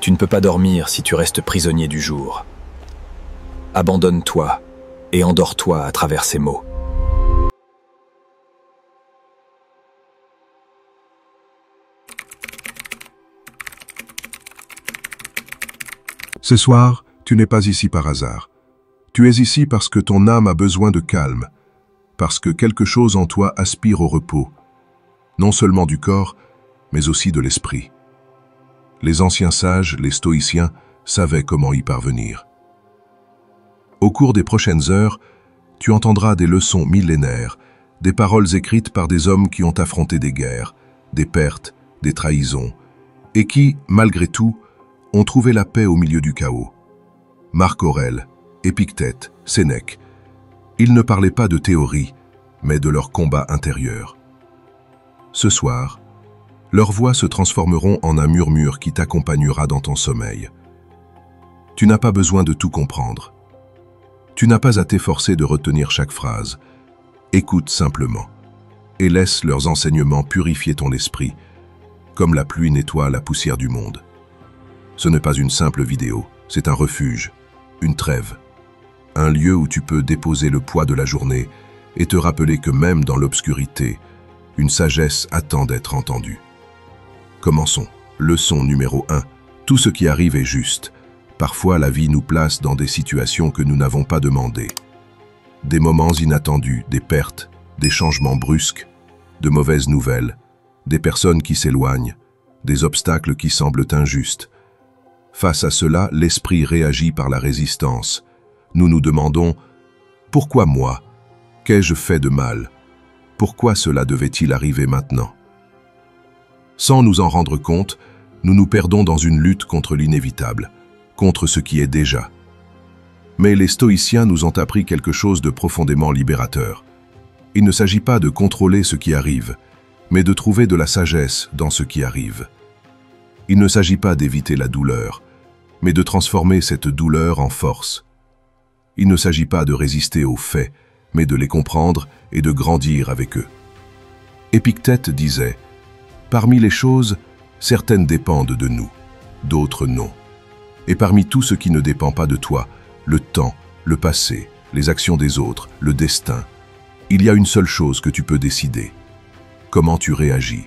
Tu ne peux pas dormir si tu restes prisonnier du jour. Abandonne-toi et endors-toi à travers ces mots. Ce soir, tu n'es pas ici par hasard. Tu es ici parce que ton âme a besoin de calme, parce que quelque chose en toi aspire au repos, non seulement du corps, mais aussi de l'esprit. Les anciens sages, les stoïciens, savaient comment y parvenir. Au cours des prochaines heures, tu entendras des leçons millénaires, des paroles écrites par des hommes qui ont affronté des guerres, des pertes, des trahisons, et qui, malgré tout, ont trouvé la paix au milieu du chaos. Marc Aurèle, Épictète, Sénèque, ils ne parlaient pas de théorie, mais de leur combat intérieur. Ce soir, leurs voix se transformeront en un murmure qui t'accompagnera dans ton sommeil. Tu n'as pas besoin de tout comprendre. Tu n'as pas à t'efforcer de retenir chaque phrase. Écoute simplement et laisse leurs enseignements purifier ton esprit, comme la pluie nettoie la poussière du monde. Ce n'est pas une simple vidéo, c'est un refuge, une trêve, un lieu où tu peux déposer le poids de la journée et te rappeler que même dans l'obscurité, une sagesse attend d'être entendue. Commençons. Leçon numéro 1. Tout ce qui arrive est juste. Parfois, la vie nous place dans des situations que nous n'avons pas demandées. Des moments inattendus, des pertes, des changements brusques, de mauvaises nouvelles, des personnes qui s'éloignent, des obstacles qui semblent injustes. Face à cela, l'esprit réagit par la résistance. Nous nous demandons « Pourquoi moi? Qu'ai-je fait de mal? Pourquoi cela devait-il arriver maintenant ?» Sans nous en rendre compte, nous nous perdons dans une lutte contre l'inévitable, contre ce qui est déjà. Mais les stoïciens nous ont appris quelque chose de profondément libérateur. Il ne s'agit pas de contrôler ce qui arrive, mais de trouver de la sagesse dans ce qui arrive. Il ne s'agit pas d'éviter la douleur, mais de transformer cette douleur en force. Il ne s'agit pas de résister aux faits, mais de les comprendre et de grandir avec eux. Épictète disait « Parmi les choses, certaines dépendent de nous, d'autres non. Et parmi tout ce qui ne dépend pas de toi, le temps, le passé, les actions des autres, le destin, il y a une seule chose que tu peux décider. Comment tu réagis.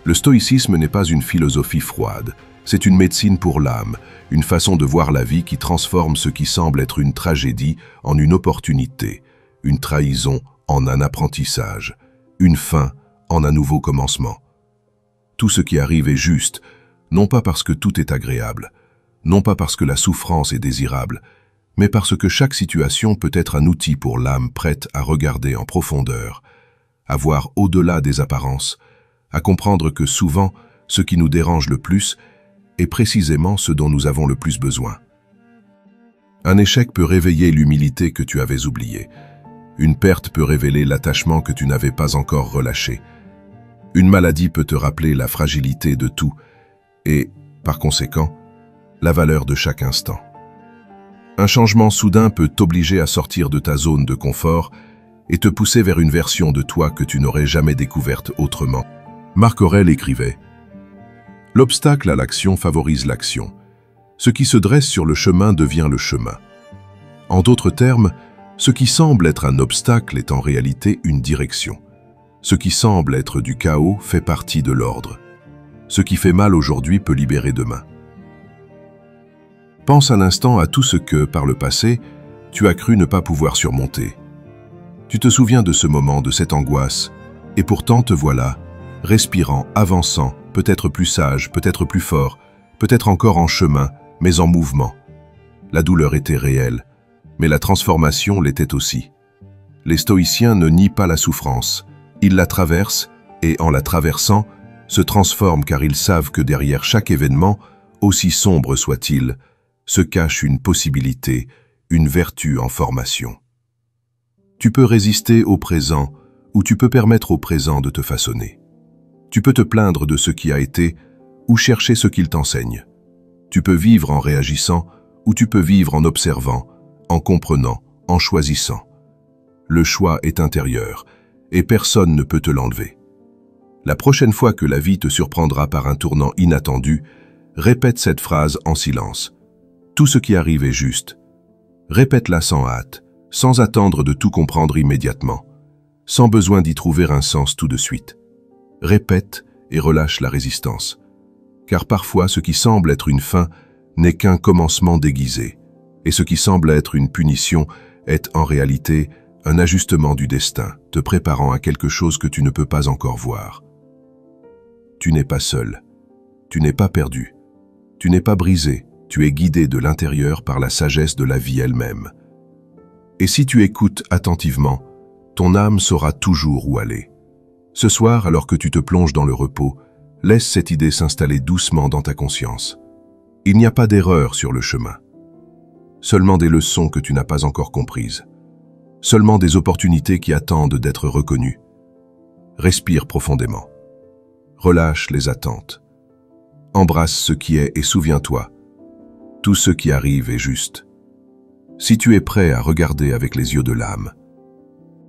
Le stoïcisme n'est pas une philosophie froide, c'est une médecine pour l'âme, une façon de voir la vie qui transforme ce qui semble être une tragédie en une opportunité, une trahison en un apprentissage, une fin en un nouveau commencement. Tout ce qui arrive est juste, non pas parce que tout est agréable, non pas parce que la souffrance est désirable, mais parce que chaque situation peut être un outil pour l'âme prête à regarder en profondeur, à voir au-delà des apparences, à comprendre que souvent, ce qui nous dérange le plus est précisément ce dont nous avons le plus besoin. Un échec peut réveiller l'humilité que tu avais oubliée. Une perte peut révéler l'attachement que tu n'avais pas encore relâché. Une maladie peut te rappeler la fragilité de tout et, par conséquent, la valeur de chaque instant. Un changement soudain peut t'obliger à sortir de ta zone de confort et te pousser vers une version de toi que tu n'aurais jamais découverte autrement. Marc Aurèle écrivait « L'obstacle à l'action favorise l'action. Ce qui se dresse sur le chemin devient le chemin. » En d'autres termes, ce qui semble être un obstacle est en réalité une direction. Ce qui semble être du chaos fait partie de l'ordre. Ce qui fait mal aujourd'hui peut libérer demain. Pense un instant à tout ce que, par le passé, tu as cru ne pas pouvoir surmonter. Tu te souviens de ce moment, de cette angoisse, et pourtant te voilà, respirant, avançant, peut-être plus sage, peut-être plus fort, peut-être encore en chemin, mais en mouvement. La douleur était réelle, mais la transformation l'était aussi. Les stoïciens ne nient pas la souffrance. Ils la traversent et, en la traversant, se transforment car ils savent que derrière chaque événement, aussi sombre soit-il, se cache une possibilité, une vertu en formation. Tu peux résister au présent ou tu peux permettre au présent de te façonner. Tu peux te plaindre de ce qui a été ou chercher ce qu'il t'enseigne. Tu peux vivre en réagissant ou tu peux vivre en observant, en comprenant, en choisissant. Le choix est intérieur et personne ne peut te l'enlever. La prochaine fois que la vie te surprendra par un tournant inattendu, répète cette phrase en silence. Tout ce qui arrive est juste. Répète-la sans hâte, sans attendre de tout comprendre immédiatement, sans besoin d'y trouver un sens tout de suite. Répète et relâche la résistance. Car parfois, ce qui semble être une fin n'est qu'un commencement déguisé, et ce qui semble être une punition est en réalité un ajustement du destin, te préparant à quelque chose que tu ne peux pas encore voir. Tu n'es pas seul, tu n'es pas perdu, tu n'es pas brisé, tu es guidé de l'intérieur par la sagesse de la vie elle-même. Et si tu écoutes attentivement, ton âme saura toujours où aller. Ce soir, alors que tu te plonges dans le repos, laisse cette idée s'installer doucement dans ta conscience. Il n'y a pas d'erreur sur le chemin. Seulement des leçons que tu n'as pas encore comprises. Seulement des opportunités qui attendent d'être reconnues. Respire profondément. Relâche les attentes. Embrasse ce qui est et souviens-toi, tout ce qui arrive est juste. Si tu es prêt à regarder avec les yeux de l'âme.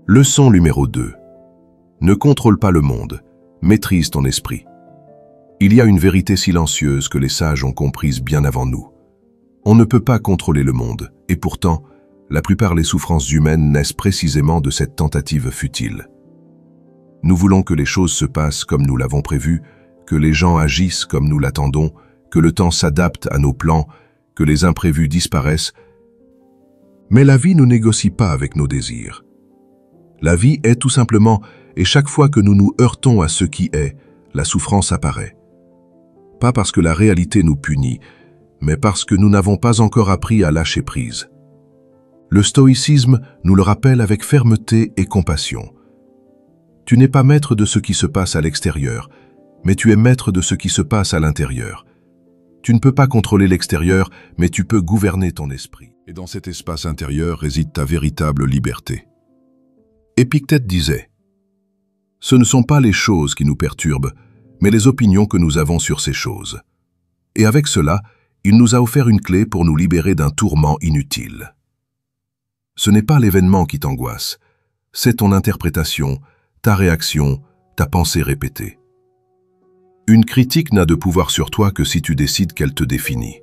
Leçon numéro 2. Ne contrôle pas le monde, maîtrise ton esprit. Il y a une vérité silencieuse que les sages ont comprise bien avant nous. On ne peut pas contrôler le monde, et pourtant, la plupart des souffrances humaines naissent précisément de cette tentative futile. Nous voulons que les choses se passent comme nous l'avons prévu, que les gens agissent comme nous l'attendons, que le temps s'adapte à nos plans, que les imprévus disparaissent. Mais la vie ne négocie pas avec nos désirs. La vie est tout simplement, et chaque fois que nous nous heurtons à ce qui est, la souffrance apparaît. Pas parce que la réalité nous punit, mais parce que nous n'avons pas encore appris à lâcher prise. Le stoïcisme nous le rappelle avec fermeté et compassion. Tu n'es pas maître de ce qui se passe à l'extérieur, mais tu es maître de ce qui se passe à l'intérieur. Tu ne peux pas contrôler l'extérieur, mais tu peux gouverner ton esprit. Et dans cet espace intérieur réside ta véritable liberté. Épictète disait « Ce ne sont pas les choses qui nous perturbent, mais les opinions que nous avons sur ces choses. » Et avec cela, il nous a offert une clé pour nous libérer d'un tourment inutile. Ce n'est pas l'événement qui t'angoisse, c'est ton interprétation, ta réaction, ta pensée répétée. Une critique n'a de pouvoir sur toi que si tu décides qu'elle te définit.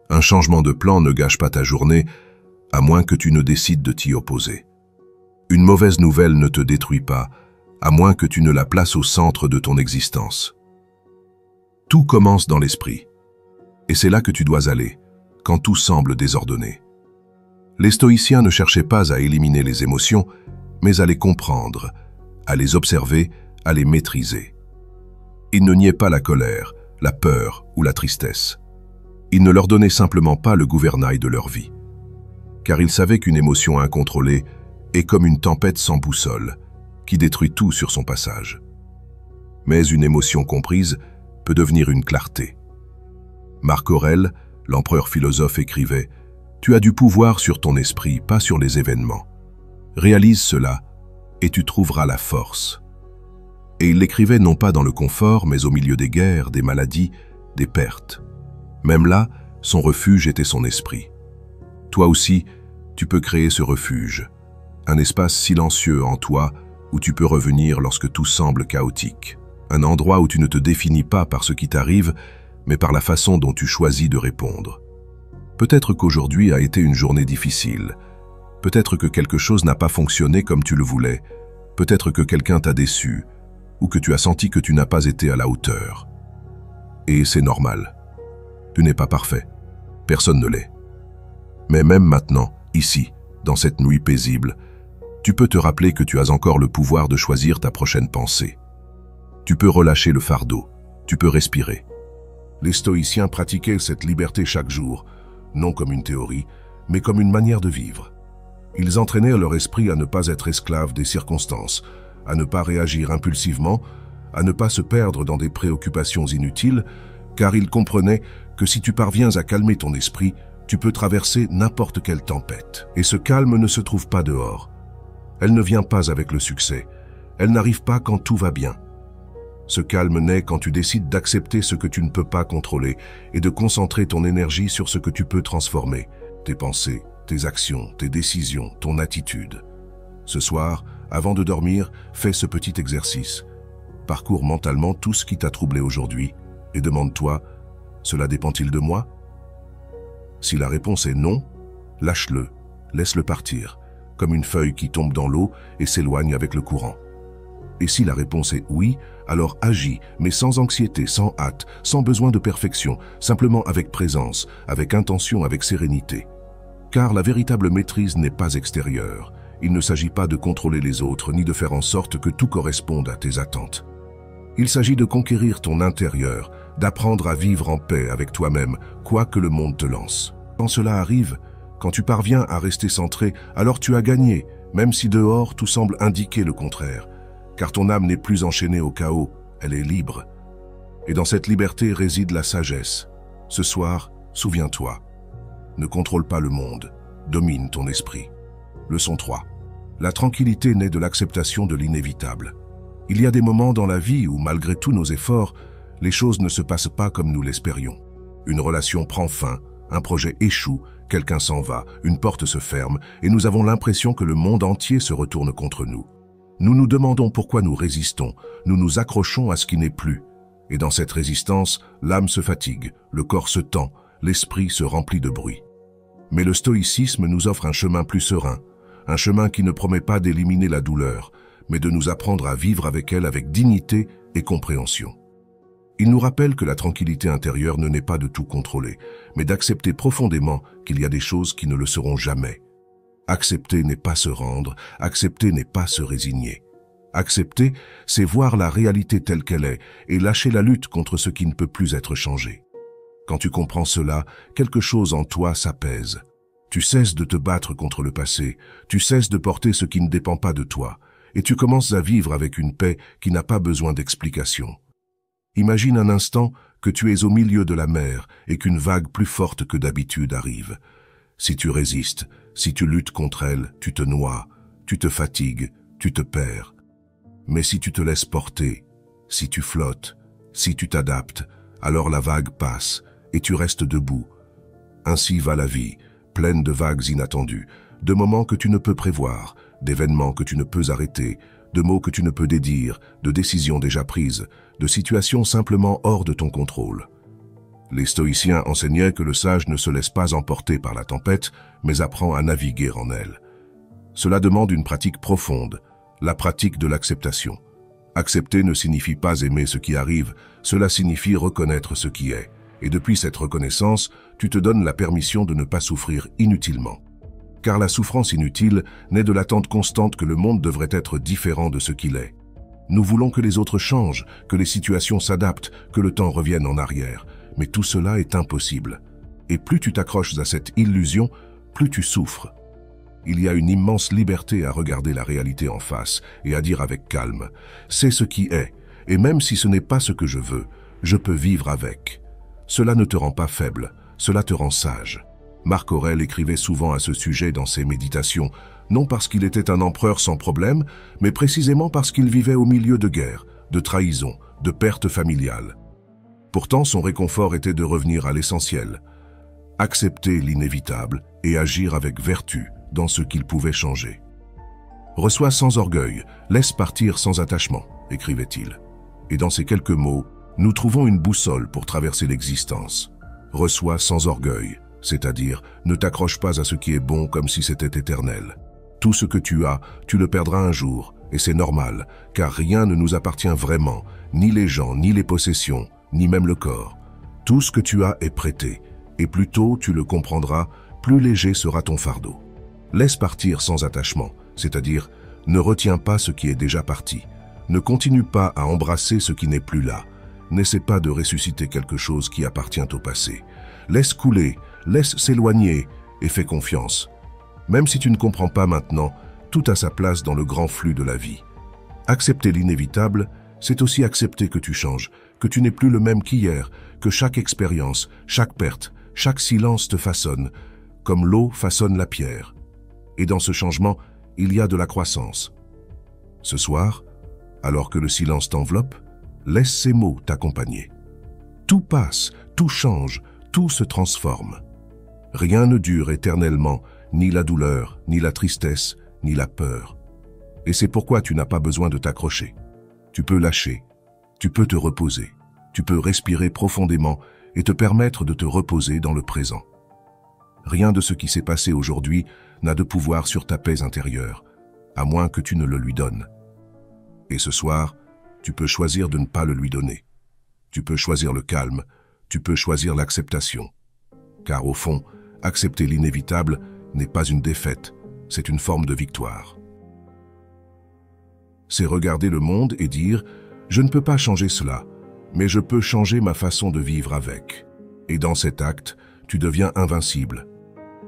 Un changement de plan ne gâche pas ta journée, à moins que tu ne décides de t'y opposer. Une mauvaise nouvelle ne te détruit pas, à moins que tu ne la places au centre de ton existence. Tout commence dans l'esprit. Et c'est là que tu dois aller, quand tout semble désordonné. Les stoïciens ne cherchaient pas à éliminer les émotions, mais à les comprendre, à les observer, à les maîtriser. Ils ne niaient pas la colère, la peur ou la tristesse. Ils ne leur donnaient simplement pas le gouvernail de leur vie. Car ils savaient qu'une émotion incontrôlée est comme une tempête sans boussole, qui détruit tout sur son passage. Mais une émotion comprise peut devenir une clarté. Marc Aurèle, l'empereur philosophe, écrivait « Tu as du pouvoir sur ton esprit, pas sur les événements. Réalise cela, et tu trouveras la force. » Et il l'écrivait non pas dans le confort, mais au milieu des guerres, des maladies, des pertes. Même là, son refuge était son esprit. Toi aussi, tu peux créer ce refuge, un espace silencieux en toi où tu peux revenir lorsque tout semble chaotique. Un endroit où tu ne te définis pas par ce qui t'arrive, mais par la façon dont tu choisis de répondre. Peut-être qu'aujourd'hui a été une journée difficile. Peut-être que quelque chose n'a pas fonctionné comme tu le voulais. Peut-être que quelqu'un t'a déçu, ou que tu as senti que tu n'as pas été à la hauteur. Et c'est normal. Tu n'es pas parfait. Personne ne l'est. Mais même maintenant, ici, dans cette nuit paisible, tu peux te rappeler que tu as encore le pouvoir de choisir ta prochaine pensée. Tu peux relâcher le fardeau. Tu peux respirer. Les stoïciens pratiquaient cette liberté chaque jour, non comme une théorie, mais comme une manière de vivre. Ils entraînèrent leur esprit à ne pas être esclaves des circonstances, à ne pas réagir impulsivement, à ne pas se perdre dans des préoccupations inutiles, car ils comprenaient que si tu parviens à calmer ton esprit, tu peux traverser n'importe quelle tempête. Et ce calme ne se trouve pas dehors. Elle ne vient pas avec le succès. Elle n'arrive pas quand tout va bien. Ce calme naît quand tu décides d'accepter ce que tu ne peux pas contrôler et de concentrer ton énergie sur ce que tu peux transformer, tes pensées, tes actions, tes décisions, ton attitude. Ce soir, avant de dormir, fais ce petit exercice. Parcours mentalement tout ce qui t'a troublé aujourd'hui et demande-toi Cela dépend-il de moi? Si la réponse est non, lâche-le, laisse-le partir, comme une feuille qui tombe dans l'eau et s'éloigne avec le courant. Et si la réponse est oui, alors agis, mais sans anxiété, sans hâte, sans besoin de perfection, simplement avec présence, avec intention, avec sérénité. Car la véritable maîtrise n'est pas extérieure. Il ne s'agit pas de contrôler les autres, ni de faire en sorte que tout corresponde à tes attentes. Il s'agit de conquérir ton intérieur, d'apprendre à vivre en paix avec toi-même, quoi que le monde te lance. Quand cela arrive, quand tu parviens à rester centré, alors tu as gagné, même si dehors tout semble indiquer le contraire. Car ton âme n'est plus enchaînée au chaos, elle est libre. Et dans cette liberté réside la sagesse. Ce soir, souviens-toi, ne contrôle pas le monde, domine ton esprit. Leçon 3. La tranquillité naît de l'acceptation de l'inévitable. Il y a des moments dans la vie où, malgré tous nos efforts, les choses ne se passent pas comme nous l'espérions. Une relation prend fin, un projet échoue, quelqu'un s'en va, une porte se ferme, et nous avons l'impression que le monde entier se retourne contre nous. Nous nous demandons pourquoi nous résistons, nous nous accrochons à ce qui n'est plus. Et dans cette résistance, l'âme se fatigue, le corps se tend, l'esprit se remplit de bruit. Mais le stoïcisme nous offre un chemin plus serein, un chemin qui ne promet pas d'éliminer la douleur, mais de nous apprendre à vivre avec elle avec dignité et compréhension. Il nous rappelle que la tranquillité intérieure ne n'est pas de tout contrôler, mais d'accepter profondément qu'il y a des choses qui ne le seront jamais. Accepter n'est pas se rendre, accepter n'est pas se résigner. Accepter, c'est voir la réalité telle qu'elle est et lâcher la lutte contre ce qui ne peut plus être changé. Quand tu comprends cela, quelque chose en toi s'apaise. Tu cesses de te battre contre le passé, tu cesses de porter ce qui ne dépend pas de toi, et tu commences à vivre avec une paix qui n'a pas besoin d'explication. Imagine un instant que tu es au milieu de la mer et qu'une vague plus forte que d'habitude arrive. Si tu résistes, si tu luttes contre elle, tu te noies, tu te fatigues, tu te perds. Mais si tu te laisses porter, si tu flottes, si tu t'adaptes, alors la vague passe et tu restes debout. Ainsi va la vie, pleine de vagues inattendues, de moments que tu ne peux prévoir, d'événements que tu ne peux arrêter, de mots que tu ne peux dédire, de décisions déjà prises, de situations simplement hors de ton contrôle. Les stoïciens enseignaient que le sage ne se laisse pas emporter par la tempête, mais apprend à naviguer en elle. Cela demande une pratique profonde, la pratique de l'acceptation. Accepter ne signifie pas aimer ce qui arrive, cela signifie reconnaître ce qui est. Et depuis cette reconnaissance, tu te donnes la permission de ne pas souffrir inutilement. Car la souffrance inutile naît de l'attente constante que le monde devrait être différent de ce qu'il est. Nous voulons que les autres changent, que les situations s'adaptent, que le temps revienne en arrière. Mais tout cela est impossible. Et plus tu t'accroches à cette illusion, plus tu souffres. Il y a une immense liberté à regarder la réalité en face et à dire avec calme « c'est ce qui est, et même si ce n'est pas ce que je veux, je peux vivre avec ». Cela ne te rend pas faible, cela te rend sage. Marc Aurèle écrivait souvent à ce sujet dans ses méditations, non parce qu'il était un empereur sans problème, mais précisément parce qu'il vivait au milieu de guerres, de trahisons, de pertes familiales. Pourtant, son réconfort était de revenir à l'essentiel, accepter l'inévitable et agir avec vertu dans ce qu'il pouvait changer. « Reçois sans orgueil, laisse partir sans attachement », écrivait-il. Et dans ces quelques mots, nous trouvons une boussole pour traverser l'existence. Reçois sans orgueil, c'est-à-dire ne t'accroche pas à ce qui est bon comme si c'était éternel. Tout ce que tu as, tu le perdras un jour, et c'est normal, car rien ne nous appartient vraiment, ni les gens, ni les possessions, ni même le corps. Tout ce que tu as est prêté, et plus tôt tu le comprendras, plus léger sera ton fardeau. Laisse partir sans attachement, c'est-à-dire ne retiens pas ce qui est déjà parti. Ne continue pas à embrasser ce qui n'est plus là. N'essaie pas de ressusciter quelque chose qui appartient au passé. Laisse couler, laisse s'éloigner et fais confiance. Même si tu ne comprends pas maintenant, tout a sa place dans le grand flux de la vie. Accepter l'inévitable, c'est aussi accepter que tu changes, que tu n'es plus le même qu'hier, que chaque expérience, chaque perte, chaque silence te façonne, comme l'eau façonne la pierre. Et dans ce changement, il y a de la croissance. Ce soir, alors que le silence t'enveloppe, laisse ces mots t'accompagner. Tout passe, tout change, tout se transforme. Rien ne dure éternellement, ni la douleur, ni la tristesse, ni la peur. Et c'est pourquoi tu n'as pas besoin de t'accrocher. Tu peux lâcher, tu peux te reposer, tu peux respirer profondément et te permettre de te reposer dans le présent. Rien de ce qui s'est passé aujourd'hui n'a de pouvoir sur ta paix intérieure, à moins que tu ne le lui donnes. Et ce soir, tu peux choisir de ne pas le lui donner. Tu peux choisir le calme, tu peux choisir l'acceptation. Car au fond, accepter l'inévitable n'est pas une défaite, c'est une forme de victoire. C'est regarder le monde et dire « Je ne peux pas changer cela, mais je peux changer ma façon de vivre avec. » Et dans cet acte, tu deviens invincible.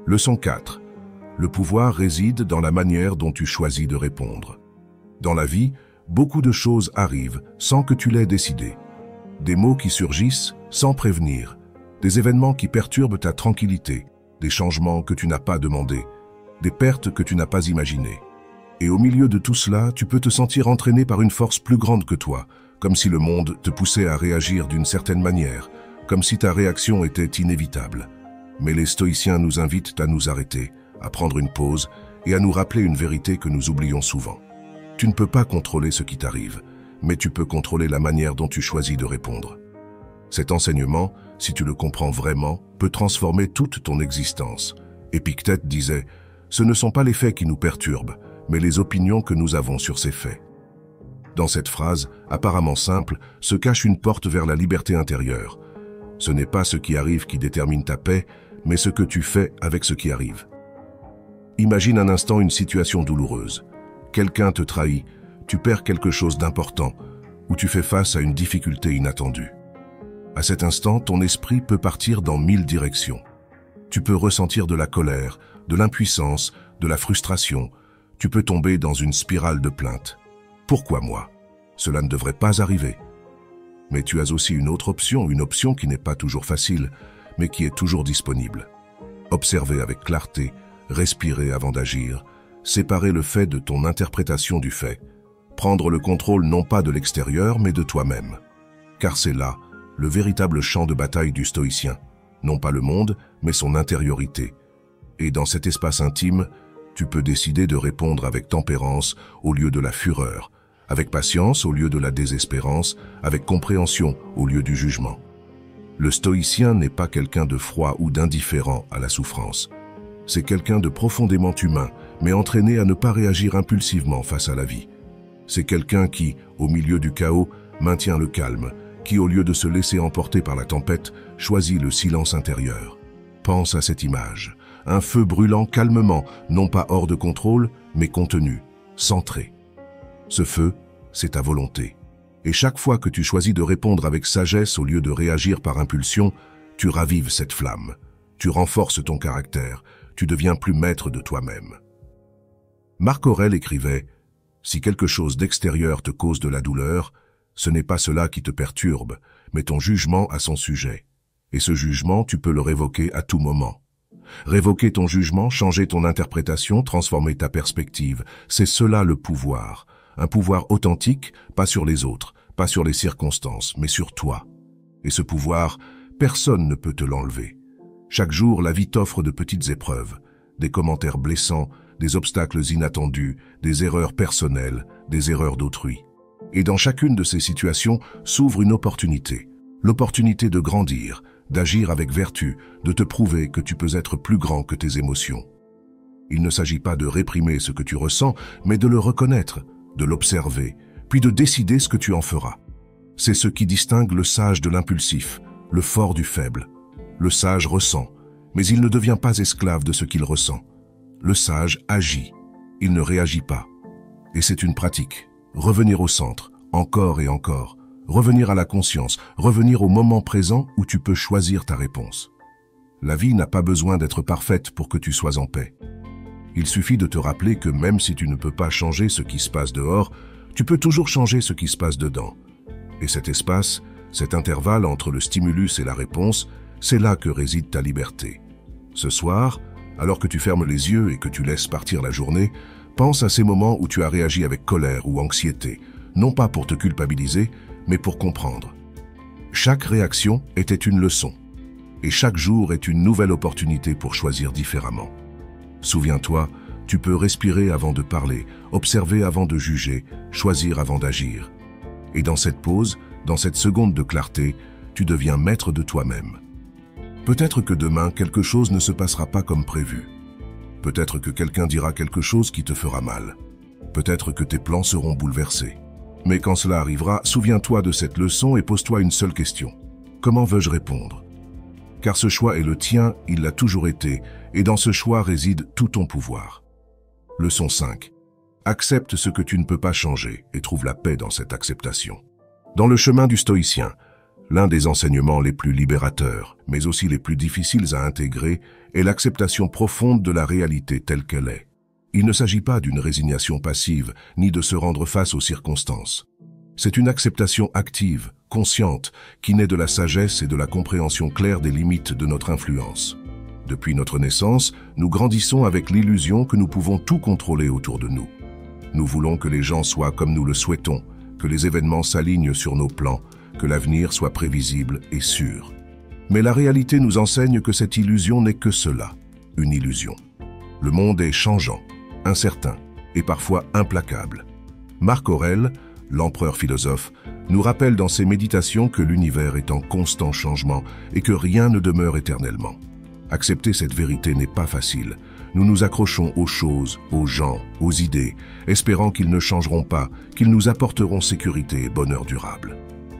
Leçon 4. Le pouvoir réside dans la manière dont tu choisis de répondre. Dans la vie, beaucoup de choses arrivent sans que tu l'aies décidé. Des mots qui surgissent sans prévenir, des événements qui perturbent ta tranquillité, des changements que tu n'as pas demandés, des pertes que tu n'as pas imaginées. Et au milieu de tout cela, tu peux te sentir entraîné par une force plus grande que toi, comme si le monde te poussait à réagir d'une certaine manière, comme si ta réaction était inévitable. Mais les stoïciens nous invitent à nous arrêter, à prendre une pause et à nous rappeler une vérité que nous oublions souvent. Tu ne peux pas contrôler ce qui t'arrive, mais tu peux contrôler la manière dont tu choisis de répondre. Cet enseignement, si tu le comprends vraiment, peut transformer toute ton existence. Épictète disait « Ce ne sont pas les faits qui nous perturbent, mais les opinions que nous avons sur ces faits. » Dans cette phrase, apparemment simple, se cache une porte vers la liberté intérieure. Ce n'est pas ce qui arrive qui détermine ta paix, mais ce que tu fais avec ce qui arrive. Imagine un instant une situation douloureuse. Quelqu'un te trahit, tu perds quelque chose d'important, ou tu fais face à une difficulté inattendue. À cet instant, ton esprit peut partir dans 1000 directions. Tu peux ressentir de la colère, de l'impuissance, de la frustration. Tu peux tomber dans une spirale de plainte. Pourquoi moi? Cela ne devrait pas arriver. Mais tu as aussi une autre option, une option qui n'est pas toujours facile, mais qui est toujours disponible. Observer avec clarté, respirer avant d'agir, séparer le fait de ton interprétation du fait, prendre le contrôle non pas de l'extérieur, mais de toi-même. Car c'est là le véritable champ de bataille du stoïcien, non pas le monde, mais son intériorité. Et dans cet espace intime, tu peux décider de répondre avec tempérance au lieu de la fureur, avec patience au lieu de la désespérance, avec compréhension au lieu du jugement. Le stoïcien n'est pas quelqu'un de froid ou d'indifférent à la souffrance. C'est quelqu'un de profondément humain, mais entraîné à ne pas réagir impulsivement face à la vie. C'est quelqu'un qui, au milieu du chaos, maintient le calme, qui, au lieu de se laisser emporter par la tempête, choisit le silence intérieur. Pense à cette image. Un feu brûlant calmement, non pas hors de contrôle, mais contenu, centré. Ce feu, c'est ta volonté. Et chaque fois que tu choisis de répondre avec sagesse au lieu de réagir par impulsion, tu ravives cette flamme. Tu renforces ton caractère, tu deviens plus maître de toi-même. Marc Aurèle écrivait « Si quelque chose d'extérieur te cause de la douleur, ce n'est pas cela qui te perturbe, mais ton jugement à son sujet. Et ce jugement, tu peux le révoquer à tout moment. Révoquer ton jugement, changer ton interprétation, transformer ta perspective, c'est cela le pouvoir. Un pouvoir authentique, pas sur les autres, pas sur les circonstances, mais sur toi. Et ce pouvoir, personne ne peut te l'enlever. Chaque jour, la vie t'offre de petites épreuves, des commentaires blessants, des obstacles inattendus, des erreurs personnelles, des erreurs d'autrui. Et dans chacune de ces situations s'ouvre une opportunité. L'opportunité de grandir, d'agir avec vertu, de te prouver que tu peux être plus grand que tes émotions. Il ne s'agit pas de réprimer ce que tu ressens, mais de le reconnaître, de l'observer, puis de décider ce que tu en feras. C'est ce qui distingue le sage de l'impulsif, le fort du faible. Le sage ressent, mais il ne devient pas esclave de ce qu'il ressent. Le sage agit, il ne réagit pas. Et c'est une pratique. Revenir au centre, encore et encore. Revenir à la conscience, revenir au moment présent où tu peux choisir ta réponse. La vie n'a pas besoin d'être parfaite pour que tu sois en paix. Il suffit de te rappeler que même si tu ne peux pas changer ce qui se passe dehors, tu peux toujours changer ce qui se passe dedans. Et cet espace, cet intervalle entre le stimulus et la réponse, c'est là que réside ta liberté. Ce soir, alors que tu fermes les yeux et que tu laisses partir la journée, pense à ces moments où tu as réagi avec colère ou anxiété, non pas pour te culpabiliser, mais pour comprendre. Chaque réaction était une leçon, et chaque jour est une nouvelle opportunité pour choisir différemment. Souviens-toi, tu peux respirer avant de parler, observer avant de juger, choisir avant d'agir. Et dans cette pause, dans cette seconde de clarté, tu deviens maître de toi-même. Peut-être que demain, quelque chose ne se passera pas comme prévu. Peut-être que quelqu'un dira quelque chose qui te fera mal. Peut-être que tes plans seront bouleversés. Mais quand cela arrivera, souviens-toi de cette leçon et pose-toi une seule question. Comment veux-je répondre? Car ce choix est le tien, il l'a toujours été, et dans ce choix réside tout ton pouvoir. Leçon 5. Accepte ce que tu ne peux pas changer et trouve la paix dans cette acceptation. Dans le chemin du stoïcien, l'un des enseignements les plus libérateurs, mais aussi les plus difficiles à intégrer, est l'acceptation profonde de la réalité telle qu'elle est. Il ne s'agit pas d'une résignation passive, ni de se rendre face aux circonstances. C'est une acceptation active, consciente, qui naît de la sagesse et de la compréhension claire des limites de notre influence. Depuis notre naissance, nous grandissons avec l'illusion que nous pouvons tout contrôler autour de nous. Nous voulons que les gens soient comme nous le souhaitons, que les événements s'alignent sur nos plans, que l'avenir soit prévisible et sûr. Mais la réalité nous enseigne que cette illusion n'est que cela, une illusion. Le monde est changeant, incertain et parfois implacable. Marc Aurèle, l'empereur philosophe, nous rappelle dans ses méditations que l'univers est en constant changement et que rien ne demeure éternellement. Accepter cette vérité n'est pas facile. Nous nous accrochons aux choses, aux gens, aux idées, espérant qu'ils ne changeront pas, qu'ils nous apporteront sécurité et bonheur durable.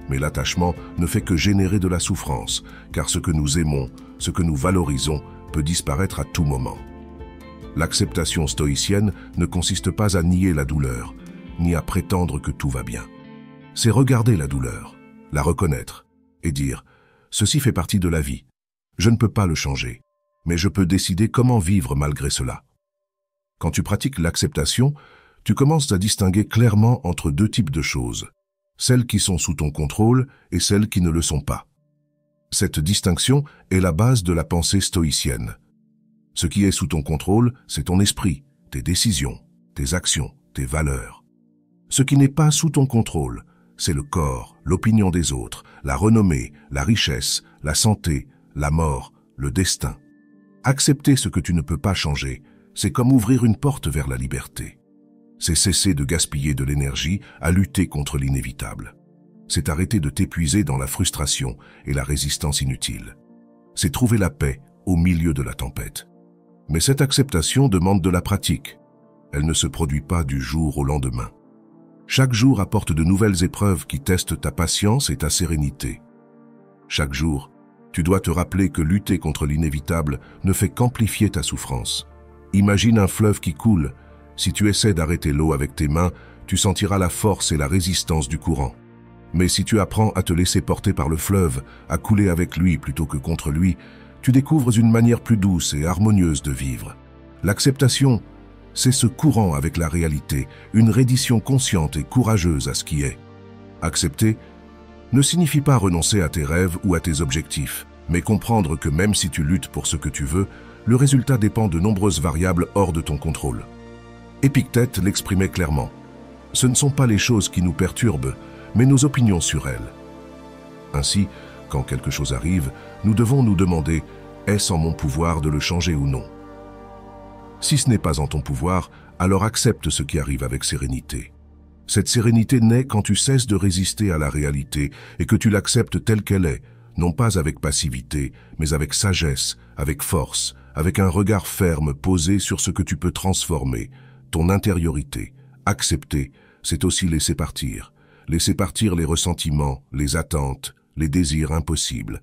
Mais l'attachement ne fait que générer de la souffrance, car ce que nous aimons, ce que nous valorisons, peut disparaître à tout moment. L'acceptation stoïcienne ne consiste pas à nier la douleur, ni à prétendre que tout va bien. C'est regarder la douleur, la reconnaître, et dire « Ceci fait partie de la vie. Je ne peux pas le changer, mais je peux décider comment vivre malgré cela. » Quand tu pratiques l'acceptation, tu commences à distinguer clairement entre deux types de choses, celles qui sont sous ton contrôle et celles qui ne le sont pas. Cette distinction est la base de la pensée stoïcienne. Ce qui est sous ton contrôle, c'est ton esprit, tes décisions, tes actions, tes valeurs. Ce qui n'est pas sous ton contrôle, c'est le corps, l'opinion des autres, la renommée, la richesse, la santé, la mort, le destin. Accepter ce que tu ne peux pas changer, c'est comme ouvrir une porte vers la liberté. C'est cesser de gaspiller de l'énergie à lutter contre l'inévitable. C'est arrêter de t'épuiser dans la frustration et la résistance inutile. C'est trouver la paix au milieu de la tempête. Mais cette acceptation demande de la pratique. Elle ne se produit pas du jour au lendemain. Chaque jour apporte de nouvelles épreuves qui testent ta patience et ta sérénité. Chaque jour, tu dois te rappeler que lutter contre l'inévitable ne fait qu'amplifier ta souffrance. Imagine un fleuve qui coule. Si tu essaies d'arrêter l'eau avec tes mains, tu sentiras la force et la résistance du courant. Mais si tu apprends à te laisser porter par le fleuve, à couler avec lui plutôt que contre lui, tu découvres une manière plus douce et harmonieuse de vivre. L'acceptation, c'est ce courant avec la réalité, une reddition consciente et courageuse à ce qui est. Accepter ne signifie pas renoncer à tes rêves ou à tes objectifs, mais comprendre que même si tu luttes pour ce que tu veux, le résultat dépend de nombreuses variables hors de ton contrôle. Épictète l'exprimait clairement. Ce ne sont pas les choses qui nous perturbent, mais nos opinions sur elles. Ainsi, quand quelque chose arrive, nous devons nous demander « Est-ce en mon pouvoir de le changer ou non ?» Si ce n'est pas en ton pouvoir, alors accepte ce qui arrive avec sérénité. Cette sérénité naît quand tu cesses de résister à la réalité et que tu l'acceptes telle qu'elle est, non pas avec passivité, mais avec sagesse, avec force, avec un regard ferme posé sur ce que tu peux transformer, ton intériorité. Accepter, c'est aussi laisser partir les ressentiments, les attentes, les désirs impossibles.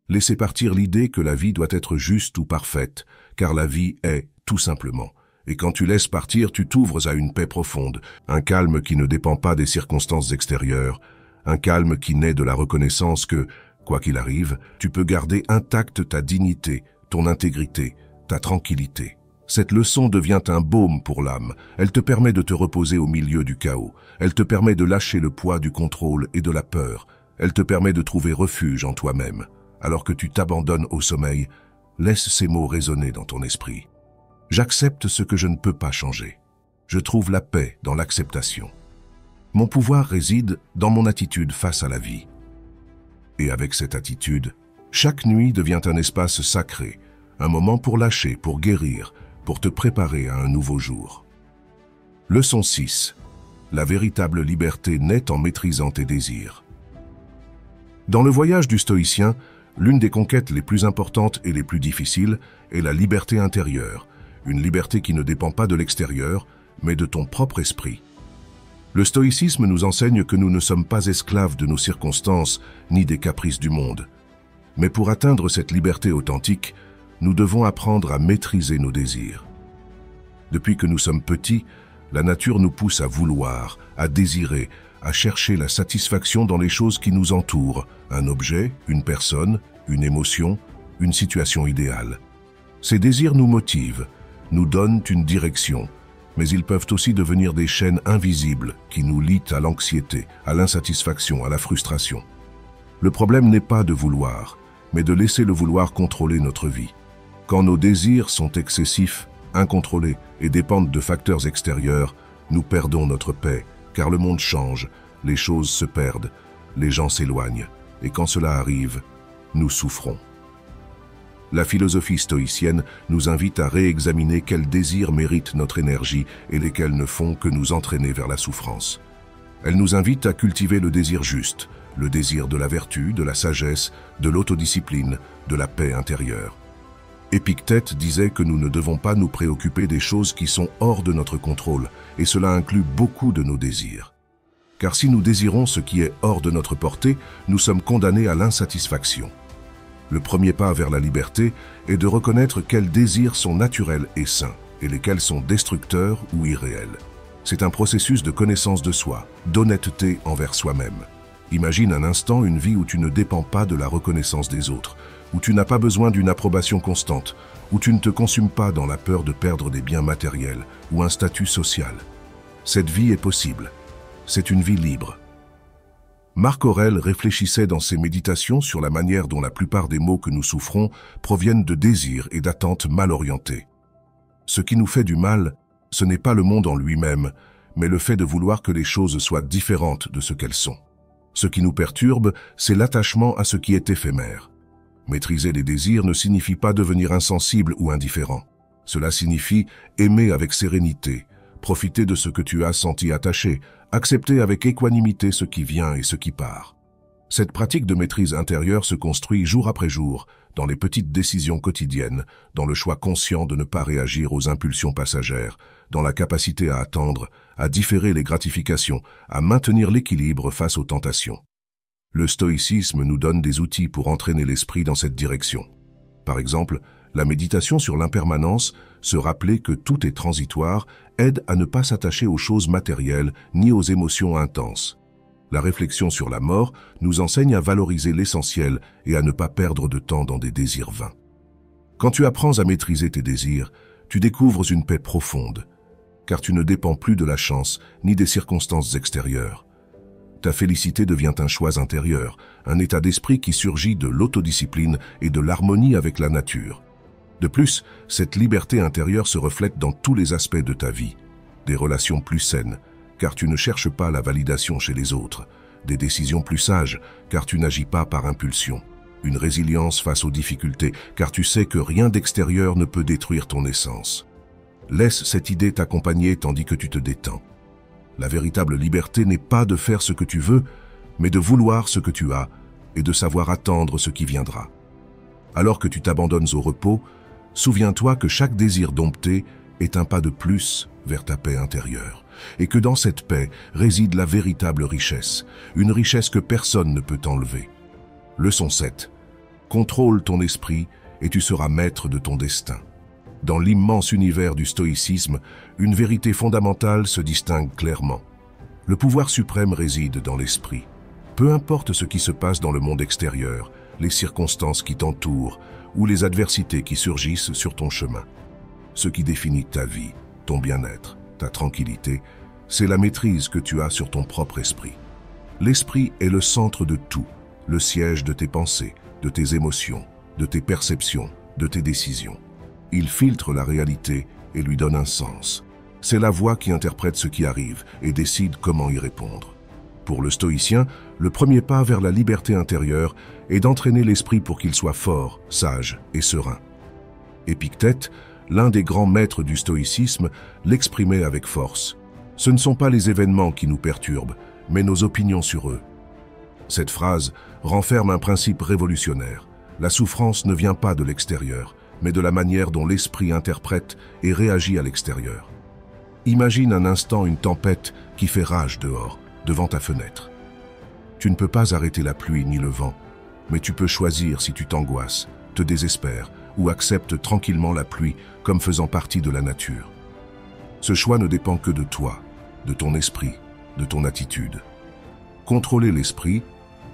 Laisser partir l'idée que la vie doit être juste ou parfaite, car la vie est, tout simplement. Et quand tu laisses partir, tu t'ouvres à une paix profonde, un calme qui ne dépend pas des circonstances extérieures, un calme qui naît de la reconnaissance que, quoi qu'il arrive, tu peux garder intacte ta dignité, ton intégrité, ta tranquillité. Cette leçon devient un baume pour l'âme. Elle te permet de te reposer au milieu du chaos. Elle te permet de lâcher le poids du contrôle et de la peur. Elle te permet de trouver refuge en toi-même. Alors que tu t'abandonnes au sommeil, laisse ces mots résonner dans ton esprit. J'accepte ce que je ne peux pas changer. Je trouve la paix dans l'acceptation. Mon pouvoir réside dans mon attitude face à la vie. Et avec cette attitude, chaque nuit devient un espace sacré, un moment pour lâcher, pour guérir, pour te préparer à un nouveau jour. Leçon 6. La véritable liberté naît en maîtrisant tes désirs. Dans le voyage du stoïcien, l'une des conquêtes les plus importantes et les plus difficiles est la liberté intérieure, une liberté qui ne dépend pas de l'extérieur, mais de ton propre esprit. Le stoïcisme nous enseigne que nous ne sommes pas esclaves de nos circonstances ni des caprices du monde. Mais pour atteindre cette liberté authentique, nous devons apprendre à maîtriser nos désirs. Depuis que nous sommes petits, la nature nous pousse à vouloir, à désirer, à chercher la satisfaction dans les choses qui nous entourent, un objet, une personne, une émotion, une situation idéale. Ces désirs nous motivent, nous donnent une direction, mais ils peuvent aussi devenir des chaînes invisibles qui nous lient à l'anxiété, à l'insatisfaction, à la frustration. Le problème n'est pas de vouloir, mais de laisser le vouloir contrôler notre vie. Quand nos désirs sont excessifs, incontrôlés et dépendent de facteurs extérieurs, nous perdons notre paix, car le monde change, les choses se perdent, les gens s'éloignent, et quand cela arrive, nous souffrons. La philosophie stoïcienne nous invite à réexaminer quels désirs méritent notre énergie et lesquels ne font que nous entraîner vers la souffrance. Elle nous invite à cultiver le désir juste, le désir de la vertu, de la sagesse, de l'autodiscipline, de la paix intérieure. Épictète disait que nous ne devons pas nous préoccuper des choses qui sont hors de notre contrôle, et cela inclut beaucoup de nos désirs. Car si nous désirons ce qui est hors de notre portée, nous sommes condamnés à l'insatisfaction. Le premier pas vers la liberté est de reconnaître quels désirs sont naturels et sains, et lesquels sont destructeurs ou irréels. C'est un processus de connaissance de soi, d'honnêteté envers soi-même. Imagine un instant une vie où tu ne dépends pas de la reconnaissance des autres, où tu n'as pas besoin d'une approbation constante, où tu ne te consumes pas dans la peur de perdre des biens matériels ou un statut social. Cette vie est possible. C'est une vie libre. Marc Aurèle réfléchissait dans ses méditations sur la manière dont la plupart des maux que nous souffrons proviennent de désirs et d'attentes mal orientés. Ce qui nous fait du mal, ce n'est pas le monde en lui-même, mais le fait de vouloir que les choses soient différentes de ce qu'elles sont. Ce qui nous perturbe, c'est l'attachement à ce qui est éphémère. Maîtriser les désirs ne signifie pas devenir insensible ou indifférent. Cela signifie aimer avec sérénité, profiter de ce que tu as senti attaché, accepter avec équanimité ce qui vient et ce qui part. Cette pratique de maîtrise intérieure se construit jour après jour, dans les petites décisions quotidiennes, dans le choix conscient de ne pas réagir aux impulsions passagères, dans la capacité à attendre, à différer les gratifications, à maintenir l'équilibre face aux tentations. Le stoïcisme nous donne des outils pour entraîner l'esprit dans cette direction. Par exemple, la méditation sur l'impermanence, se rappeler que tout est transitoire, aide à ne pas s'attacher aux choses matérielles ni aux émotions intenses. La réflexion sur la mort nous enseigne à valoriser l'essentiel et à ne pas perdre de temps dans des désirs vains. Quand tu apprends à maîtriser tes désirs, tu découvres une paix profonde, car tu ne dépends plus de la chance ni des circonstances extérieures. Ta félicité devient un choix intérieur, un état d'esprit qui surgit de l'autodiscipline et de l'harmonie avec la nature. De plus, cette liberté intérieure se reflète dans tous les aspects de ta vie. Des relations plus saines, car tu ne cherches pas la validation chez les autres. Des décisions plus sages, car tu n'agis pas par impulsion. Une résilience face aux difficultés, car tu sais que rien d'extérieur ne peut détruire ton essence. Laisse cette idée t'accompagner tandis que tu te détends. La véritable liberté n'est pas de faire ce que tu veux, mais de vouloir ce que tu as et de savoir attendre ce qui viendra. Alors que tu t'abandonnes au repos, souviens-toi que chaque désir dompté est un pas de plus vers ta paix intérieure, et que dans cette paix réside la véritable richesse, une richesse que personne ne peut enlever. Leçon 7. Contrôle ton esprit et tu seras maître de ton destin. Dans l'immense univers du stoïcisme, une vérité fondamentale se distingue clairement. Le pouvoir suprême réside dans l'esprit. Peu importe ce qui se passe dans le monde extérieur, les circonstances qui t'entourent ou les adversités qui surgissent sur ton chemin. Ce qui définit ta vie, ton bien-être, ta tranquillité, c'est la maîtrise que tu as sur ton propre esprit. L'esprit est le centre de tout, le siège de tes pensées, de tes émotions, de tes perceptions, de tes décisions. Il filtre la réalité et lui donne un sens. C'est la voix qui interprète ce qui arrive et décide comment y répondre. Pour le stoïcien, le premier pas vers la liberté intérieure est d'entraîner l'esprit pour qu'il soit fort, sage et serein. Épictète, l'un des grands maîtres du stoïcisme, l'exprimait avec force. Ce ne sont pas les événements qui nous perturbent, mais nos opinions sur eux. Cette phrase renferme un principe révolutionnaire. La souffrance ne vient pas de l'extérieur, mais de la manière dont l'esprit interprète et réagit à l'extérieur. Imagine un instant une tempête qui fait rage dehors, devant ta fenêtre. Tu ne peux pas arrêter la pluie ni le vent, mais tu peux choisir si tu t'angoisses, te désespères ou acceptes tranquillement la pluie comme faisant partie de la nature. Ce choix ne dépend que de toi, de ton esprit, de ton attitude. Contrôler l'esprit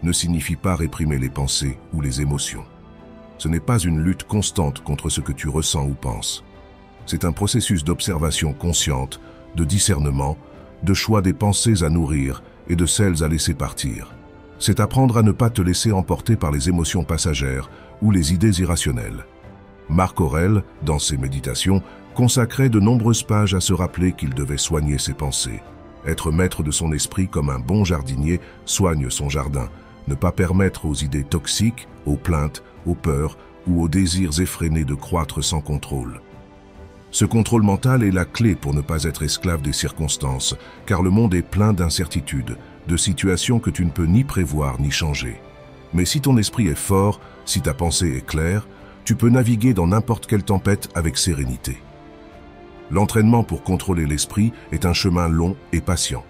ne signifie pas réprimer les pensées ou les émotions. Ce n'est pas une lutte constante contre ce que tu ressens ou penses. C'est un processus d'observation consciente, de discernement, de choix des pensées à nourrir et de celles à laisser partir. C'est apprendre à ne pas te laisser emporter par les émotions passagères ou les idées irrationnelles. Marc Aurèle, dans ses méditations, consacrait de nombreuses pages à se rappeler qu'il devait soigner ses pensées. Être maître de son esprit comme un bon jardinier soigne son jardin, ne pas permettre aux idées toxiques, aux plaintes, aux peurs ou aux désirs effrénés de croître sans contrôle. Ce contrôle mental est la clé pour ne pas être esclave des circonstances, car le monde est plein d'incertitudes, de situations que tu ne peux ni prévoir ni changer. Mais si ton esprit est fort, si ta pensée est claire, tu peux naviguer dans n'importe quelle tempête avec sérénité. L'entraînement pour contrôler l'esprit est un chemin long et patient.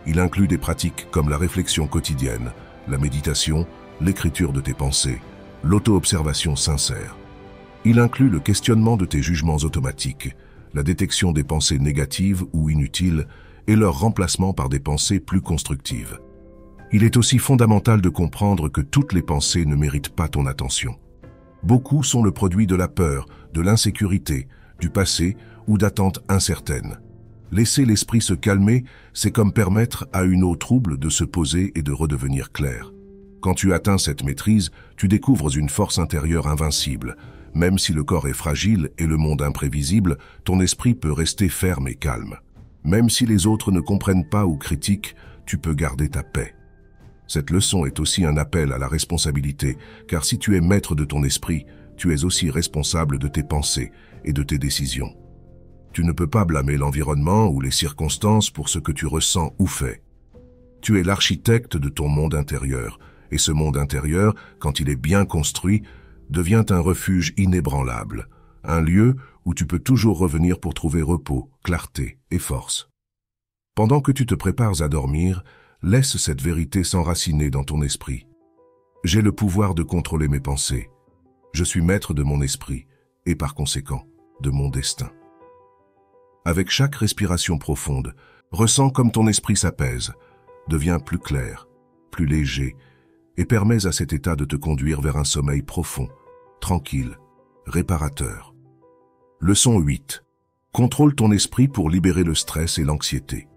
Il inclut des pratiques comme la réflexion quotidienne, la méditation, l'écriture de tes pensées, l'auto-observation sincère. Il inclut le questionnement de tes jugements automatiques, la détection des pensées négatives ou inutiles et leur remplacement par des pensées plus constructives. Il est aussi fondamental de comprendre que toutes les pensées ne méritent pas ton attention. Beaucoup sont le produit de la peur, de l'insécurité, du passé ou d'attentes incertaines. Laisser l'esprit se calmer, c'est comme permettre à une eau trouble de se poser et de redevenir claire. Quand tu atteins cette maîtrise, tu découvres une force intérieure invincible. Même si le corps est fragile et le monde imprévisible, ton esprit peut rester ferme et calme. Même si les autres ne comprennent pas ou critiquent, tu peux garder ta paix. Cette leçon est aussi un appel à la responsabilité, car si tu es maître de ton esprit, tu es aussi responsable de tes pensées et de tes décisions. Tu ne peux pas blâmer l'environnement ou les circonstances pour ce que tu ressens ou fais. Tu es l'architecte de ton monde intérieur, et ce monde intérieur, quand il est bien construit, devient un refuge inébranlable, un lieu où tu peux toujours revenir pour trouver repos, clarté et force. Pendant que tu te prépares à dormir, laisse cette vérité s'enraciner dans ton esprit. J'ai le pouvoir de contrôler mes pensées. Je suis maître de mon esprit et par conséquent de mon destin. Avec chaque respiration profonde, ressens comme ton esprit s'apaise, devient plus clair, plus léger, et permets à cet état de te conduire vers un sommeil profond, tranquille, réparateur. Leçon 8. Contrôle ton esprit pour libérer le stress et l'anxiété.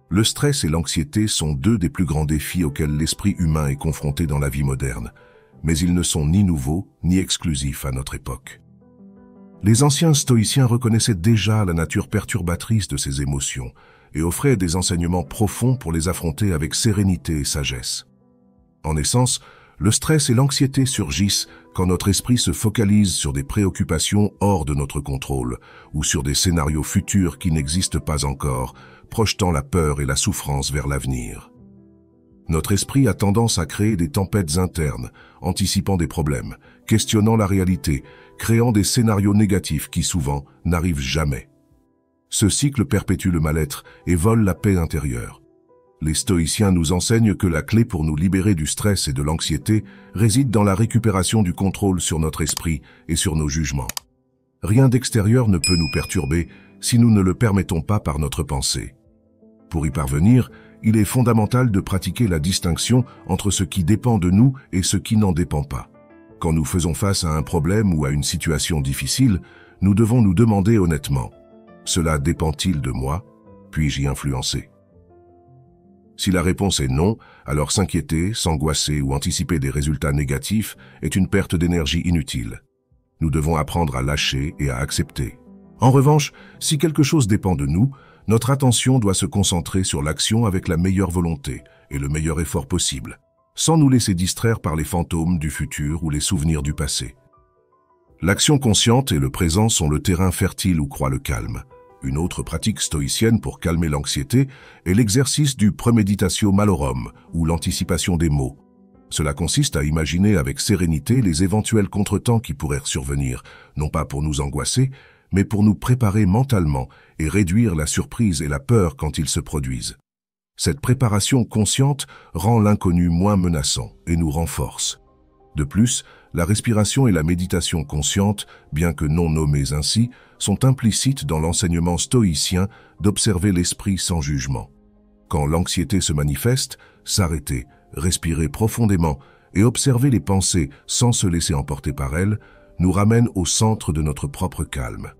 Le stress et l'anxiété sont deux des plus grands défis auxquels l'esprit humain est confronté dans la vie moderne, mais ils ne sont ni nouveaux ni exclusifs à notre époque. Les anciens stoïciens reconnaissaient déjà la nature perturbatrice de ces émotions et offraient des enseignements profonds pour les affronter avec sérénité et sagesse. En essence, le stress et l'anxiété surgissent quand notre esprit se focalise sur des préoccupations hors de notre contrôle ou sur des scénarios futurs qui n'existent pas encore, projetant la peur et la souffrance vers l'avenir. Notre esprit a tendance à créer des tempêtes internes, anticipant des problèmes, questionnant la réalité, créant des scénarios négatifs qui souvent n'arrivent jamais. Ce cycle perpétue le mal-être et vole la paix intérieure. Les stoïciens nous enseignent que la clé pour nous libérer du stress et de l'anxiété réside dans la récupération du contrôle sur notre esprit et sur nos jugements. Rien d'extérieur ne peut nous perturber si nous ne le permettons pas par notre pensée. Pour y parvenir, il est fondamental de pratiquer la distinction entre ce qui dépend de nous et ce qui n'en dépend pas. Quand nous faisons face à un problème ou à une situation difficile, nous devons nous demander honnêtement : cela dépend-il de moi ? Puis-je y influencer ? Si la réponse est non, alors s'inquiéter, s'angoisser ou anticiper des résultats négatifs est une perte d'énergie inutile. Nous devons apprendre à lâcher et à accepter. En revanche, si quelque chose dépend de nous, notre attention doit se concentrer sur l'action avec la meilleure volonté et le meilleur effort possible, sans nous laisser distraire par les fantômes du futur ou les souvenirs du passé. L'action consciente et le présent sont le terrain fertile où croît le calme. Une autre pratique stoïcienne pour calmer l'anxiété est l'exercice du premeditatio malorum, ou l'anticipation des maux. Cela consiste à imaginer avec sérénité les éventuels contretemps qui pourraient survenir, non pas pour nous angoisser, mais pour nous préparer mentalement et réduire la surprise et la peur quand ils se produisent. Cette préparation consciente rend l'inconnu moins menaçant et nous renforce. De plus, la respiration et la méditation consciente, bien que non nommées ainsi, sont implicites dans l'enseignement stoïcien d'observer l'esprit sans jugement. Quand l'anxiété se manifeste, s'arrêter, respirer profondément et observer les pensées sans se laisser emporter par elles nous ramène au centre de notre propre calme.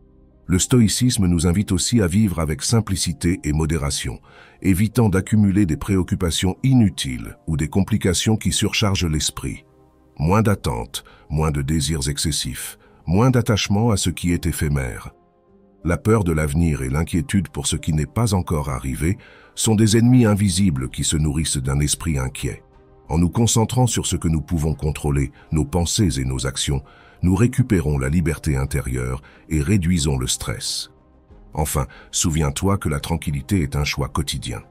Le stoïcisme nous invite aussi à vivre avec simplicité et modération, évitant d'accumuler des préoccupations inutiles ou des complications qui surchargent l'esprit. Moins d'attentes, moins de désirs excessifs, moins d'attachement à ce qui est éphémère. La peur de l'avenir et l'inquiétude pour ce qui n'est pas encore arrivé sont des ennemis invisibles qui se nourrissent d'un esprit inquiet. En nous concentrant sur ce que nous pouvons contrôler, nos pensées et nos actions, nous récupérons la liberté intérieure et réduisons le stress. Enfin, souviens-toi que la tranquillité est un choix quotidien.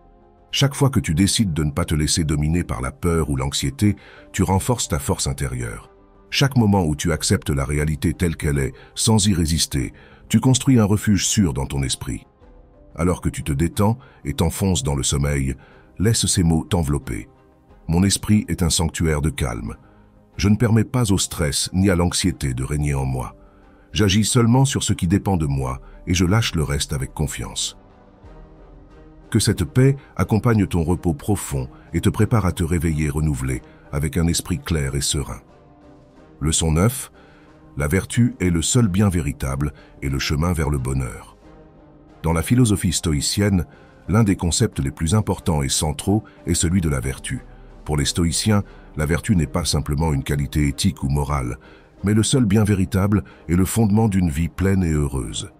Chaque fois que tu décides de ne pas te laisser dominer par la peur ou l'anxiété, tu renforces ta force intérieure. Chaque moment où tu acceptes la réalité telle qu'elle est, sans y résister, tu construis un refuge sûr dans ton esprit. Alors que tu te détends et t'enfonces dans le sommeil, laisse ces mots t'envelopper. Mon esprit est un sanctuaire de calme. Je ne permets pas au stress ni à l'anxiété de régner en moi. J'agis seulement sur ce qui dépend de moi et je lâche le reste avec confiance. Que cette paix accompagne ton repos profond et te prépare à te réveiller renouvelé avec un esprit clair et serein. Leçon 9. La vertu est le seul bien véritable et le chemin vers le bonheur. Dans la philosophie stoïcienne, l'un des concepts les plus importants et centraux est celui de la vertu. Pour les stoïciens, la vertu n'est pas simplement une qualité éthique ou morale, mais le seul bien véritable est le fondement d'une vie pleine et heureuse.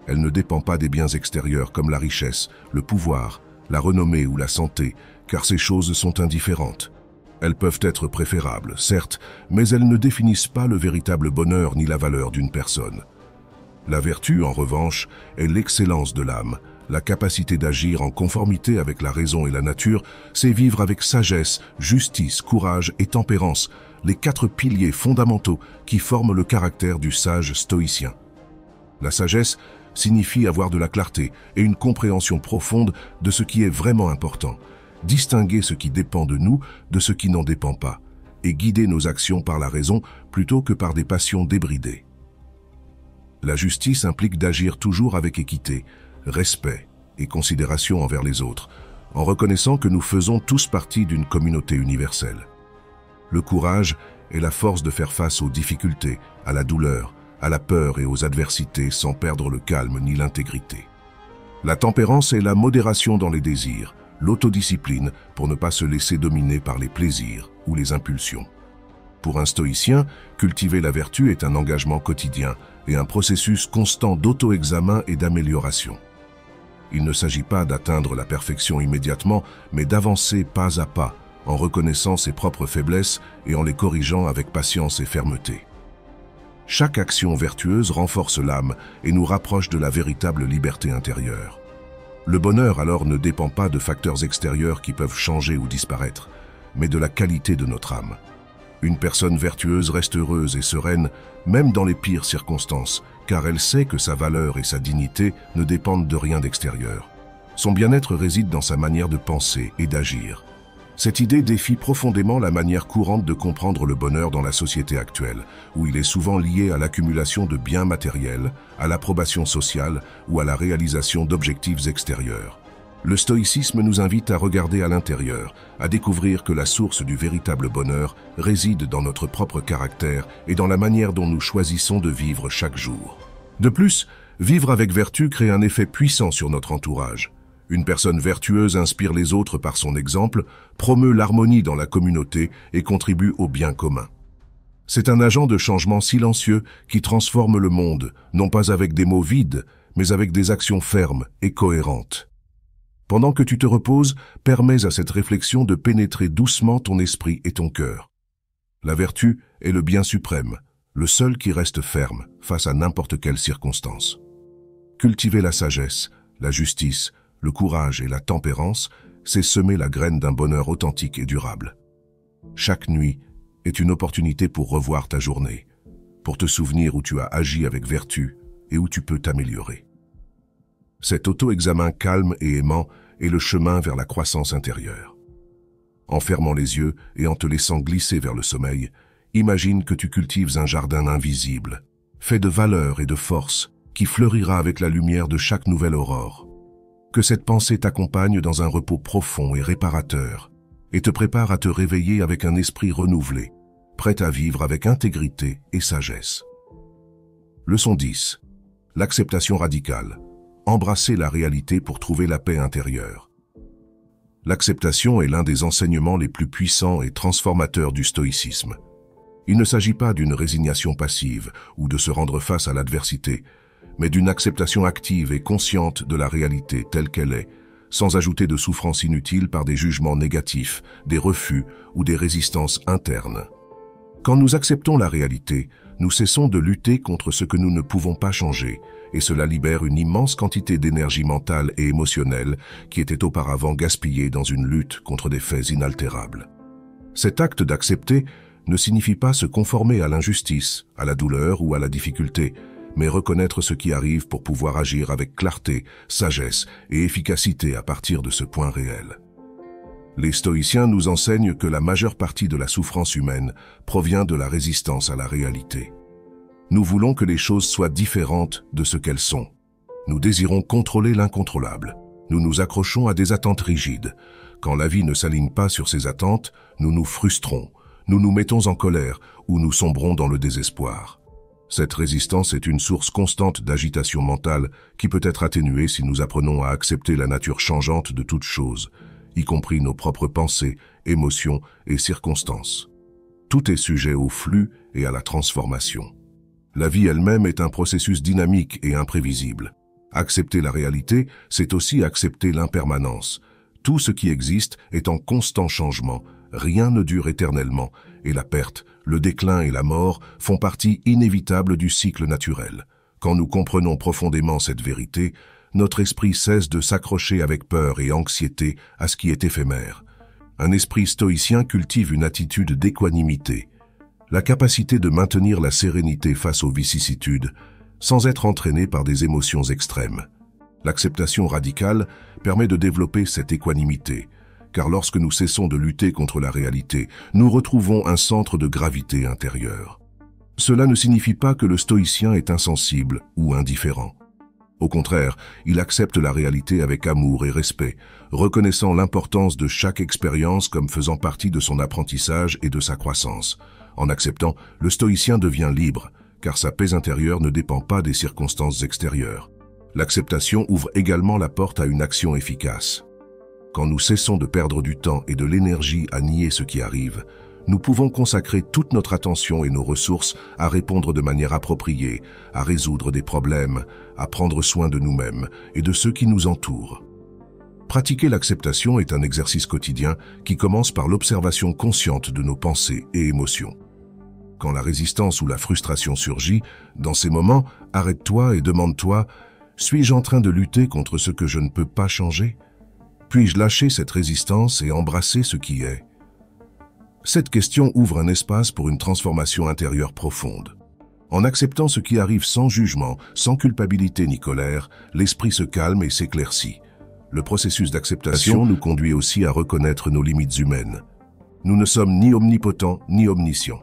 Elle ne dépend pas des biens extérieurs comme la richesse, le pouvoir, la renommée ou la santé, car ces choses sont indifférentes. Elles peuvent être préférables, certes, mais elles ne définissent pas le véritable bonheur ni la valeur d'une personne. La vertu, en revanche, est l'excellence de l'âme. La capacité d'agir en conformité avec la raison et la nature, c'est vivre avec sagesse, justice, courage et tempérance, les 4 piliers fondamentaux qui forment le caractère du sage stoïcien. La sagesse signifie avoir de la clarté et une compréhension profonde de ce qui est vraiment important, distinguer ce qui dépend de nous de ce qui n'en dépend pas, et guider nos actions par la raison plutôt que par des passions débridées. La justice implique d'agir toujours avec équité, respect et considération envers les autres, en reconnaissant que nous faisons tous partie d'une communauté universelle. Le courage est la force de faire face aux difficultés, à la douleur, à la peur et aux adversités sans perdre le calme ni l'intégrité. La tempérance est la modération dans les désirs, l'autodiscipline pour ne pas se laisser dominer par les plaisirs ou les impulsions. Pour un stoïcien, cultiver la vertu est un engagement quotidien et un processus constant d'auto-examen et d'amélioration. Il ne s'agit pas d'atteindre la perfection immédiatement, mais d'avancer pas à pas, en reconnaissant ses propres faiblesses et en les corrigeant avec patience et fermeté. Chaque action vertueuse renforce l'âme et nous rapproche de la véritable liberté intérieure. Le bonheur alors ne dépend pas de facteurs extérieurs qui peuvent changer ou disparaître, mais de la qualité de notre âme. Une personne vertueuse reste heureuse et sereine, même dans les pires circonstances, car elle sait que sa valeur et sa dignité ne dépendent de rien d'extérieur. Son bien-être réside dans sa manière de penser et d'agir. Cette idée défie profondément la manière courante de comprendre le bonheur dans la société actuelle, où il est souvent lié à l'accumulation de biens matériels, à l'approbation sociale ou à la réalisation d'objectifs extérieurs. Le stoïcisme nous invite à regarder à l'intérieur, à découvrir que la source du véritable bonheur réside dans notre propre caractère et dans la manière dont nous choisissons de vivre chaque jour. De plus, vivre avec vertu crée un effet puissant sur notre entourage. Une personne vertueuse inspire les autres par son exemple, promeut l'harmonie dans la communauté et contribue au bien commun. C'est un agent de changement silencieux qui transforme le monde, non pas avec des mots vides, mais avec des actions fermes et cohérentes. Pendant que tu te reposes, permets à cette réflexion de pénétrer doucement ton esprit et ton cœur. La vertu est le bien suprême, le seul qui reste ferme face à n'importe quelle circonstance. Cultiver la sagesse, la justice, le courage et la tempérance, c'est semer la graine d'un bonheur authentique et durable. Chaque nuit est une opportunité pour revoir ta journée, pour te souvenir où tu as agi avec vertu et où tu peux t'améliorer. Cet auto-examen calme et aimant est le chemin vers la croissance intérieure. En fermant les yeux et en te laissant glisser vers le sommeil, imagine que tu cultives un jardin invisible, fait de valeur et de force, qui fleurira avec la lumière de chaque nouvelle aurore. Que cette pensée t'accompagne dans un repos profond et réparateur, et te prépare à te réveiller avec un esprit renouvelé, prêt à vivre avec intégrité et sagesse. Leçon 10. L'acceptation radicale. Embrasser la réalité pour trouver la paix intérieure. L'acceptation est l'un des enseignements les plus puissants et transformateurs du stoïcisme. Il ne s'agit pas d'une résignation passive ou de se rendre face à l'adversité, mais d'une acceptation active et consciente de la réalité telle qu'elle est, sans ajouter de souffrance inutile par des jugements négatifs, des refus ou des résistances internes. Quand nous acceptons la réalité, nous cessons de lutter contre ce que nous ne pouvons pas changer, et cela libère une immense quantité d'énergie mentale et émotionnelle qui était auparavant gaspillée dans une lutte contre des faits inaltérables. Cet acte d'accepter ne signifie pas se conformer à l'injustice, à la douleur ou à la difficulté, mais reconnaître ce qui arrive pour pouvoir agir avec clarté, sagesse et efficacité à partir de ce point réel. Les stoïciens nous enseignent que la majeure partie de la souffrance humaine provient de la résistance à la réalité. Nous voulons que les choses soient différentes de ce qu'elles sont. Nous désirons contrôler l'incontrôlable. Nous nous accrochons à des attentes rigides. Quand la vie ne s'aligne pas sur ces attentes, nous nous frustrons, nous nous mettons en colère ou nous sombrons dans le désespoir. Cette résistance est une source constante d'agitation mentale qui peut être atténuée si nous apprenons à accepter la nature changeante de toute chose, y compris nos propres pensées, émotions et circonstances. Tout est sujet au flux et à la transformation. La vie elle-même est un processus dynamique et imprévisible. Accepter la réalité, c'est aussi accepter l'impermanence. Tout ce qui existe est en constant changement, rien ne dure éternellement, et la perte, le déclin et la mort font partie inévitable du cycle naturel. Quand nous comprenons profondément cette vérité, notre esprit cesse de s'accrocher avec peur et anxiété à ce qui est éphémère. Un esprit stoïcien cultive une attitude d'équanimité, la capacité de maintenir la sérénité face aux vicissitudes, sans être entraîné par des émotions extrêmes. L'acceptation radicale permet de développer cette équanimité, car lorsque nous cessons de lutter contre la réalité, nous retrouvons un centre de gravité intérieure. Cela ne signifie pas que le stoïcien est insensible ou indifférent. Au contraire, il accepte la réalité avec amour et respect, reconnaissant l'importance de chaque expérience comme faisant partie de son apprentissage et de sa croissance. En acceptant, le stoïcien devient libre, car sa paix intérieure ne dépend pas des circonstances extérieures. L'acceptation ouvre également la porte à une action efficace. Quand nous cessons de perdre du temps et de l'énergie à nier ce qui arrive, nous pouvons consacrer toute notre attention et nos ressources à répondre de manière appropriée, à résoudre des problèmes, à prendre soin de nous-mêmes et de ceux qui nous entourent. Pratiquer l'acceptation est un exercice quotidien qui commence par l'observation consciente de nos pensées et émotions. Quand la résistance ou la frustration surgit, dans ces moments, arrête-toi et demande-toi « Suis-je en train de lutter contre ce que je ne peux pas changer ? Puis-je lâcher cette résistance et embrasser ce qui est ?» Cette question ouvre un espace pour une transformation intérieure profonde. En acceptant ce qui arrive sans jugement, sans culpabilité ni colère, l'esprit se calme et s'éclaircit. Le processus d'acceptation nous conduit aussi à reconnaître nos limites humaines. Nous ne sommes ni omnipotents ni omniscients.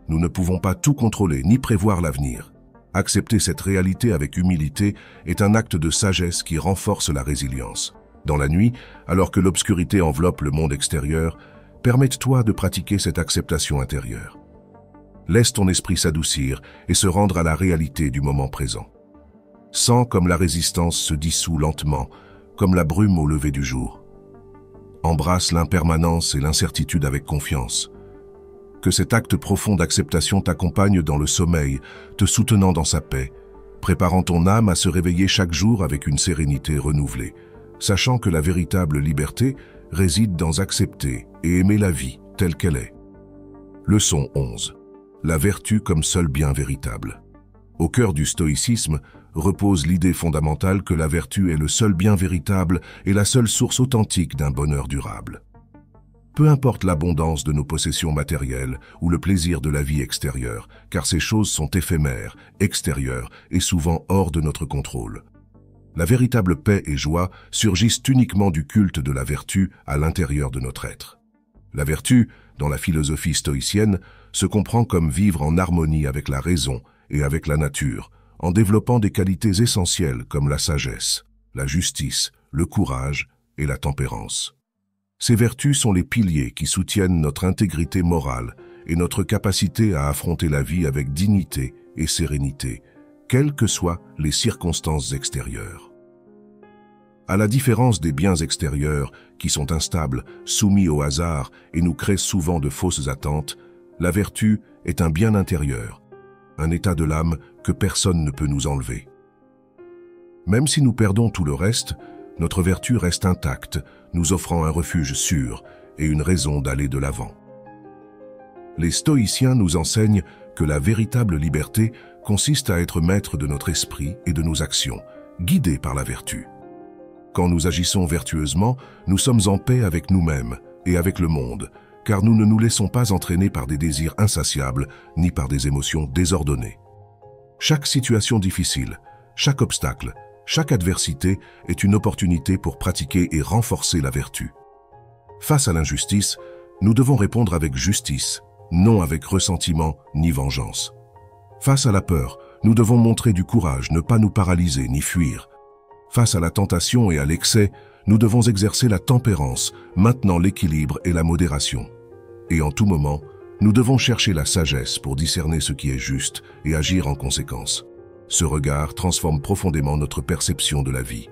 Nous ne pouvons pas tout contrôler ni prévoir l'avenir. Accepter cette réalité avec humilité est un acte de sagesse qui renforce la résilience. Dans la nuit, alors que l'obscurité enveloppe le monde extérieur, permette-toi de pratiquer cette acceptation intérieure. Laisse ton esprit s'adoucir et se rendre à la réalité du moment présent. Sens comme la résistance se dissout lentement, comme la brume au lever du jour. Embrasse l'impermanence et l'incertitude avec confiance. Que cet acte profond d'acceptation t'accompagne dans le sommeil, te soutenant dans sa paix, préparant ton âme à se réveiller chaque jour avec une sérénité renouvelée, sachant que la véritable liberté réside dans accepter et aimer la vie telle qu'elle est. Leçon 11. La vertu comme seul bien véritable. Au cœur du stoïcisme repose l'idée fondamentale que la vertu est le seul bien véritable et la seule source authentique d'un bonheur durable. Peu importe l'abondance de nos possessions matérielles ou le plaisir de la vie extérieure, car ces choses sont éphémères, extérieures et souvent hors de notre contrôle. La véritable paix et joie surgissent uniquement du culte de la vertu à l'intérieur de notre être. La vertu, dans la philosophie stoïcienne, se comprend comme vivre en harmonie avec la raison et avec la nature, en développant des qualités essentielles comme la sagesse, la justice, le courage et la tempérance. Ces vertus sont les piliers qui soutiennent notre intégrité morale et notre capacité à affronter la vie avec dignité et sérénité, quelles que soient les circonstances extérieures. À la différence des biens extérieurs qui sont instables, soumis au hasard et nous créent souvent de fausses attentes, la vertu est un bien intérieur, un état de l'âme que personne ne peut nous enlever. Même si nous perdons tout le reste, notre vertu reste intacte, nous offrant un refuge sûr et une raison d'aller de l'avant. Les stoïciens nous enseignent que la véritable liberté consiste à être maître de notre esprit et de nos actions, guidés par la vertu. Quand nous agissons vertueusement, nous sommes en paix avec nous-mêmes et avec le monde, car nous ne nous laissons pas entraîner par des désirs insatiables ni par des émotions désordonnées. Chaque situation difficile, chaque obstacle, chaque adversité est une opportunité pour pratiquer et renforcer la vertu. Face à l'injustice, nous devons répondre avec justice, non avec ressentiment ni vengeance. Face à la peur, nous devons montrer du courage, ne pas nous paralyser ni fuir. Face à la tentation et à l'excès, nous devons exercer la tempérance, maintenant l'équilibre et la modération. Et en tout moment, nous devons chercher la sagesse pour discerner ce qui est juste et agir en conséquence. Ce regard transforme profondément notre perception de la vie.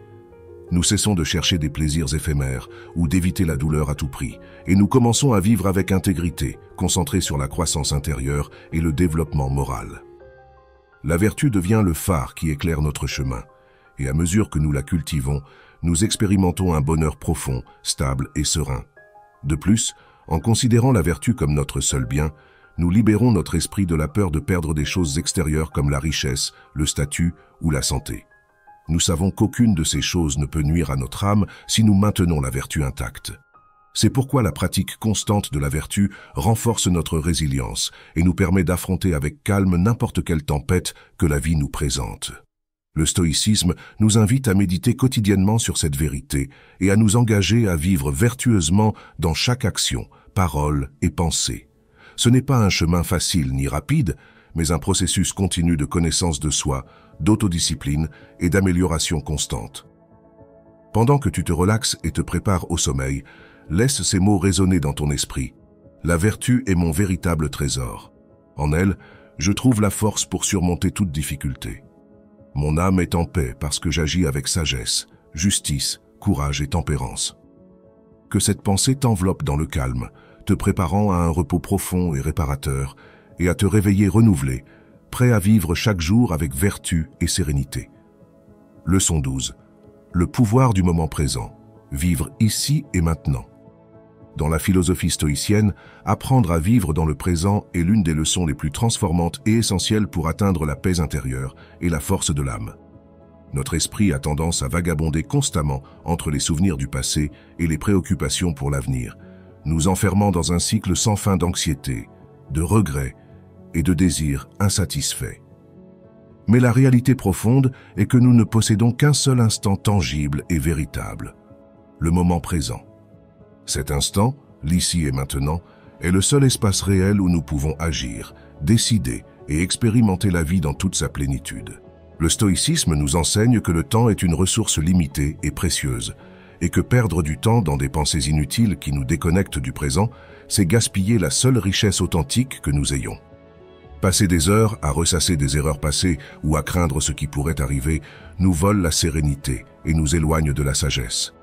Nous cessons de chercher des plaisirs éphémères ou d'éviter la douleur à tout prix, et nous commençons à vivre avec intégrité, concentrés sur la croissance intérieure et le développement moral. La vertu devient le phare qui éclaire notre chemin, et à mesure que nous la cultivons, nous expérimentons un bonheur profond, stable et serein. De plus, en considérant la vertu comme notre seul bien, nous libérons notre esprit de la peur de perdre des choses extérieures comme la richesse, le statut ou la santé. Nous savons qu'aucune de ces choses ne peut nuire à notre âme si nous maintenons la vertu intacte. C'est pourquoi la pratique constante de la vertu renforce notre résilience et nous permet d'affronter avec calme n'importe quelle tempête que la vie nous présente. Le stoïcisme nous invite à méditer quotidiennement sur cette vérité et à nous engager à vivre vertueusement dans chaque action, parole et pensée. Ce n'est pas un chemin facile ni rapide, mais un processus continu de connaissance de soi, d'autodiscipline et d'amélioration constante. Pendant que tu te relaxes et te prépares au sommeil, laisse ces mots résonner dans ton esprit. La vertu est mon véritable trésor. En elle, je trouve la force pour surmonter toute difficulté. Mon âme est en paix parce que j'agis avec sagesse, justice, courage et tempérance. Que cette pensée t'enveloppe dans le calme, te préparant à un repos profond et réparateur, et à te réveiller renouvelé, prêt à vivre chaque jour avec vertu et sérénité. Leçon 12. Le pouvoir du moment présent. Vivre ici et maintenant. Dans la philosophie stoïcienne, apprendre à vivre dans le présent est l'une des leçons les plus transformantes et essentielles pour atteindre la paix intérieure et la force de l'âme. Notre esprit a tendance à vagabonder constamment entre les souvenirs du passé et les préoccupations pour l'avenir, nous enfermant dans un cycle sans fin d'anxiété, de regrets et de désirs insatisfaits. Mais la réalité profonde est que nous ne possédons qu'un seul instant tangible et véritable, le moment présent. Cet instant, l'ici et maintenant, est le seul espace réel où nous pouvons agir, décider et expérimenter la vie dans toute sa plénitude. Le stoïcisme nous enseigne que le temps est une ressource limitée et précieuse, et que perdre du temps dans des pensées inutiles qui nous déconnectent du présent, c'est gaspiller la seule richesse authentique que nous ayons. Passer des heures à ressasser des erreurs passées ou à craindre ce qui pourrait arriver nous vole la sérénité et nous éloigne de la sagesse.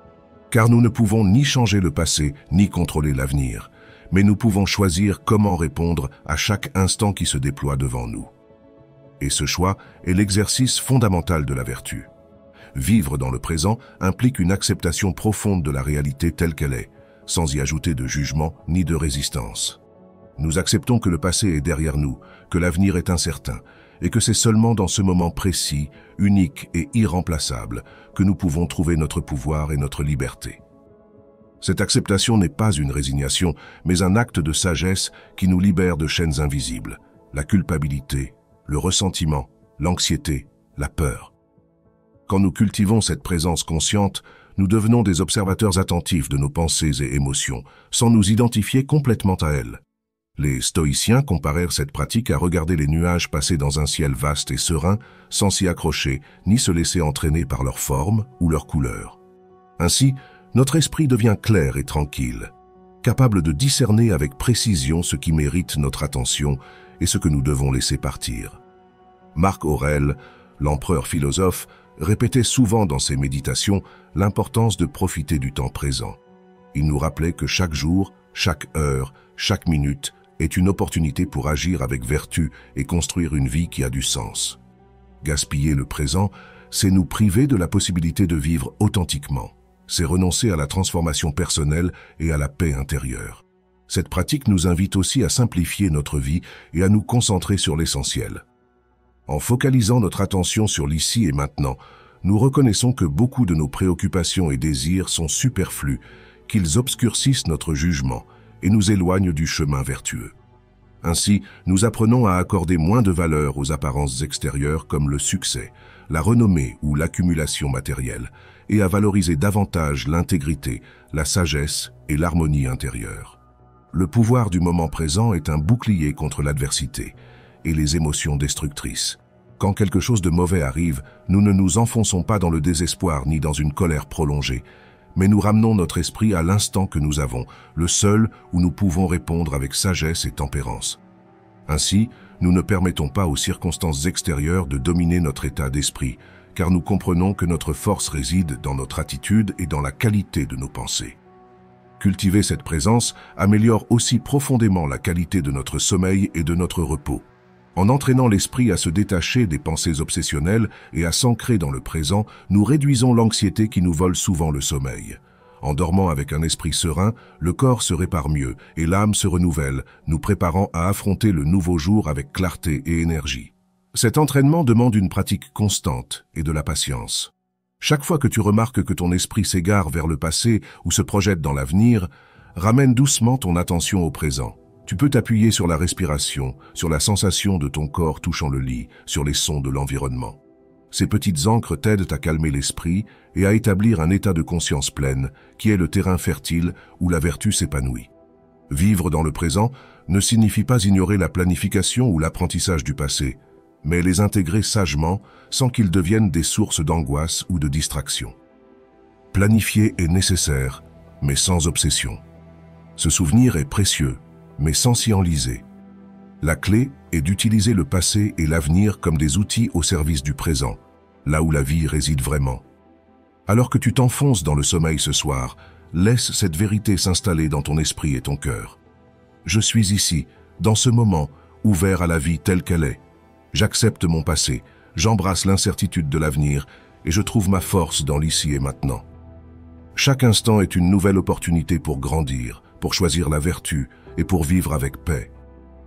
Car nous ne pouvons ni changer le passé, ni contrôler l'avenir, mais nous pouvons choisir comment répondre à chaque instant qui se déploie devant nous. Et ce choix est l'exercice fondamental de la vertu. Vivre dans le présent implique une acceptation profonde de la réalité telle qu'elle est, sans y ajouter de jugement ni de résistance. Nous acceptons que le passé est derrière nous, que l'avenir est incertain, et que c'est seulement dans ce moment précis, unique et irremplaçable, que nous pouvons trouver notre pouvoir et notre liberté. Cette acceptation n'est pas une résignation, mais un acte de sagesse qui nous libère de chaînes invisibles, la culpabilité, le ressentiment, l'anxiété, la peur. Quand nous cultivons cette présence consciente, nous devenons des observateurs attentifs de nos pensées et émotions, sans nous identifier complètement à elles. Les stoïciens comparèrent cette pratique à regarder les nuages passer dans un ciel vaste et serein, sans s'y accrocher, ni se laisser entraîner par leur forme ou leur couleur. Ainsi, notre esprit devient clair et tranquille, capable de discerner avec précision ce qui mérite notre attention et ce que nous devons laisser partir. Marc Aurèle, l'empereur philosophe, répétait souvent dans ses méditations l'importance de profiter du temps présent. Il nous rappelait que chaque jour, chaque heure, chaque minute est une opportunité pour agir avec vertu et construire une vie qui a du sens. Gaspiller le présent, c'est nous priver de la possibilité de vivre authentiquement. C'est renoncer à la transformation personnelle et à la paix intérieure. Cette pratique nous invite aussi à simplifier notre vie et à nous concentrer sur l'essentiel. En focalisant notre attention sur l'ici et maintenant, nous reconnaissons que beaucoup de nos préoccupations et désirs sont superflus, qu'ils obscurcissent notre jugement et nous éloignent du chemin vertueux. Ainsi, nous apprenons à accorder moins de valeur aux apparences extérieures comme le succès, la renommée ou l'accumulation matérielle, et à valoriser davantage l'intégrité, la sagesse et l'harmonie intérieure. Le pouvoir du moment présent est un bouclier contre l'adversité et les émotions destructrices. Quand quelque chose de mauvais arrive, nous ne nous enfonçons pas dans le désespoir ni dans une colère prolongée, mais nous ramenons notre esprit à l'instant que nous avons, le seul où nous pouvons répondre avec sagesse et tempérance. Ainsi, nous ne permettons pas aux circonstances extérieures de dominer notre état d'esprit, car nous comprenons que notre force réside dans notre attitude et dans la qualité de nos pensées. Cultiver cette présence améliore aussi profondément la qualité de notre sommeil et de notre repos. En entraînant l'esprit à se détacher des pensées obsessionnelles et à s'ancrer dans le présent, nous réduisons l'anxiété qui nous vole souvent le sommeil. En dormant avec un esprit serein, le corps se répare mieux et l'âme se renouvelle, nous préparant à affronter le nouveau jour avec clarté et énergie. Cet entraînement demande une pratique constante et de la patience. Chaque fois que tu remarques que ton esprit s'égare vers le passé ou se projette dans l'avenir, ramène doucement ton attention au présent. Tu peux t'appuyer sur la respiration, sur la sensation de ton corps touchant le lit, sur les sons de l'environnement. Ces petites ancres t'aident à calmer l'esprit et à établir un état de conscience pleine, qui est le terrain fertile où la vertu s'épanouit. Vivre dans le présent ne signifie pas ignorer la planification ou l'apprentissage du passé, mais les intégrer sagement sans qu'ils deviennent des sources d'angoisse ou de distraction. Planifier est nécessaire, mais sans obsession. Se souvenir est précieux, mais sans s'y enliser. La clé est d'utiliser le passé et l'avenir comme des outils au service du présent, là où la vie réside vraiment. Alors que tu t'enfonces dans le sommeil ce soir, laisse cette vérité s'installer dans ton esprit et ton cœur. Je suis ici, dans ce moment, ouvert à la vie telle qu'elle est. J'accepte mon passé, j'embrasse l'incertitude de l'avenir et je trouve ma force dans l'ici et maintenant. Chaque instant est une nouvelle opportunité pour grandir, pour choisir la vertu et pour vivre avec paix.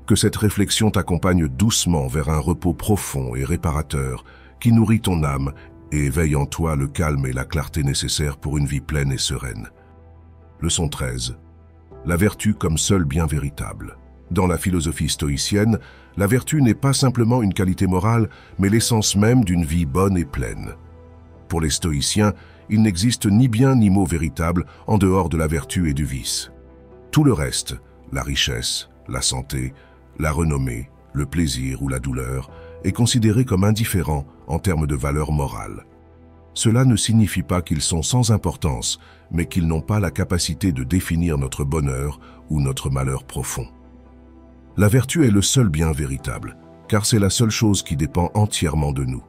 Que cette réflexion t'accompagne doucement vers un repos profond et réparateur qui nourrit ton âme et éveille en toi le calme et la clarté nécessaires pour une vie pleine et sereine. Leçon 13. La vertu comme seul bien véritable. Dans la philosophie stoïcienne, la vertu n'est pas simplement une qualité morale, mais l'essence même d'une vie bonne et pleine. Pour les stoïciens, il n'existe ni bien ni mot véritable en dehors de la vertu et du vice. Tout le reste, la richesse, la santé, la renommée, le plaisir ou la douleur, est considéré comme indifférent en termes de valeur morale. Cela ne signifie pas qu'ils sont sans importance, mais qu'ils n'ont pas la capacité de définir notre bonheur ou notre malheur profond. La vertu est le seul bien véritable, car c'est la seule chose qui dépend entièrement de nous.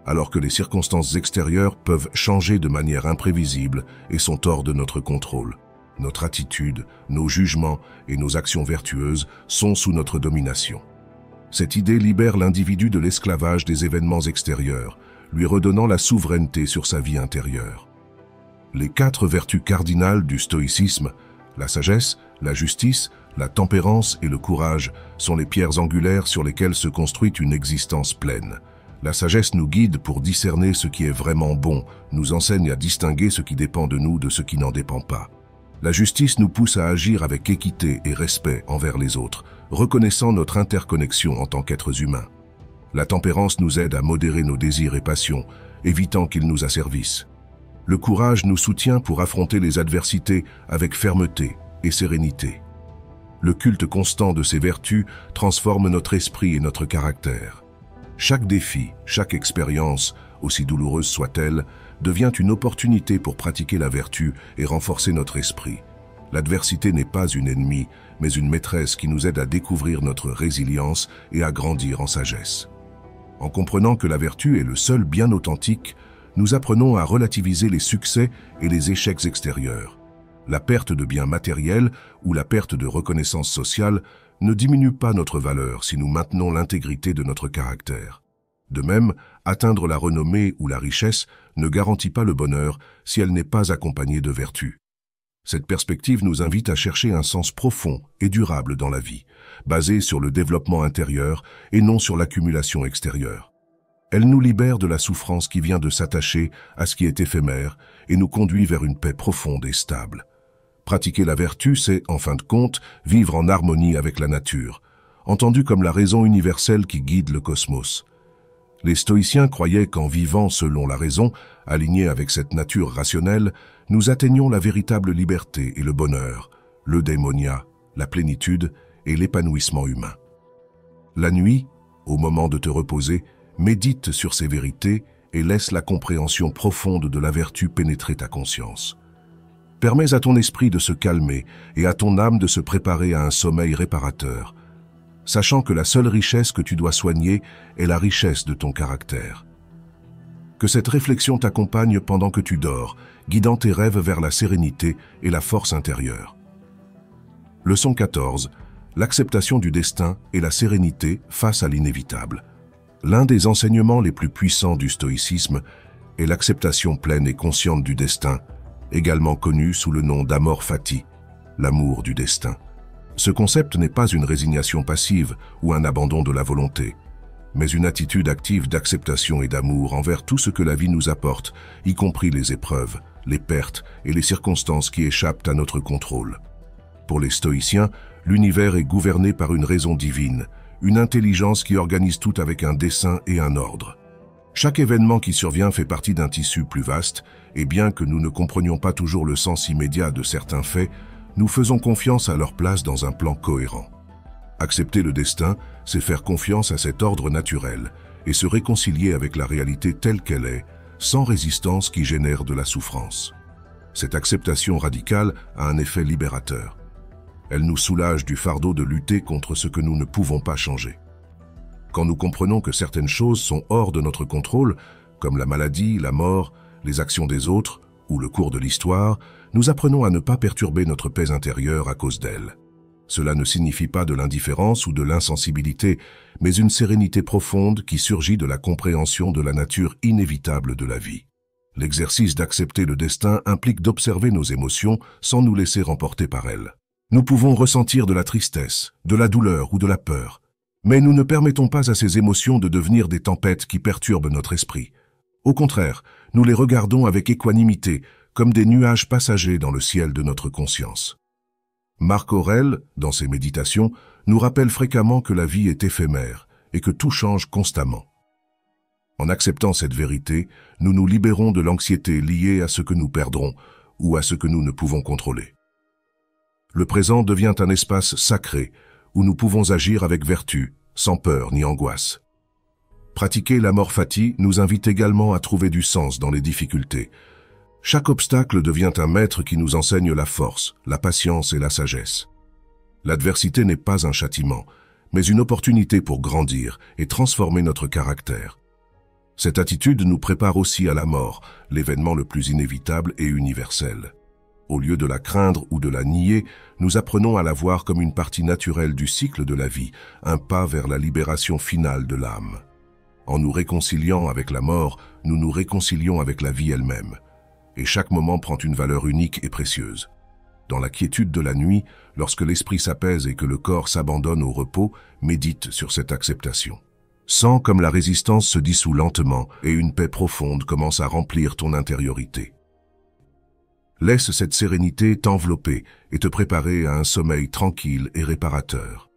Alors que les circonstances extérieures peuvent changer de manière imprévisible et sont hors de notre contrôle. Notre attitude, nos jugements et nos actions vertueuses sont sous notre domination. Cette idée libère l'individu de l'esclavage des événements extérieurs, lui redonnant la souveraineté sur sa vie intérieure. Les 4 vertus cardinales du stoïcisme, la sagesse, la justice, La tempérance et le courage sont les pierres angulaires sur lesquelles se construit une existence pleine. La sagesse nous guide pour discerner ce qui est vraiment bon, nous enseigne à distinguer ce qui dépend de nous de ce qui n'en dépend pas. La justice nous pousse à agir avec équité et respect envers les autres, reconnaissant notre interconnexion en tant qu'êtres humains. La tempérance nous aide à modérer nos désirs et passions, évitant qu'ils nous asservissent. Le courage nous soutient pour affronter les adversités avec fermeté et sérénité. Le culte constant de ces vertus transforme notre esprit et notre caractère. Chaque défi, chaque expérience, aussi douloureuse soit-elle, devient une opportunité pour pratiquer la vertu et renforcer notre esprit. L'adversité n'est pas une ennemie, mais une maîtresse qui nous aide à découvrir notre résilience et à grandir en sagesse. En comprenant que la vertu est le seul bien authentique, nous apprenons à relativiser les succès et les échecs extérieurs. La perte de biens matériels ou la perte de reconnaissance sociale ne diminue pas notre valeur si nous maintenons l'intégrité de notre caractère. De même, atteindre la renommée ou la richesse ne garantit pas le bonheur si elle n'est pas accompagnée de vertu. Cette perspective nous invite à chercher un sens profond et durable dans la vie, basé sur le développement intérieur et non sur l'accumulation extérieure. Elle nous libère de la souffrance qui vient de s'attacher à ce qui est éphémère et nous conduit vers une paix profonde et stable. Pratiquer la vertu, c'est, en fin de compte, vivre en harmonie avec la nature, entendue comme la raison universelle qui guide le cosmos. Les stoïciens croyaient qu'en vivant selon la raison, alignés avec cette nature rationnelle, nous atteignions la véritable liberté et le bonheur, l'eudémonia, la plénitude et l'épanouissement humain. La nuit, au moment de te reposer, médite sur ces vérités et laisse la compréhension profonde de la vertu pénétrer ta conscience. Permets à ton esprit de se calmer et à ton âme de se préparer à un sommeil réparateur, sachant que la seule richesse que tu dois soigner est la richesse de ton caractère. Que cette réflexion t'accompagne pendant que tu dors, guidant tes rêves vers la sérénité et la force intérieure. Leçon 14. L'acceptation du destin et la sérénité face à l'inévitable. L'un des enseignements les plus puissants du stoïcisme est l'acceptation pleine et consciente du destin, également connu sous le nom d'amor fati, l'amour du destin. Ce concept n'est pas une résignation passive ou un abandon de la volonté, mais une attitude active d'acceptation et d'amour envers tout ce que la vie nous apporte, y compris les épreuves, les pertes et les circonstances qui échappent à notre contrôle. Pour les stoïciens, l'univers est gouverné par une raison divine, une intelligence qui organise tout avec un dessein et un ordre. Chaque événement qui survient fait partie d'un tissu plus vaste, et bien que nous ne comprenions pas toujours le sens immédiat de certains faits, nous faisons confiance à leur place dans un plan cohérent. Accepter le destin, c'est faire confiance à cet ordre naturel et se réconcilier avec la réalité telle qu'elle est, sans résistance qui génère de la souffrance. Cette acceptation radicale a un effet libérateur. Elle nous soulage du fardeau de lutter contre ce que nous ne pouvons pas changer. Quand nous comprenons que certaines choses sont hors de notre contrôle, comme la maladie, la mort, les actions des autres ou le cours de l'histoire, nous apprenons à ne pas perturber notre paix intérieure à cause d'elles. Cela ne signifie pas de l'indifférence ou de l'insensibilité, mais une sérénité profonde qui surgit de la compréhension de la nature inévitable de la vie. L'exercice d'accepter le destin implique d'observer nos émotions sans nous laisser emporter par elles. Nous pouvons ressentir de la tristesse, de la douleur ou de la peur, mais nous ne permettons pas à ces émotions de devenir des tempêtes qui perturbent notre esprit. Au contraire, nous les regardons avec équanimité, comme des nuages passagers dans le ciel de notre conscience. Marc Aurèle, dans ses méditations, nous rappelle fréquemment que la vie est éphémère et que tout change constamment. En acceptant cette vérité, nous nous libérons de l'anxiété liée à ce que nous perdrons ou à ce que nous ne pouvons contrôler. Le présent devient un espace sacré où nous pouvons agir avec vertu, sans peur ni angoisse. Pratiquer l'amor fati nous invite également à trouver du sens dans les difficultés. Chaque obstacle devient un maître qui nous enseigne la force, la patience et la sagesse. L'adversité n'est pas un châtiment, mais une opportunité pour grandir et transformer notre caractère. Cette attitude nous prépare aussi à la mort, l'événement le plus inévitable et universel. Au lieu de la craindre ou de la nier, nous apprenons à la voir comme une partie naturelle du cycle de la vie, un pas vers la libération finale de l'âme. En nous réconciliant avec la mort, nous nous réconcilions avec la vie elle-même. Et chaque moment prend une valeur unique et précieuse. Dans la quiétude de la nuit, lorsque l'esprit s'apaise et que le corps s'abandonne au repos, médite sur cette acceptation. Sens comme la résistance se dissout lentement et une paix profonde commence à remplir ton intériorité. Laisse cette sérénité t'envelopper et te préparer à un sommeil tranquille et réparateur.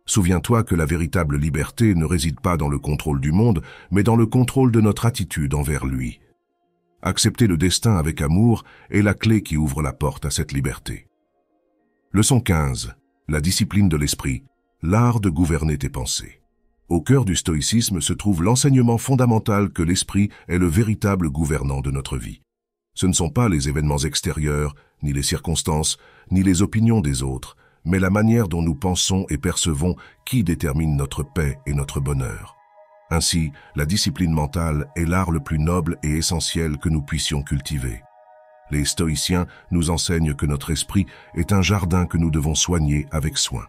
Souviens-toi que la véritable liberté ne réside pas dans le contrôle du monde, mais dans le contrôle de notre attitude envers lui. Accepter le destin avec amour est la clé qui ouvre la porte à cette liberté. Leçon 15. La discipline de l'esprit, l'art de gouverner tes pensées. Au cœur du stoïcisme se trouve l'enseignement fondamental que l'esprit est le véritable gouvernant de notre vie. Ce ne sont pas les événements extérieurs, ni les circonstances, ni les opinions des autres, mais la manière dont nous pensons et percevons qui détermine notre paix et notre bonheur. Ainsi, la discipline mentale est l'art le plus noble et essentiel que nous puissions cultiver. Les stoïciens nous enseignent que notre esprit est un jardin que nous devons soigner avec soin.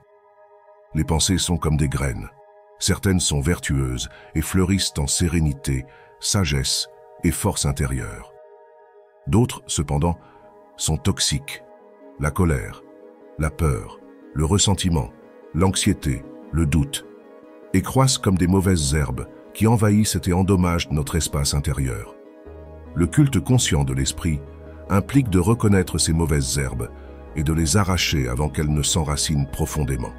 Les pensées sont comme des graines. Certaines sont vertueuses et fleurissent en sérénité, sagesse et force intérieure. D'autres, cependant, sont toxiques. La colère, la peur, le ressentiment, l'anxiété, le doute, et croissent comme des mauvaises herbes qui envahissent et endommagent notre espace intérieur. Le culte conscient de l'esprit implique de reconnaître ces mauvaises herbes et de les arracher avant qu'elles ne s'enracinent profondément.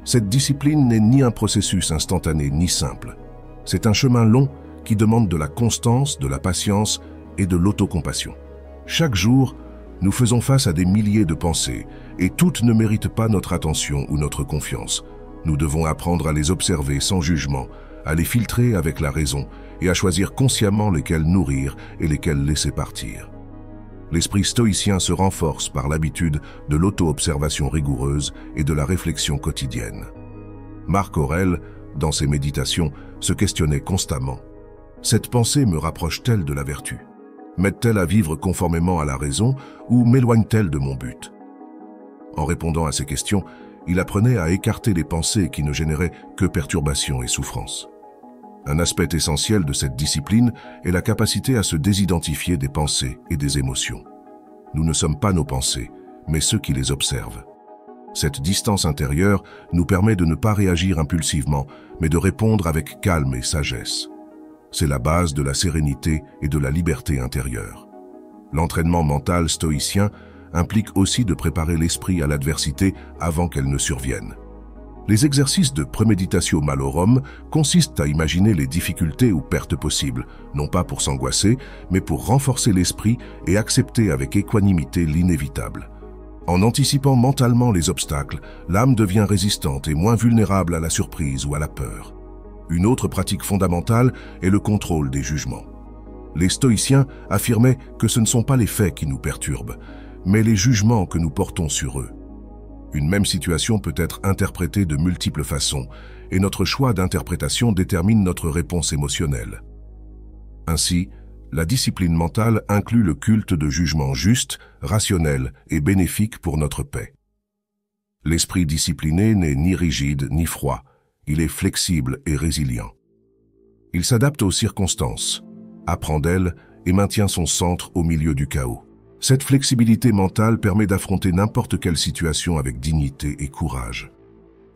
Cette discipline n'est ni un processus instantané ni simple. C'est un chemin long qui demande de la constance, de la patience et de l'autocompassion. Chaque jour, nous faisons face à des milliers de pensées et toutes ne méritent pas notre attention ou notre confiance. Nous devons apprendre à les observer sans jugement, à les filtrer avec la raison et à choisir consciemment lesquelles nourrir et lesquelles laisser partir. L'esprit stoïcien se renforce par l'habitude de l'auto-observation rigoureuse et de la réflexion quotidienne. Marc Aurèle, dans ses méditations, se questionnait constamment. Cette pensée me rapproche-t-elle de la vertu? M'aide-t-elle à vivre conformément à la raison ou m'éloigne-t-elle de mon but? En répondant à ces questions, il apprenait à écarter les pensées qui ne généraient que perturbations et souffrances. Un aspect essentiel de cette discipline est la capacité à se désidentifier des pensées et des émotions. Nous ne sommes pas nos pensées, mais ceux qui les observent. Cette distance intérieure nous permet de ne pas réagir impulsivement, mais de répondre avec calme et sagesse. C'est la base de la sérénité et de la liberté intérieure. L'entraînement mental stoïcien implique aussi de préparer l'esprit à l'adversité avant qu'elle ne survienne. Les exercices de préméditatio malorum consistent à imaginer les difficultés ou pertes possibles, non pas pour s'angoisser, mais pour renforcer l'esprit et accepter avec équanimité l'inévitable. En anticipant mentalement les obstacles, l'âme devient résistante et moins vulnérable à la surprise ou à la peur. Une autre pratique fondamentale est le contrôle des jugements. Les stoïciens affirmaient que ce ne sont pas les faits qui nous perturbent, mais les jugements que nous portons sur eux. Une même situation peut être interprétée de multiples façons, et notre choix d'interprétation détermine notre réponse émotionnelle. Ainsi, la discipline mentale inclut le culte de jugements justes, rationnels et bénéfiques pour notre paix. L'esprit discipliné n'est ni rigide ni froid, il est flexible et résilient. Il s'adapte aux circonstances, apprend d'elles et maintient son centre au milieu du chaos. Cette flexibilité mentale permet d'affronter n'importe quelle situation avec dignité et courage.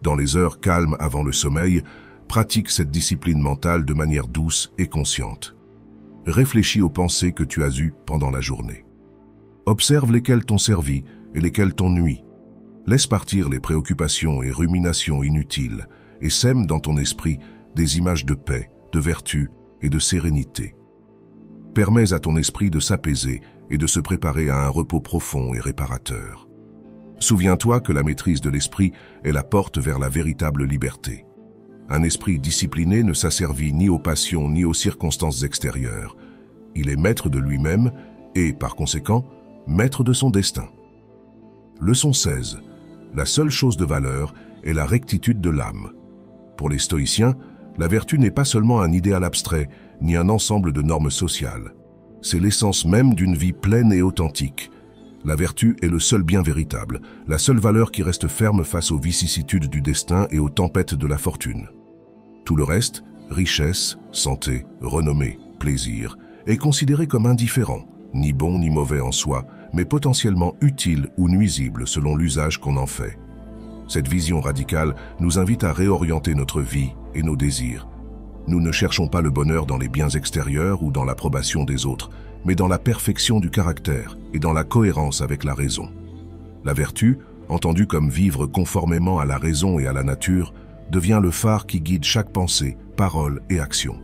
Dans les heures calmes avant le sommeil, pratique cette discipline mentale de manière douce et consciente. Réfléchis aux pensées que tu as eues pendant la journée. Observe lesquelles t'ont servi et lesquelles t'ont nui. Laisse partir les préoccupations et ruminations inutiles et sème dans ton esprit des images de paix, de vertu et de sérénité. Permets à ton esprit de s'apaiser et de se préparer à un repos profond et réparateur. Souviens-toi que la maîtrise de l'esprit est la porte vers la véritable liberté. Un esprit discipliné ne s'asservit ni aux passions ni aux circonstances extérieures. Il est maître de lui-même et, par conséquent, maître de son destin. Leçon 16. La seule chose de valeur est la rectitude de l'âme. Pour les stoïciens, la vertu n'est pas seulement un idéal abstrait, ni un ensemble de normes sociales. C'est l'essence même d'une vie pleine et authentique. La vertu est le seul bien véritable, la seule valeur qui reste ferme face aux vicissitudes du destin et aux tempêtes de la fortune. Tout le reste, richesse, santé, renommée, plaisir, est considéré comme indifférent, ni bon ni mauvais en soi, mais potentiellement utiles ou nuisibles selon l'usage qu'on en fait. Cette vision radicale nous invite à réorienter notre vie et nos désirs. Nous ne cherchons pas le bonheur dans les biens extérieurs ou dans l'approbation des autres, mais dans la perfection du caractère et dans la cohérence avec la raison. La vertu, entendue comme vivre conformément à la raison et à la nature, devient le phare qui guide chaque pensée, parole et action.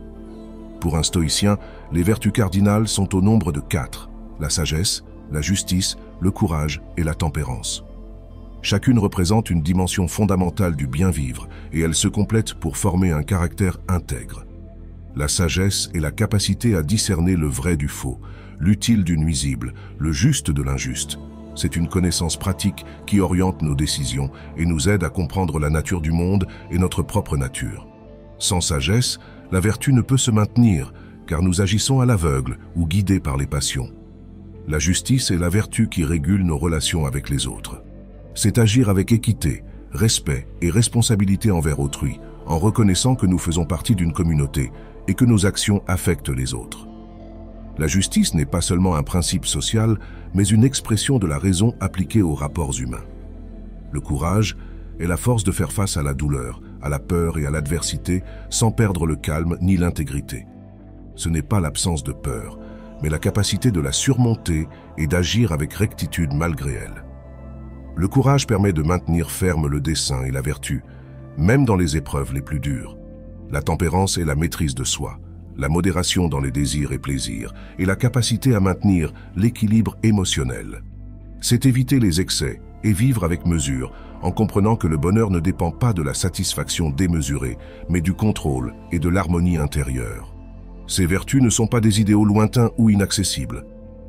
Pour un stoïcien, les vertus cardinales sont au nombre de 4, la sagesse, la justice, le courage et la tempérance. Chacune représente une dimension fondamentale du bien-vivre et elles se complètent pour former un caractère intègre. La sagesse est la capacité à discerner le vrai du faux, l'utile du nuisible, le juste de l'injuste. C'est une connaissance pratique qui oriente nos décisions et nous aide à comprendre la nature du monde et notre propre nature. Sans sagesse, la vertu ne peut se maintenir, car nous agissons à l'aveugle ou guidés par les passions. La justice est la vertu qui régule nos relations avec les autres. C'est agir avec équité, respect et responsabilité envers autrui, en reconnaissant que nous faisons partie d'une communauté et que nos actions affectent les autres. La justice n'est pas seulement un principe social, mais une expression de la raison appliquée aux rapports humains. Le courage est la force de faire face à la douleur, à la peur et à l'adversité sans perdre le calme ni l'intégrité. Ce n'est pas l'absence de peur, mais la capacité de la surmonter et d'agir avec rectitude malgré elle. Le courage permet de maintenir ferme le dessein et la vertu, même dans les épreuves les plus dures. La tempérance est la maîtrise de soi, la modération dans les désirs et plaisirs, et la capacité à maintenir l'équilibre émotionnel. C'est éviter les excès et vivre avec mesure, en comprenant que le bonheur ne dépend pas de la satisfaction démesurée, mais du contrôle et de l'harmonie intérieure. Ces vertus ne sont pas des idéaux lointains ou inaccessibles.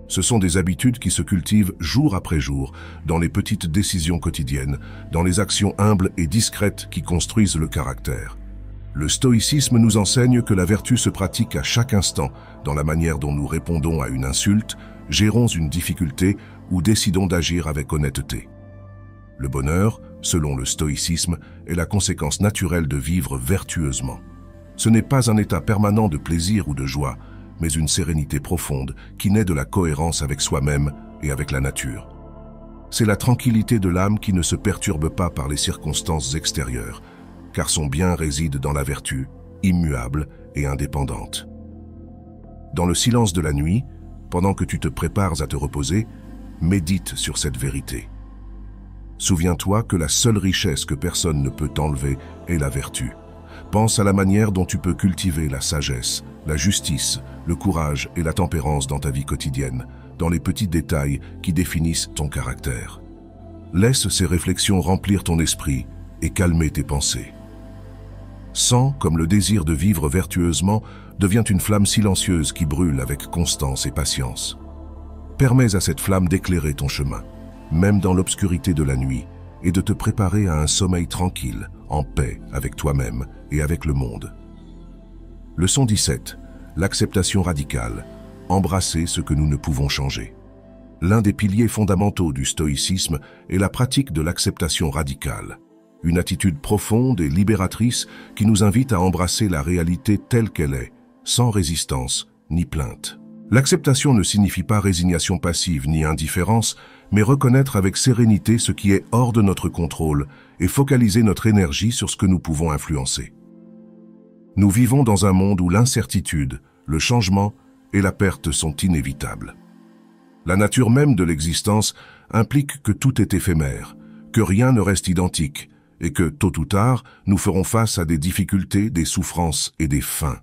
Ce sont des habitudes qui se cultivent jour après jour, dans les petites décisions quotidiennes, dans les actions humbles et discrètes qui construisent le caractère. Le stoïcisme nous enseigne que la vertu se pratique à chaque instant, dans la manière dont nous répondons à une insulte, gérons une difficulté ou décidons d'agir avec honnêteté. Le bonheur, selon le stoïcisme, est la conséquence naturelle de vivre vertueusement. Ce n'est pas un état permanent de plaisir ou de joie, mais une sérénité profonde qui naît de la cohérence avec soi-même et avec la nature. C'est la tranquillité de l'âme qui ne se perturbe pas par les circonstances extérieures, car son bien réside dans la vertu, immuable et indépendante. Dans le silence de la nuit, pendant que tu te prépares à te reposer, médite sur cette vérité. Souviens-toi que la seule richesse que personne ne peut t'enlever est la vertu. Pense à la manière dont tu peux cultiver la sagesse, la justice, le courage et la tempérance dans ta vie quotidienne, dans les petits détails qui définissent ton caractère. Laisse ces réflexions remplir ton esprit et calmer tes pensées. Sens comme le désir de vivre vertueusement devient une flamme silencieuse qui brûle avec constance et patience. Permets à cette flamme d'éclairer ton chemin, même dans l'obscurité de la nuit, et de te préparer à un sommeil tranquille, en paix avec toi-même et avec le monde. Leçon 17. L'acceptation radicale. Embrasser ce que nous ne pouvons changer. L'un des piliers fondamentaux du stoïcisme est la pratique de l'acceptation radicale. Une attitude profonde et libératrice qui nous invite à embrasser la réalité telle qu'elle est, sans résistance ni plainte. L'acceptation ne signifie pas résignation passive ni indifférence, mais reconnaître avec sérénité ce qui est hors de notre contrôle et focaliser notre énergie sur ce que nous pouvons influencer. Nous vivons dans un monde où l'incertitude, le changement et la perte sont inévitables. La nature même de l'existence implique que tout est éphémère, que rien ne reste identique, et que, tôt ou tard, nous ferons face à des difficultés, des souffrances et des fins.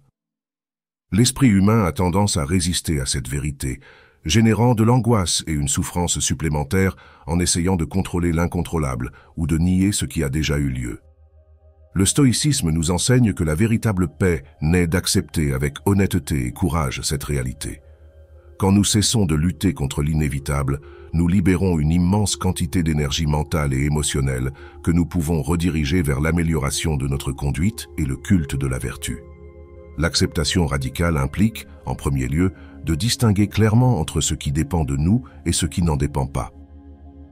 L'esprit humain a tendance à résister à cette vérité, générant de l'angoisse et une souffrance supplémentaire en essayant de contrôler l'incontrôlable ou de nier ce qui a déjà eu lieu. Le stoïcisme nous enseigne que la véritable paix naît d'accepter avec honnêteté et courage cette réalité. Quand nous cessons de lutter contre l'inévitable, nous libérons une immense quantité d'énergie mentale et émotionnelle que nous pouvons rediriger vers l'amélioration de notre conduite et le culte de la vertu. L'acceptation radicale implique, en premier lieu, de distinguer clairement entre ce qui dépend de nous et ce qui n'en dépend pas.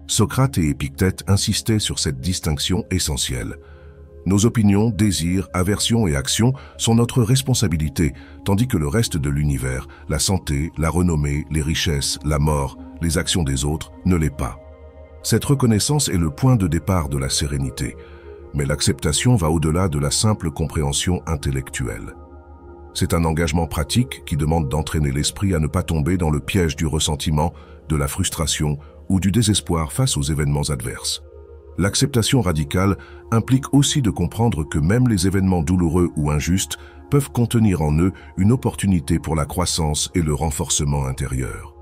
Socrate et Épictète insistaient sur cette distinction essentielle. Nos opinions, désirs, aversions et actions sont notre responsabilité, tandis que le reste de l'univers, la santé, la renommée, les richesses, la mort, les actions des autres ne l'est pas. Cette reconnaissance est le point de départ de la sérénité, mais l'acceptation va au-delà de la simple compréhension intellectuelle. C'est un engagement pratique qui demande d'entraîner l'esprit à ne pas tomber dans le piège du ressentiment, de la frustration ou du désespoir face aux événements adverses. L'acceptation radicale implique aussi de comprendre que même les événements douloureux ou injustes peuvent contenir en eux une opportunité pour la croissance et le renforcement intérieur.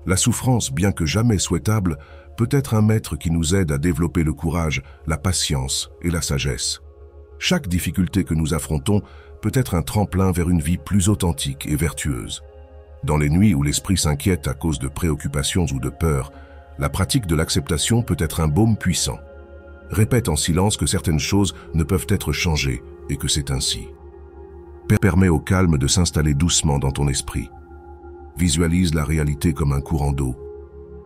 La souffrance, bien que jamais souhaitable, peut être un maître qui nous aide à développer le courage, la patience et la sagesse. Chaque difficulté que nous affrontons peut être un tremplin vers une vie plus authentique et vertueuse. Dans les nuits où l'esprit s'inquiète à cause de préoccupations ou de peurs, la pratique de l'acceptation peut être un baume puissant. Répète en silence que certaines choses ne peuvent être changées et que c'est ainsi. Permets au calme de s'installer doucement dans ton esprit. Visualise la réalité comme un courant d'eau.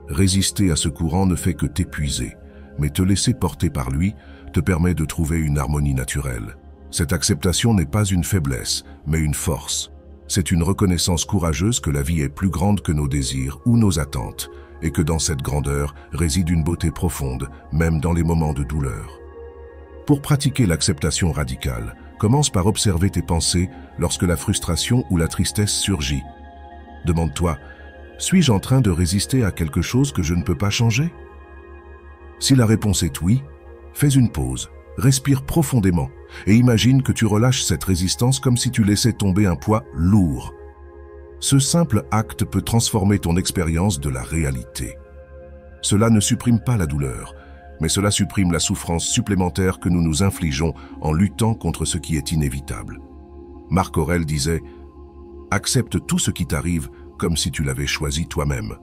Résister à ce courant ne fait que t'épuiser, mais te laisser porter par lui te permet de trouver une harmonie naturelle. Cette acceptation n'est pas une faiblesse, mais une force. C'est une reconnaissance courageuse que la vie est plus grande que nos désirs ou nos attentes, et que dans cette grandeur réside une beauté profonde, même dans les moments de douleur. Pour pratiquer l'acceptation radicale, commence par observer tes pensées lorsque la frustration ou la tristesse surgit. Demande-toi, suis-je en train de résister à quelque chose que je ne peux pas changer? Si la réponse est oui, fais une pause, respire profondément et imagine que tu relâches cette résistance comme si tu laissais tomber un poids lourd. Ce simple acte peut transformer ton expérience de la réalité. Cela ne supprime pas la douleur, mais cela supprime la souffrance supplémentaire que nous nous infligeons en luttant contre ce qui est inévitable. Marc Aurèle disait « Accepte tout ce qui t'arrive comme si tu l'avais choisi toi-même ».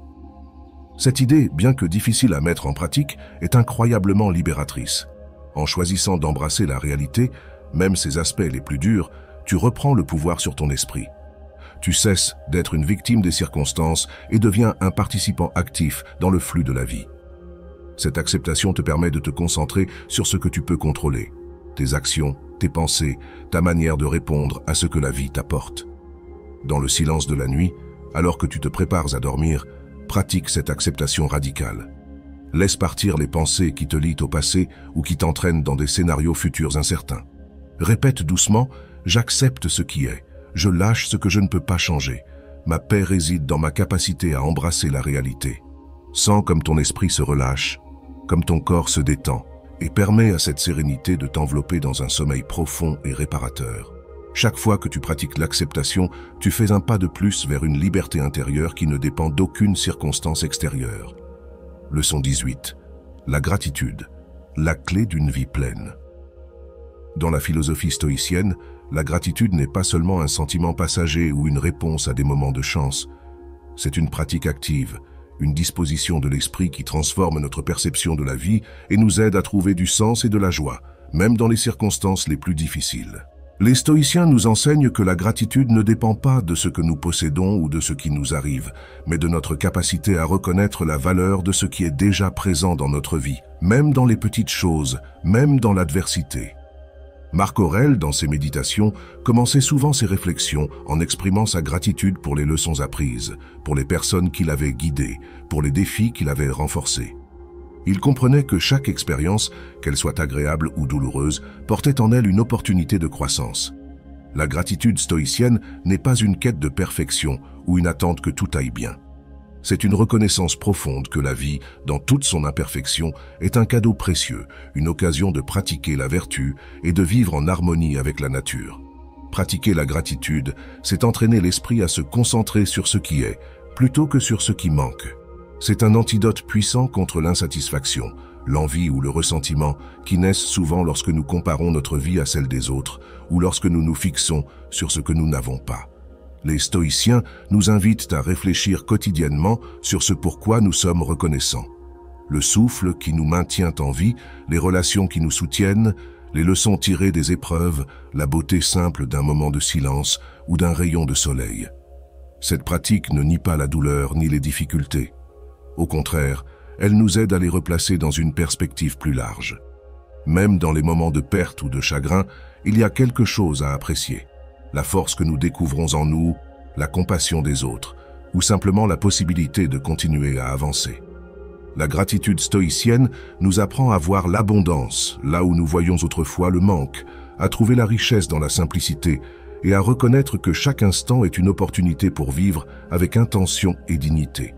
Cette idée, bien que difficile à mettre en pratique, est incroyablement libératrice. En choisissant d'embrasser la réalité, même ses aspects les plus durs, tu reprends le pouvoir sur ton esprit. Tu cesses d'être une victime des circonstances et deviens un participant actif dans le flux de la vie. Cette acceptation te permet de te concentrer sur ce que tu peux contrôler, tes actions, tes pensées, ta manière de répondre à ce que la vie t'apporte. Dans le silence de la nuit, alors que tu te prépares à dormir, pratique cette acceptation radicale. Laisse partir les pensées qui te lient au passé ou qui t'entraînent dans des scénarios futurs incertains. Répète doucement « J'accepte ce qui est. Je lâche ce que je ne peux pas changer. Ma paix réside dans ma capacité à embrasser la réalité. » Sens comme ton esprit se relâche, comme ton corps se détend, et permets à cette sérénité de t'envelopper dans un sommeil profond et réparateur. Chaque fois que tu pratiques l'acceptation, tu fais un pas de plus vers une liberté intérieure qui ne dépend d'aucune circonstance extérieure. Leçon 18. La gratitude, la clé d'une vie pleine. Dans la philosophie stoïcienne, la gratitude n'est pas seulement un sentiment passager ou une réponse à des moments de chance. C'est une pratique active, une disposition de l'esprit qui transforme notre perception de la vie et nous aide à trouver du sens et de la joie, même dans les circonstances les plus difficiles. Les stoïciens nous enseignent que la gratitude ne dépend pas de ce que nous possédons ou de ce qui nous arrive, mais de notre capacité à reconnaître la valeur de ce qui est déjà présent dans notre vie, même dans les petites choses, même dans l'adversité. Marc Aurèle, dans ses méditations, commençait souvent ses réflexions en exprimant sa gratitude pour les leçons apprises, pour les personnes qui l'avaient guidé, pour les défis qui l'avaient renforcé. Il comprenait que chaque expérience, qu'elle soit agréable ou douloureuse, portait en elle une opportunité de croissance. La gratitude stoïcienne n'est pas une quête de perfection ou une attente que tout aille bien. C'est une reconnaissance profonde que la vie, dans toute son imperfection, est un cadeau précieux, une occasion de pratiquer la vertu et de vivre en harmonie avec la nature. Pratiquer la gratitude, c'est entraîner l'esprit à se concentrer sur ce qui est, plutôt que sur ce qui manque. C'est un antidote puissant contre l'insatisfaction, l'envie ou le ressentiment qui naissent souvent lorsque nous comparons notre vie à celle des autres ou lorsque nous nous fixons sur ce que nous n'avons pas. Les stoïciens nous invitent à réfléchir quotidiennement sur ce pourquoi nous sommes reconnaissants. Le souffle qui nous maintient en vie, les relations qui nous soutiennent, les leçons tirées des épreuves, la beauté simple d'un moment de silence ou d'un rayon de soleil. Cette pratique ne nie pas la douleur ni les difficultés. Au contraire, elle nous aide à les replacer dans une perspective plus large. Même dans les moments de perte ou de chagrin, il y a quelque chose à apprécier. La force que nous découvrons en nous, la compassion des autres, ou simplement la possibilité de continuer à avancer. La gratitude stoïcienne nous apprend à voir l'abondance là où nous voyions autrefois le manque, à trouver la richesse dans la simplicité et à reconnaître que chaque instant est une opportunité pour vivre avec intention et dignité.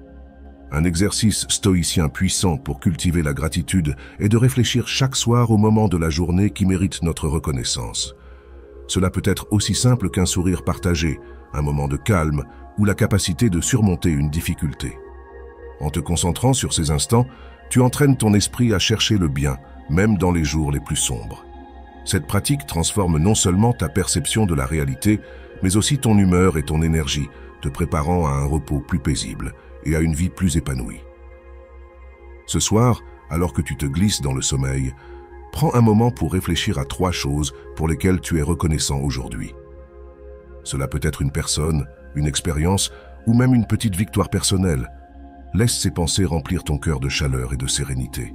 Un exercice stoïcien puissant pour cultiver la gratitude est de réfléchir chaque soir au moment de la journée qui mérite notre reconnaissance. Cela peut être aussi simple qu'un sourire partagé, un moment de calme ou la capacité de surmonter une difficulté. En te concentrant sur ces instants, tu entraînes ton esprit à chercher le bien, même dans les jours les plus sombres. Cette pratique transforme non seulement ta perception de la réalité, mais aussi ton humeur et ton énergie, te préparant à un repos plus paisible et à une vie plus épanouie. Ce soir, alors que tu te glisses dans le sommeil, prends un moment pour réfléchir à 3 choses pour lesquelles tu es reconnaissant aujourd'hui. Cela peut être une personne, une expérience ou même une petite victoire personnelle. Laisse ces pensées remplir ton cœur de chaleur et de sérénité.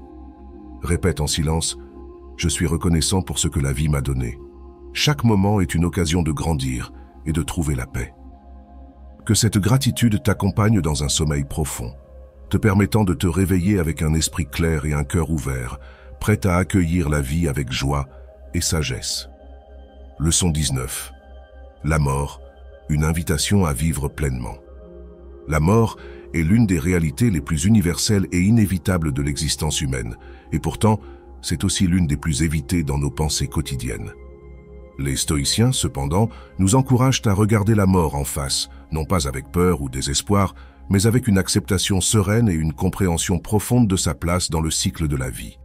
Répète en silence « Je suis reconnaissant pour ce que la vie m'a donné ». Chaque moment est une occasion de grandir et de trouver la paix. Que cette gratitude t'accompagne dans un sommeil profond, te permettant de te réveiller avec un esprit clair et un cœur ouvert, prêt à accueillir la vie avec joie et sagesse. Leçon 19. La mort, une invitation à vivre pleinement. La mort est l'une des réalités les plus universelles et inévitables de l'existence humaine, et pourtant, c'est aussi l'une des plus évitées dans nos pensées quotidiennes. Les stoïciens, cependant, nous encouragent à regarder la mort en face, non pas avec peur ou désespoir, mais avec une acceptation sereine et une compréhension profonde de sa place dans le cycle de la vie.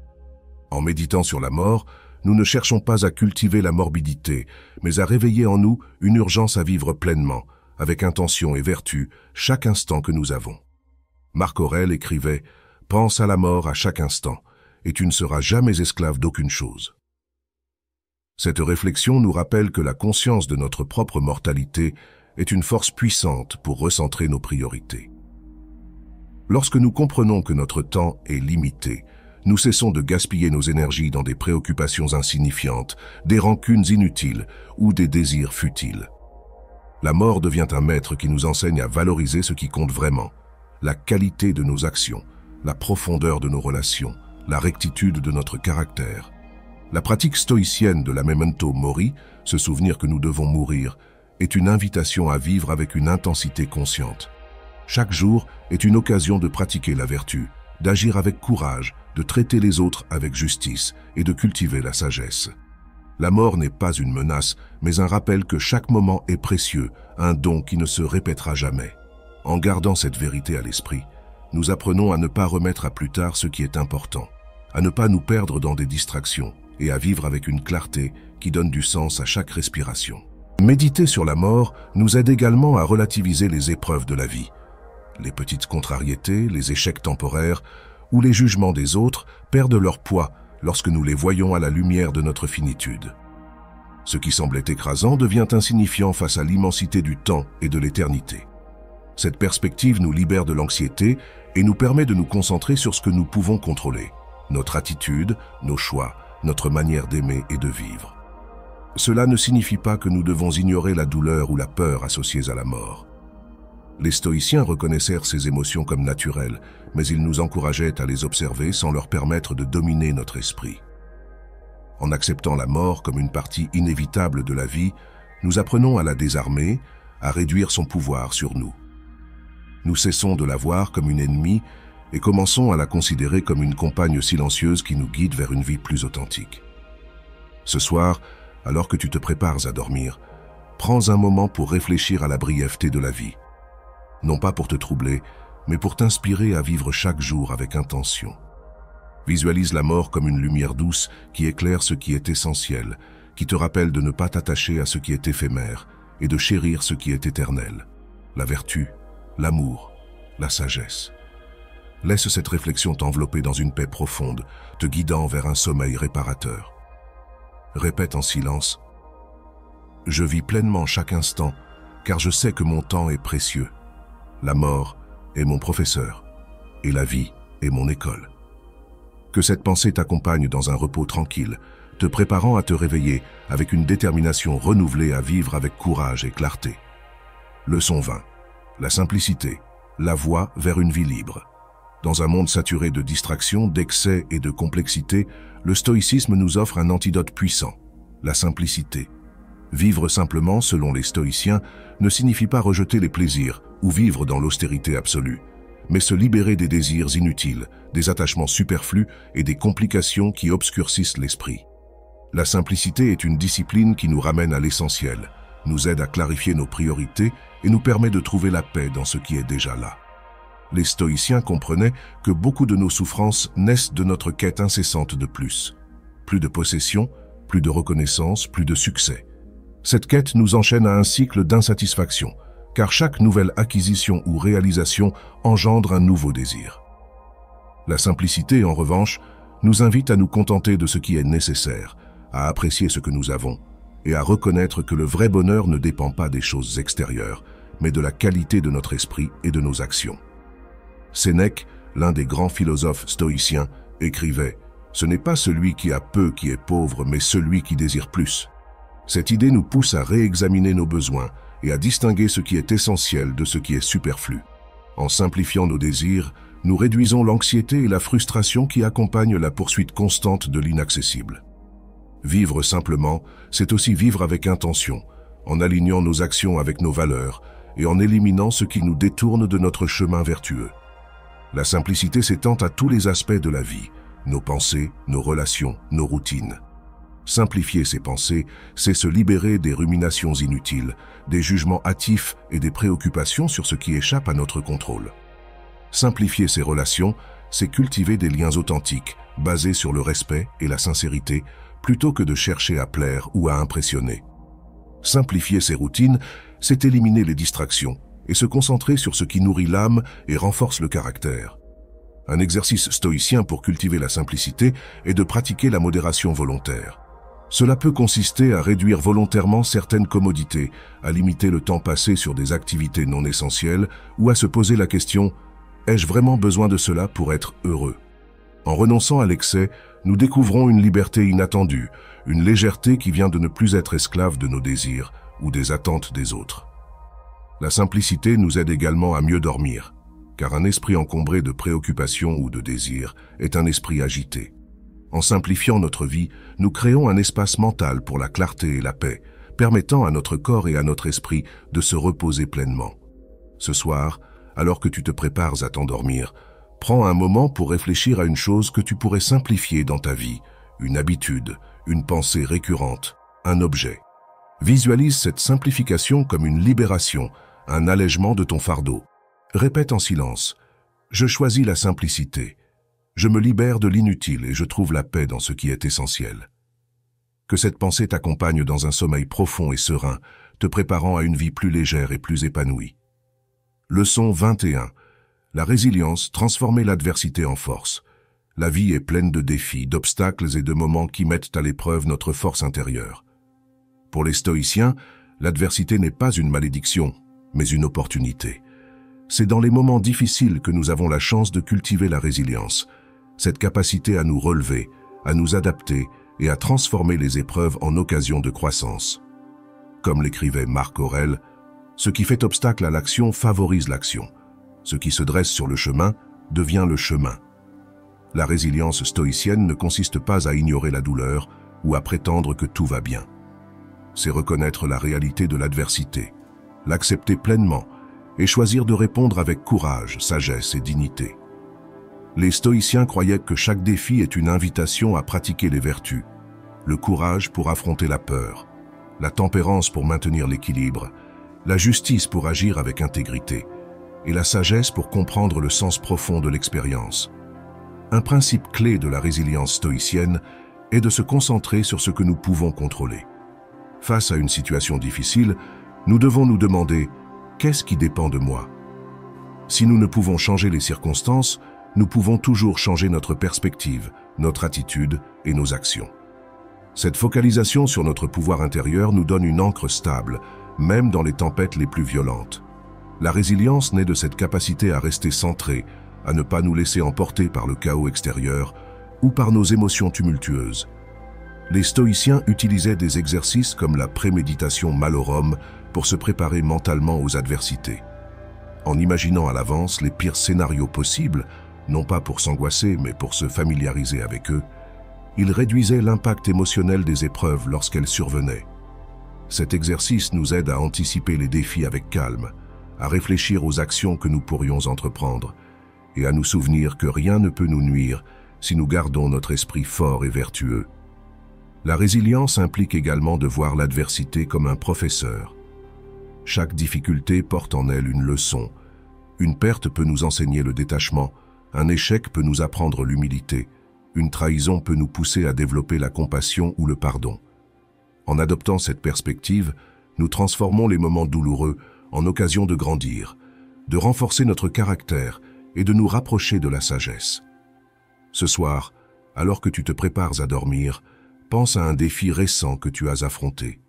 En méditant sur la mort, nous ne cherchons pas à cultiver la morbidité, mais à réveiller en nous une urgence à vivre pleinement, avec intention et vertu, chaque instant que nous avons. Marc Aurèle écrivait « Pense à la mort à chaque instant, et tu ne seras jamais esclave d'aucune chose ». Cette réflexion nous rappelle que la conscience de notre propre mortalité est une force puissante pour recentrer nos priorités. Lorsque nous comprenons que notre temps est limité, nous cessons de gaspiller nos énergies dans des préoccupations insignifiantes, des rancunes inutiles ou des désirs futiles. La mort devient un maître qui nous enseigne à valoriser ce qui compte vraiment, la qualité de nos actions, la profondeur de nos relations, la rectitude de notre caractère. La pratique stoïcienne de la memento mori, se souvenir que nous devons mourir, est une invitation à vivre avec une intensité consciente. Chaque jour est une occasion de pratiquer la vertu, d'agir avec courage, de traiter les autres avec justice et de cultiver la sagesse. La mort n'est pas une menace, mais un rappel que chaque moment est précieux, un don qui ne se répétera jamais. En gardant cette vérité à l'esprit, nous apprenons à ne pas remettre à plus tard ce qui est important, à ne pas nous perdre dans des distractions et à vivre avec une clarté qui donne du sens à chaque respiration. Méditer sur la mort nous aide également à relativiser les épreuves de la vie. Les petites contrariétés, les échecs temporaires ou les jugements des autres perdent leur poids lorsque nous les voyons à la lumière de notre finitude. Ce qui semblait écrasant devient insignifiant face à l'immensité du temps et de l'éternité. Cette perspective nous libère de l'anxiété et nous permet de nous concentrer sur ce que nous pouvons contrôler, notre attitude, nos choix, notre manière d'aimer et de vivre. Cela ne signifie pas que nous devons ignorer la douleur ou la peur associées à la mort. Les stoïciens reconnaissèrent ces émotions comme naturelles, mais ils nous encourageaient à les observer sans leur permettre de dominer notre esprit. En acceptant la mort comme une partie inévitable de la vie, nous apprenons à la désarmer, à réduire son pouvoir sur nous. Nous cessons de la voir comme une ennemie et commençons à la considérer comme une compagne silencieuse qui nous guide vers une vie plus authentique. Ce soir, alors que tu te prépares à dormir, prends un moment pour réfléchir à la brièveté de la vie. Non pas pour te troubler, mais pour t'inspirer à vivre chaque jour avec intention. Visualise la mort comme une lumière douce qui éclaire ce qui est essentiel, qui te rappelle de ne pas t'attacher à ce qui est éphémère et de chérir ce qui est éternel, la vertu, l'amour, la sagesse. Laisse cette réflexion t'envelopper dans une paix profonde, te guidant vers un sommeil réparateur. Répète en silence « Je vis pleinement chaque instant, car je sais que mon temps est précieux. La mort est mon professeur, et la vie est mon école. » Que cette pensée t'accompagne dans un repos tranquille, te préparant à te réveiller avec une détermination renouvelée à vivre avec courage et clarté. Leçon 20. La simplicité, la voie vers une vie libre. Dans un monde saturé de distractions, d'excès et de complexité, le stoïcisme nous offre un antidote puissant, la simplicité. Vivre simplement, selon les stoïciens, ne signifie pas rejeter les plaisirs ou vivre dans l'austérité absolue, mais se libérer des désirs inutiles, des attachements superflus et des complications qui obscurcissent l'esprit. La simplicité est une discipline qui nous ramène à l'essentiel, nous aide à clarifier nos priorités et nous permet de trouver la paix dans ce qui est déjà là. Les stoïciens comprenaient que beaucoup de nos souffrances naissent de notre quête incessante de plus. Plus de possession, plus de reconnaissance, plus de succès. Cette quête nous enchaîne à un cycle d'insatisfaction, car chaque nouvelle acquisition ou réalisation engendre un nouveau désir. La simplicité, en revanche, nous invite à nous contenter de ce qui est nécessaire, à apprécier ce que nous avons, et à reconnaître que le vrai bonheur ne dépend pas des choses extérieures, mais de la qualité de notre esprit et de nos actions. Sénèque, l'un des grands philosophes stoïciens, écrivait « Ce n'est pas celui qui a peu qui est pauvre, mais celui qui désire plus ». Cette idée nous pousse à réexaminer nos besoins et à distinguer ce qui est essentiel de ce qui est superflu. En simplifiant nos désirs, nous réduisons l'anxiété et la frustration qui accompagnent la poursuite constante de l'inaccessible. Vivre simplement, c'est aussi vivre avec intention, en alignant nos actions avec nos valeurs et en éliminant ce qui nous détourne de notre chemin vertueux. La simplicité s'étend à tous les aspects de la vie, nos pensées, nos relations, nos routines. Simplifier ses pensées, c'est se libérer des ruminations inutiles, des jugements hâtifs et des préoccupations sur ce qui échappe à notre contrôle. Simplifier ses relations, c'est cultiver des liens authentiques, basés sur le respect et la sincérité, plutôt que de chercher à plaire ou à impressionner. Simplifier ses routines, c'est éliminer les distractions et se concentrer sur ce qui nourrit l'âme et renforce le caractère. Un exercice stoïcien pour cultiver la simplicité est de pratiquer la modération volontaire. Cela peut consister à réduire volontairement certaines commodités, à limiter le temps passé sur des activités non essentielles ou à se poser la question « Ai-je vraiment besoin de cela pour être heureux ?» En renonçant à l'excès, nous découvrons une liberté inattendue, une légèreté qui vient de ne plus être esclave de nos désirs ou des attentes des autres. La simplicité nous aide également à mieux dormir, car un esprit encombré de préoccupations ou de désirs est un esprit agité. En simplifiant notre vie, nous créons un espace mental pour la clarté et la paix, permettant à notre corps et à notre esprit de se reposer pleinement. Ce soir, alors que tu te prépares à t'endormir, prends un moment pour réfléchir à une chose que tu pourrais simplifier dans ta vie, une habitude, une pensée récurrente, un objet. Visualise cette simplification comme une libération, un allègement de ton fardeau. Répète en silence « Je choisis la simplicité. Je me libère de l'inutile et je trouve la paix dans ce qui est essentiel. » Que cette pensée t'accompagne dans un sommeil profond et serein, te préparant à une vie plus légère et plus épanouie. Leçon 21. La résilience, transformer l'adversité en force. La vie est pleine de défis, d'obstacles et de moments qui mettent à l'épreuve notre force intérieure. Pour les stoïciens, l'adversité n'est pas une malédiction, mais une opportunité. C'est dans les moments difficiles que nous avons la chance de cultiver la résilience, cette capacité à nous relever, à nous adapter et à transformer les épreuves en occasions de croissance. Comme l'écrivait Marc Aurèle, « Ce qui fait obstacle à l'action favorise l'action. Ce qui se dresse sur le chemin devient le chemin. » La résilience stoïcienne ne consiste pas à ignorer la douleur ou à prétendre que tout va bien. C'est reconnaître la réalité de l'adversité, l'accepter pleinement et choisir de répondre avec courage, sagesse et dignité. Les stoïciens croyaient que chaque défi est une invitation à pratiquer les vertus, le courage pour affronter la peur, la tempérance pour maintenir l'équilibre, la justice pour agir avec intégrité et la sagesse pour comprendre le sens profond de l'expérience. Un principe clé de la résilience stoïcienne est de se concentrer sur ce que nous pouvons contrôler. Face à une situation difficile, nous devons nous demander « Qu'est-ce qui dépend de moi ?» Si nous ne pouvons changer les circonstances, nous pouvons toujours changer notre perspective, notre attitude et nos actions. Cette focalisation sur notre pouvoir intérieur nous donne une ancre stable, même dans les tempêtes les plus violentes. La résilience naît de cette capacité à rester centré, à ne pas nous laisser emporter par le chaos extérieur ou par nos émotions tumultueuses. Les stoïciens utilisaient des exercices comme la préméditation malorum pour se préparer mentalement aux adversités. en imaginant à l'avance les pires scénarios possibles, non pas pour s'angoisser, mais pour se familiariser avec eux, il réduisait l'impact émotionnel des épreuves lorsqu'elles survenaient. Cet exercice nous aide à anticiper les défis avec calme, à réfléchir aux actions que nous pourrions entreprendre, et à nous souvenir que rien ne peut nous nuire si nous gardons notre esprit fort et vertueux. La résilience implique également de voir l'adversité comme un professeur. Chaque difficulté porte en elle une leçon. Une perte peut nous enseigner le détachement, un échec peut nous apprendre l'humilité, une trahison peut nous pousser à développer la compassion ou le pardon. En adoptant cette perspective, nous transformons les moments douloureux en occasion de grandir, de renforcer notre caractère et de nous rapprocher de la sagesse. Ce soir, alors que tu te prépares à dormir, pense à un défi récent que tu as affronté.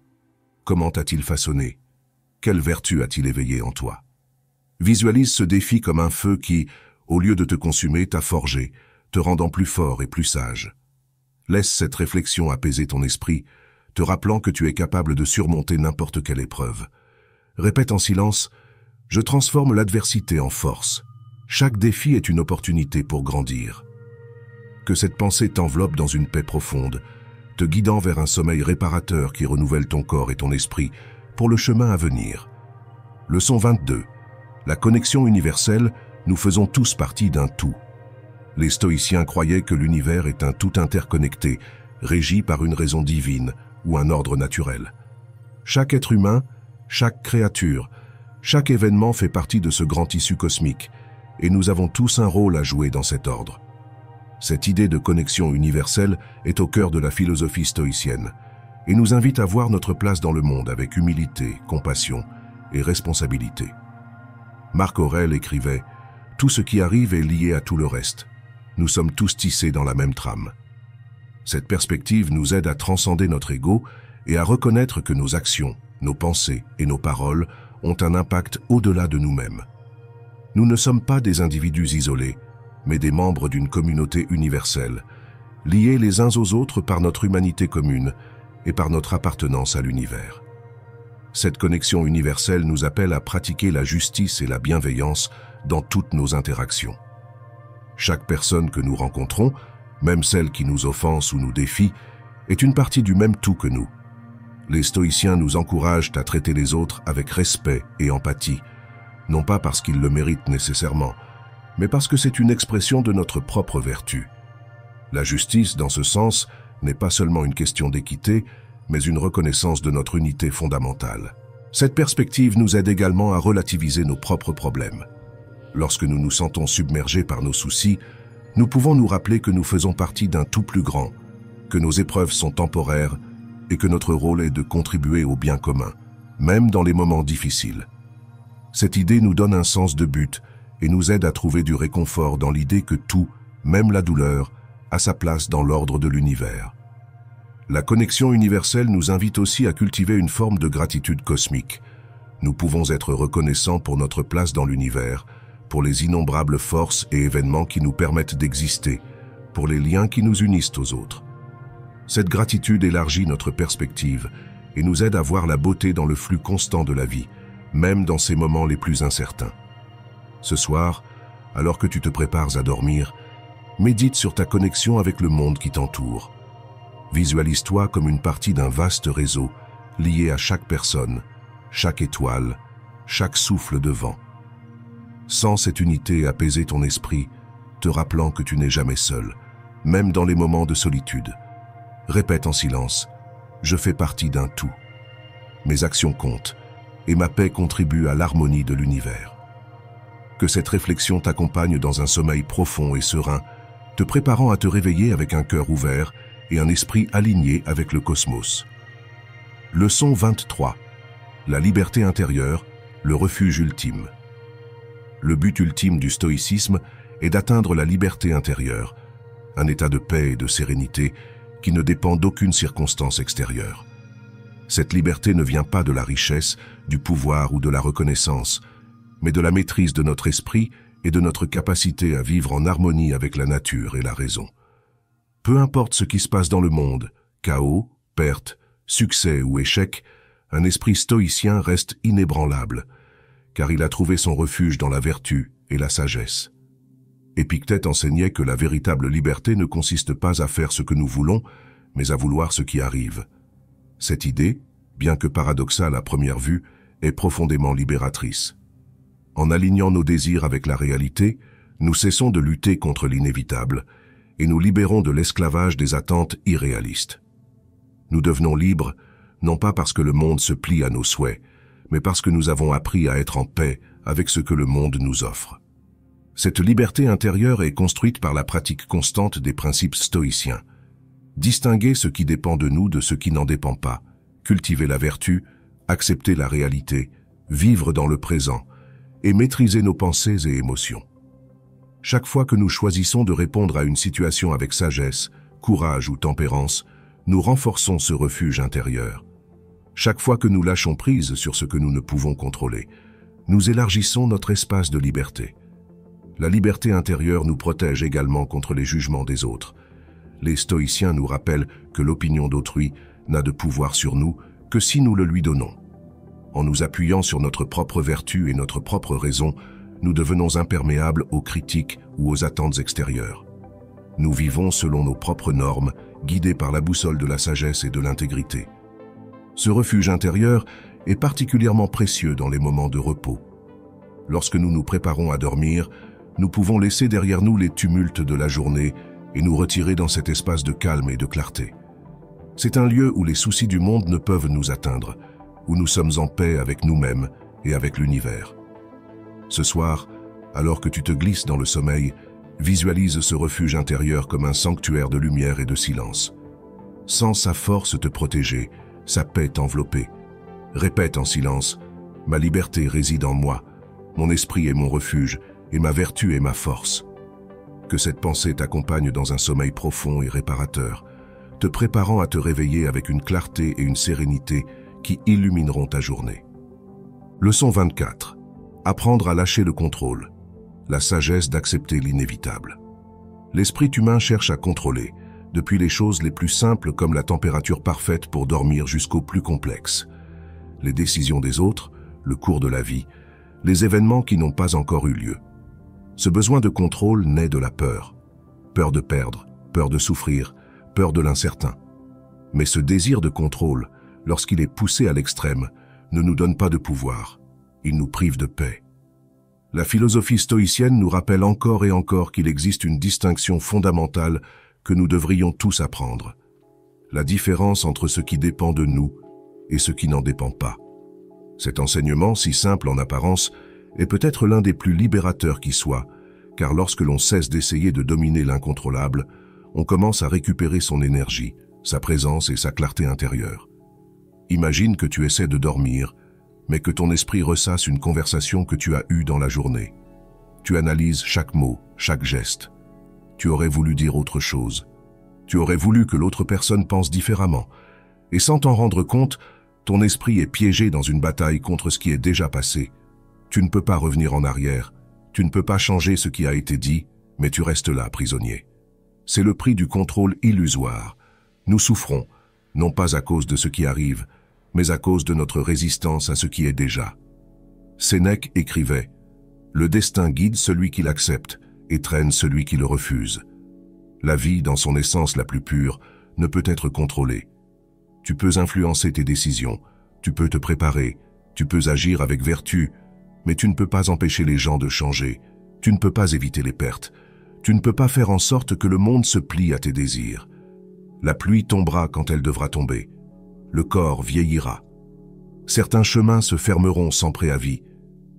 Comment t'a-t-il façonné? Quelle vertu a-t-il éveillé en toi? Visualise ce défi comme un feu qui, au lieu de te consumer, t'a forgé, te rendant plus fort et plus sage. Laisse cette réflexion apaiser ton esprit, te rappelant que tu es capable de surmonter n'importe quelle épreuve. Répète en silence, « Je transforme l'adversité en force. Chaque défi est une opportunité pour grandir. » Que cette pensée t'enveloppe dans une paix profonde, te guidant vers un sommeil réparateur qui renouvelle ton corps et ton esprit pour le chemin à venir. Leçon 22. La connexion universelle, nous faisons tous partie d'un tout. Les stoïciens croyaient que l'univers est un tout interconnecté, régi par une raison divine ou un ordre naturel. Chaque être humain, chaque créature, chaque événement fait partie de ce grand tissu cosmique, et nous avons tous un rôle à jouer dans cet ordre. Cette idée de connexion universelle est au cœur de la philosophie stoïcienne et nous invite à voir notre place dans le monde avec humilité, compassion et responsabilité. Marc Aurèle écrivait « Tout ce qui arrive est lié à tout le reste. Nous sommes tous tissés dans la même trame. » Cette perspective nous aide à transcender notre ego et à reconnaître que nos actions, nos pensées et nos paroles ont un impact au-delà de nous-mêmes. Nous ne sommes pas des individus isolés, mais des membres d'une communauté universelle, liés les uns aux autres par notre humanité commune et par notre appartenance à l'univers. Cette connexion universelle nous appelle à pratiquer la justice et la bienveillance dans toutes nos interactions. Chaque personne que nous rencontrons, même celle qui nous offense ou nous défie, est une partie du même tout que nous. Les stoïciens nous encouragent à traiter les autres avec respect et empathie, non pas parce qu'ils le méritent nécessairement, mais parce que c'est une expression de notre propre vertu. La justice, dans ce sens, n'est pas seulement une question d'équité, mais une reconnaissance de notre unité fondamentale. Cette perspective nous aide également à relativiser nos propres problèmes. Lorsque nous nous sentons submergés par nos soucis, nous pouvons nous rappeler que nous faisons partie d'un tout plus grand, que nos épreuves sont temporaires et que notre rôle est de contribuer au bien commun, même dans les moments difficiles. Cette idée nous donne un sens de but et nous aide à trouver du réconfort dans l'idée que tout, même la douleur, a sa place dans l'ordre de l'univers. La connexion universelle nous invite aussi à cultiver une forme de gratitude cosmique. Nous pouvons être reconnaissants pour notre place dans l'univers, pour les innombrables forces et événements qui nous permettent d'exister, pour les liens qui nous unissent aux autres. Cette gratitude élargit notre perspective et nous aide à voir la beauté dans le flux constant de la vie, même dans ces moments les plus incertains. Ce soir, alors que tu te prépares à dormir, médite sur ta connexion avec le monde qui t'entoure. Visualise-toi comme une partie d'un vaste réseau, lié à chaque personne, chaque étoile, chaque souffle de vent. Sens cette unité apaiser ton esprit, te rappelant que tu n'es jamais seul, même dans les moments de solitude. Répète en silence, « Je fais partie d'un tout. Mes actions comptent, et ma paix contribue à l'harmonie de l'univers. » Que cette réflexion t'accompagne dans un sommeil profond et serein, te préparant à te réveiller avec un cœur ouvert et un esprit aligné avec le cosmos. Leçon 23. La liberté intérieure, le refuge ultime. Le but ultime du stoïcisme est d'atteindre la liberté intérieure, un état de paix et de sérénité qui ne dépend d'aucune circonstance extérieure. Cette liberté ne vient pas de la richesse, du pouvoir ou de la reconnaissance, mais de la maîtrise de notre esprit et de notre capacité à vivre en harmonie avec la nature et la raison. Peu importe ce qui se passe dans le monde, chaos, perte, succès ou échec, un esprit stoïcien reste inébranlable, car il a trouvé son refuge dans la vertu et la sagesse. Épictète enseignait que la véritable liberté ne consiste pas à faire ce que nous voulons, mais à vouloir ce qui arrive. Cette idée, bien que paradoxale à première vue, est profondément libératrice. En alignant nos désirs avec la réalité, nous cessons de lutter contre l'inévitable et nous libérons de l'esclavage des attentes irréalistes. Nous devenons libres, non pas parce que le monde se plie à nos souhaits, mais parce que nous avons appris à être en paix avec ce que le monde nous offre. Cette liberté intérieure est construite par la pratique constante des principes stoïciens. Distinguer ce qui dépend de nous de ce qui n'en dépend pas, cultiver la vertu, accepter la réalité, vivre dans le présent et maîtriser nos pensées et émotions. Chaque fois que nous choisissons de répondre à une situation avec sagesse, courage ou tempérance, nous renforçons ce refuge intérieur. Chaque fois que nous lâchons prise sur ce que nous ne pouvons contrôler, nous élargissons notre espace de liberté. La liberté intérieure nous protège également contre les jugements des autres. Les stoïciens nous rappellent que l'opinion d'autrui n'a de pouvoir sur nous que si nous le lui donnons. En nous appuyant sur notre propre vertu et notre propre raison, nous devenons imperméables aux critiques ou aux attentes extérieures. Nous vivons selon nos propres normes, guidés par la boussole de la sagesse et de l'intégrité. Ce refuge intérieur est particulièrement précieux dans les moments de repos. Lorsque nous nous préparons à dormir, nous pouvons laisser derrière nous les tumultes de la journée et nous retirer dans cet espace de calme et de clarté. C'est un lieu où les soucis du monde ne peuvent nous atteindre, où nous sommes en paix avec nous-mêmes et avec l'univers. Ce soir, alors que tu te glisses dans le sommeil, visualise ce refuge intérieur comme un sanctuaire de lumière et de silence. Sens sa force te protéger, sa paix t'envelopper. Répète en silence, « Ma liberté réside en moi, mon esprit est mon refuge, et ma vertu est ma force. » Que cette pensée t'accompagne dans un sommeil profond et réparateur, te préparant à te réveiller avec une clarté et une sérénité qui illumineront ta journée. Leçon 24. Apprendre à lâcher le contrôle. La sagesse d'accepter l'inévitable. L'esprit humain cherche à contrôler, depuis les choses les plus simples comme la température parfaite pour dormir jusqu'aux plus complexes. Les décisions des autres, le cours de la vie, les événements qui n'ont pas encore eu lieu. Ce besoin de contrôle naît de la peur. Peur de perdre, peur de souffrir, peur de l'incertain. Mais ce désir de contrôle, lorsqu'il est poussé à l'extrême, ne nous donne pas de pouvoir. Il nous prive de paix. La philosophie stoïcienne nous rappelle encore et encore qu'il existe une distinction fondamentale que nous devrions tous apprendre. La différence entre ce qui dépend de nous et ce qui n'en dépend pas. Cet enseignement, si simple en apparence, est peut-être l'un des plus libérateurs qui soit, car lorsque l'on cesse d'essayer de dominer l'incontrôlable, on commence à récupérer son énergie, sa présence et sa clarté intérieure. Imagine que tu essaies de dormir, mais que ton esprit ressasse une conversation que tu as eue dans la journée. Tu analyses chaque mot, chaque geste. Tu aurais voulu dire autre chose. Tu aurais voulu que l'autre personne pense différemment. Et sans t'en rendre compte, ton esprit est piégé dans une bataille contre ce qui est déjà passé. Tu ne peux pas revenir en arrière. Tu ne peux pas changer ce qui a été dit, mais tu restes là, prisonnier. C'est le prix du contrôle illusoire. Nous souffrons, non pas à cause de ce qui arrive, mais à cause de notre résistance à ce qui est déjà. Sénèque écrivait « Le destin guide celui qui l'accepte et traîne celui qui le refuse. La vie, dans son essence la plus pure, ne peut être contrôlée. Tu peux influencer tes décisions, tu peux te préparer, tu peux agir avec vertu, mais tu ne peux pas empêcher les gens de changer, tu ne peux pas éviter les pertes, tu ne peux pas faire en sorte que le monde se plie à tes désirs. La pluie tombera quand elle devra tomber. Le corps vieillira. Certains chemins se fermeront sans préavis.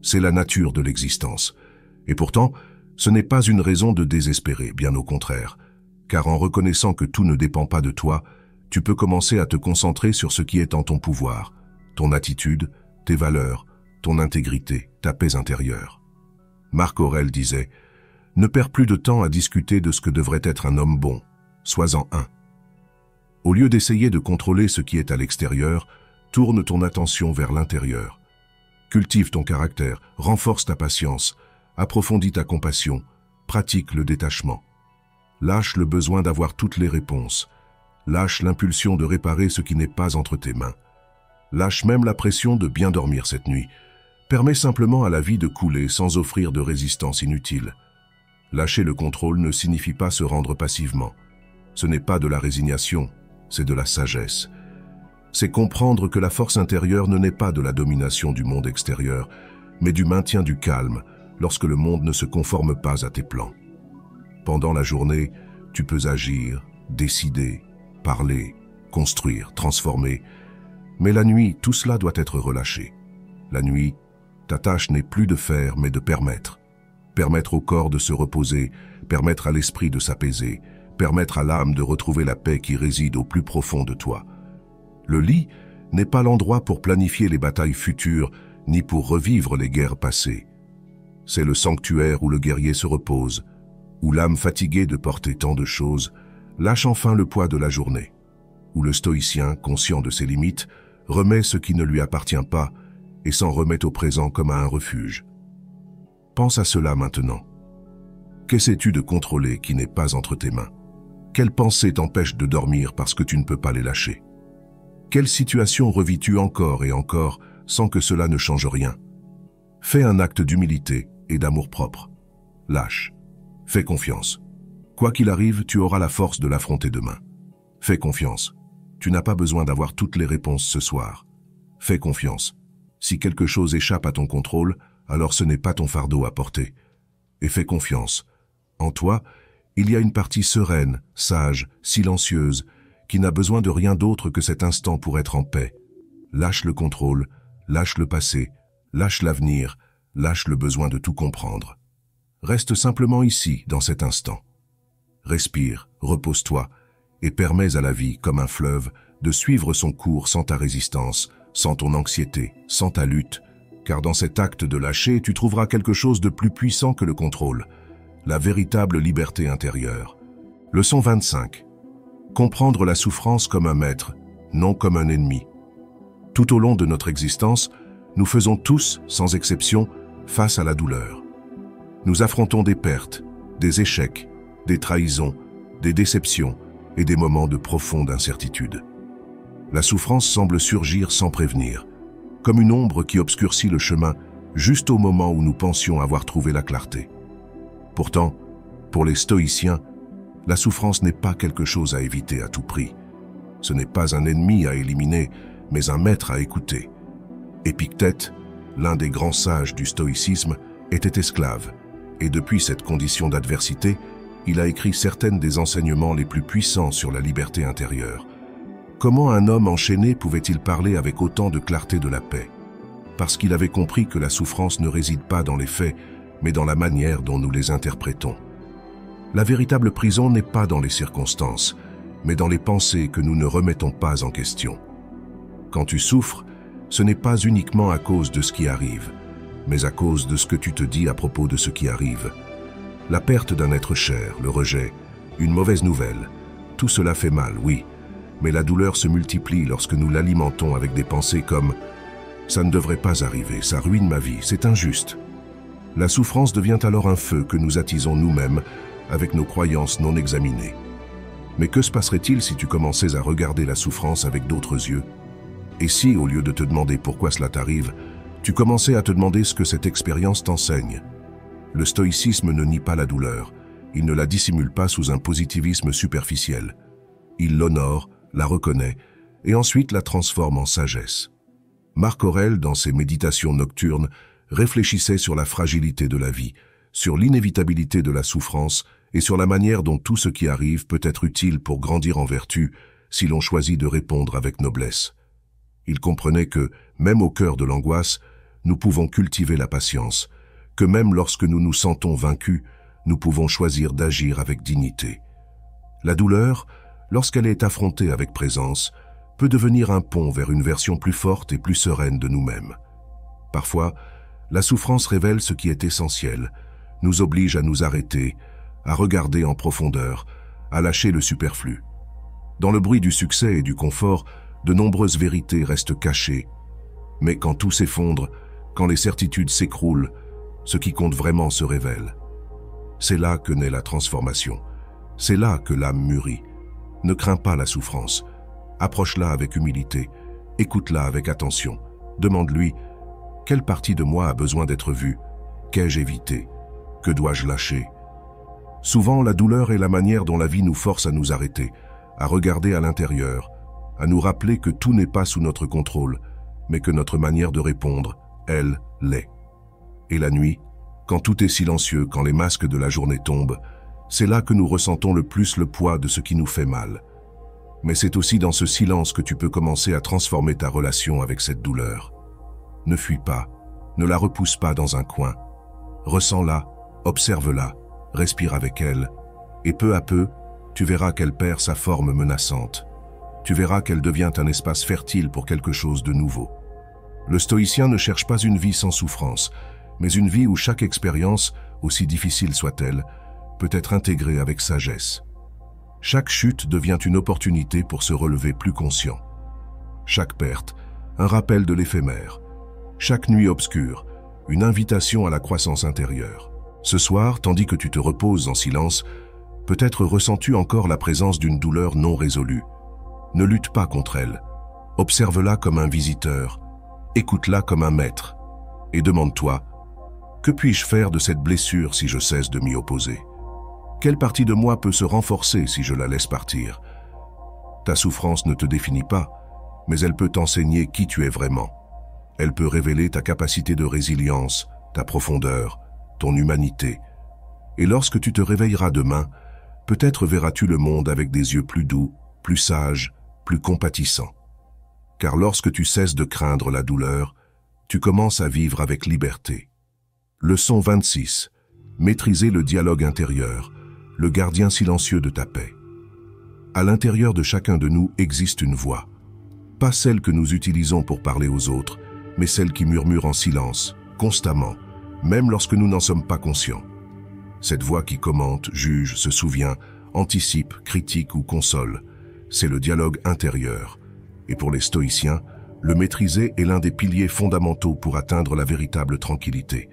C'est la nature de l'existence. Et pourtant, ce n'est pas une raison de désespérer, bien au contraire. Car en reconnaissant que tout ne dépend pas de toi, tu peux commencer à te concentrer sur ce qui est en ton pouvoir, ton attitude, tes valeurs, ton intégrité, ta paix intérieure. Marc Aurèle disait « Ne perds plus de temps à discuter de ce que devrait être un homme bon, sois-en un. » Au lieu d'essayer de contrôler ce qui est à l'extérieur, tourne ton attention vers l'intérieur. Cultive ton caractère, renforce ta patience, approfondis ta compassion, pratique le détachement. Lâche le besoin d'avoir toutes les réponses. Lâche l'impulsion de réparer ce qui n'est pas entre tes mains. Lâche même la pression de bien dormir cette nuit. Permets simplement à la vie de couler sans offrir de résistance inutile. Lâcher le contrôle ne signifie pas se rendre passivement. Ce n'est pas de la résignation, c'est de la sagesse. C'est comprendre que la force intérieure ne naît pas de la domination du monde extérieur, mais du maintien du calme lorsque le monde ne se conforme pas à tes plans. Pendant la journée, tu peux agir, décider, parler, construire, transformer. Mais la nuit, tout cela doit être relâché. La nuit, ta tâche n'est plus de faire, mais de permettre. Permettre au corps de se reposer, permettre à l'esprit de s'apaiser, permettre à l'âme de retrouver la paix qui réside au plus profond de toi. Le lit n'est pas l'endroit pour planifier les batailles futures, ni pour revivre les guerres passées. C'est le sanctuaire où le guerrier se repose, où l'âme fatiguée de porter tant de choses lâche enfin le poids de la journée, où le stoïcien, conscient de ses limites, remet ce qui ne lui appartient pas et s'en remet au présent comme à un refuge. Pense à cela maintenant. Qu'essaies-tu de contrôler qui n'est pas entre tes mains? Quelles pensées t'empêchent de dormir parce que tu ne peux pas les lâcher? Quelle situation revis-tu encore et encore sans que cela ne change rien? Fais un acte d'humilité et d'amour-propre. Lâche. Fais confiance. Quoi qu'il arrive, tu auras la force de l'affronter demain. Fais confiance. Tu n'as pas besoin d'avoir toutes les réponses ce soir. Fais confiance. Si quelque chose échappe à ton contrôle, alors ce n'est pas ton fardeau à porter. Et fais confiance. En toi, il y a une partie sereine, sage, silencieuse, qui n'a besoin de rien d'autre que cet instant pour être en paix. Lâche le contrôle, lâche le passé, lâche l'avenir, lâche le besoin de tout comprendre. Reste simplement ici, dans cet instant. Respire, repose-toi, et permets à la vie, comme un fleuve, de suivre son cours sans ta résistance, sans ton anxiété, sans ta lutte, car dans cet acte de lâcher, tu trouveras quelque chose de plus puissant que le contrôle, la véritable liberté intérieure. Leçon 25. Comprendre la souffrance comme un maître, non comme un ennemi. Tout au long de notre existence, nous faisons tous, sans exception, face à la douleur. Nous affrontons des pertes, des échecs, des trahisons, des déceptions et des moments de profonde incertitude. La souffrance semble surgir sans prévenir, comme une ombre qui obscurcit le chemin juste au moment où nous pensions avoir trouvé la clarté. Pourtant, pour les stoïciens, la souffrance n'est pas quelque chose à éviter à tout prix. Ce n'est pas un ennemi à éliminer, mais un maître à écouter. Épictète, l'un des grands sages du stoïcisme, était esclave, et depuis cette condition d'adversité, il a écrit certains des enseignements les plus puissants sur la liberté intérieure. Comment un homme enchaîné pouvait-il parler avec autant de clarté de la paix? Parce qu'il avait compris que la souffrance ne réside pas dans les faits, mais dans la manière dont nous les interprétons. La véritable prison n'est pas dans les circonstances, mais dans les pensées que nous ne remettons pas en question. Quand tu souffres, ce n'est pas uniquement à cause de ce qui arrive, mais à cause de ce que tu te dis à propos de ce qui arrive. La perte d'un être cher, le rejet, une mauvaise nouvelle, tout cela fait mal, oui, mais la douleur se multiplie lorsque nous l'alimentons avec des pensées comme « ça ne devrait pas arriver, ça ruine ma vie, c'est injuste ». La souffrance devient alors un feu que nous attisons nous-mêmes avec nos croyances non examinées. Mais que se passerait-il si tu commençais à regarder la souffrance avec d'autres yeux? Et si, au lieu de te demander pourquoi cela t'arrive, tu commençais à te demander ce que cette expérience t'enseigne? Le stoïcisme ne nie pas la douleur, il ne la dissimule pas sous un positivisme superficiel. Il l'honore, la reconnaît, et ensuite la transforme en sagesse. Marc Aurèle, dans ses méditations nocturnes, réfléchissait sur la fragilité de la vie, sur l'inévitabilité de la souffrance et sur la manière dont tout ce qui arrive peut être utile pour grandir en vertu si l'on choisit de répondre avec noblesse. Il comprenait que, même au cœur de l'angoisse, nous pouvons cultiver la patience, que même lorsque nous nous sentons vaincus, nous pouvons choisir d'agir avec dignité. La douleur, lorsqu'elle est affrontée avec présence, peut devenir un pont vers une version plus forte et plus sereine de nous-mêmes. Parfois, la souffrance révèle ce qui est essentiel, nous oblige à nous arrêter, à regarder en profondeur, à lâcher le superflu. Dans le bruit du succès et du confort, de nombreuses vérités restent cachées. Mais quand tout s'effondre, quand les certitudes s'écroulent, ce qui compte vraiment se révèle. C'est là que naît la transformation. C'est là que l'âme mûrit. Ne crains pas la souffrance. Approche-la avec humilité. Écoute-la avec attention. Demande-lui Quelle partie de moi a besoin d'être vue? Qu'ai-je évité? Que dois-je lâcher? Souvent, la douleur est la manière dont la vie nous force à nous arrêter, à regarder à l'intérieur, à nous rappeler que tout n'est pas sous notre contrôle, mais que notre manière de répondre, elle, l'est. Et la nuit, quand tout est silencieux, quand les masques de la journée tombent, c'est là que nous ressentons le plus le poids de ce qui nous fait mal. Mais c'est aussi dans ce silence que tu peux commencer à transformer ta relation avec cette douleur. Ne fuis pas, ne la repousse pas dans un coin. Ressens-la, observe-la, respire avec elle, et peu à peu, tu verras qu'elle perd sa forme menaçante. Tu verras qu'elle devient un espace fertile pour quelque chose de nouveau. Le stoïcien ne cherche pas une vie sans souffrance, mais une vie où chaque expérience, aussi difficile soit-elle, peut être intégrée avec sagesse. Chaque chute devient une opportunité pour se relever plus conscient. Chaque perte, un rappel de l'éphémère. Chaque nuit obscure, une invitation à la croissance intérieure. Ce soir, tandis que tu te reposes en silence, peut-être ressens-tu encore la présence d'une douleur non résolue. Ne lutte pas contre elle. Observe-la comme un visiteur. Écoute-la comme un maître. Et demande-toi, que puis-je faire de cette blessure si je cesse de m'y opposer? Quelle partie de moi peut se renforcer si je la laisse partir? Ta souffrance ne te définit pas, mais elle peut t'enseigner qui tu es vraiment. Elle peut révéler ta capacité de résilience, ta profondeur, ton humanité. Et lorsque tu te réveilleras demain, peut-être verras-tu le monde avec des yeux plus doux, plus sages, plus compatissants. Car lorsque tu cesses de craindre la douleur, tu commences à vivre avec liberté. Leçon 26. Maîtriser le dialogue intérieur, le gardien silencieux de ta paix. À l'intérieur de chacun de nous existe une voix. Pas celle que nous utilisons pour parler aux autres, mais celle qui murmure en silence, constamment, même lorsque nous n'en sommes pas conscients. Cette voix qui commente, juge, se souvient, anticipe, critique ou console, c'est le dialogue intérieur. Et pour les stoïciens, le maîtriser est l'un des piliers fondamentaux pour atteindre la véritable tranquillité.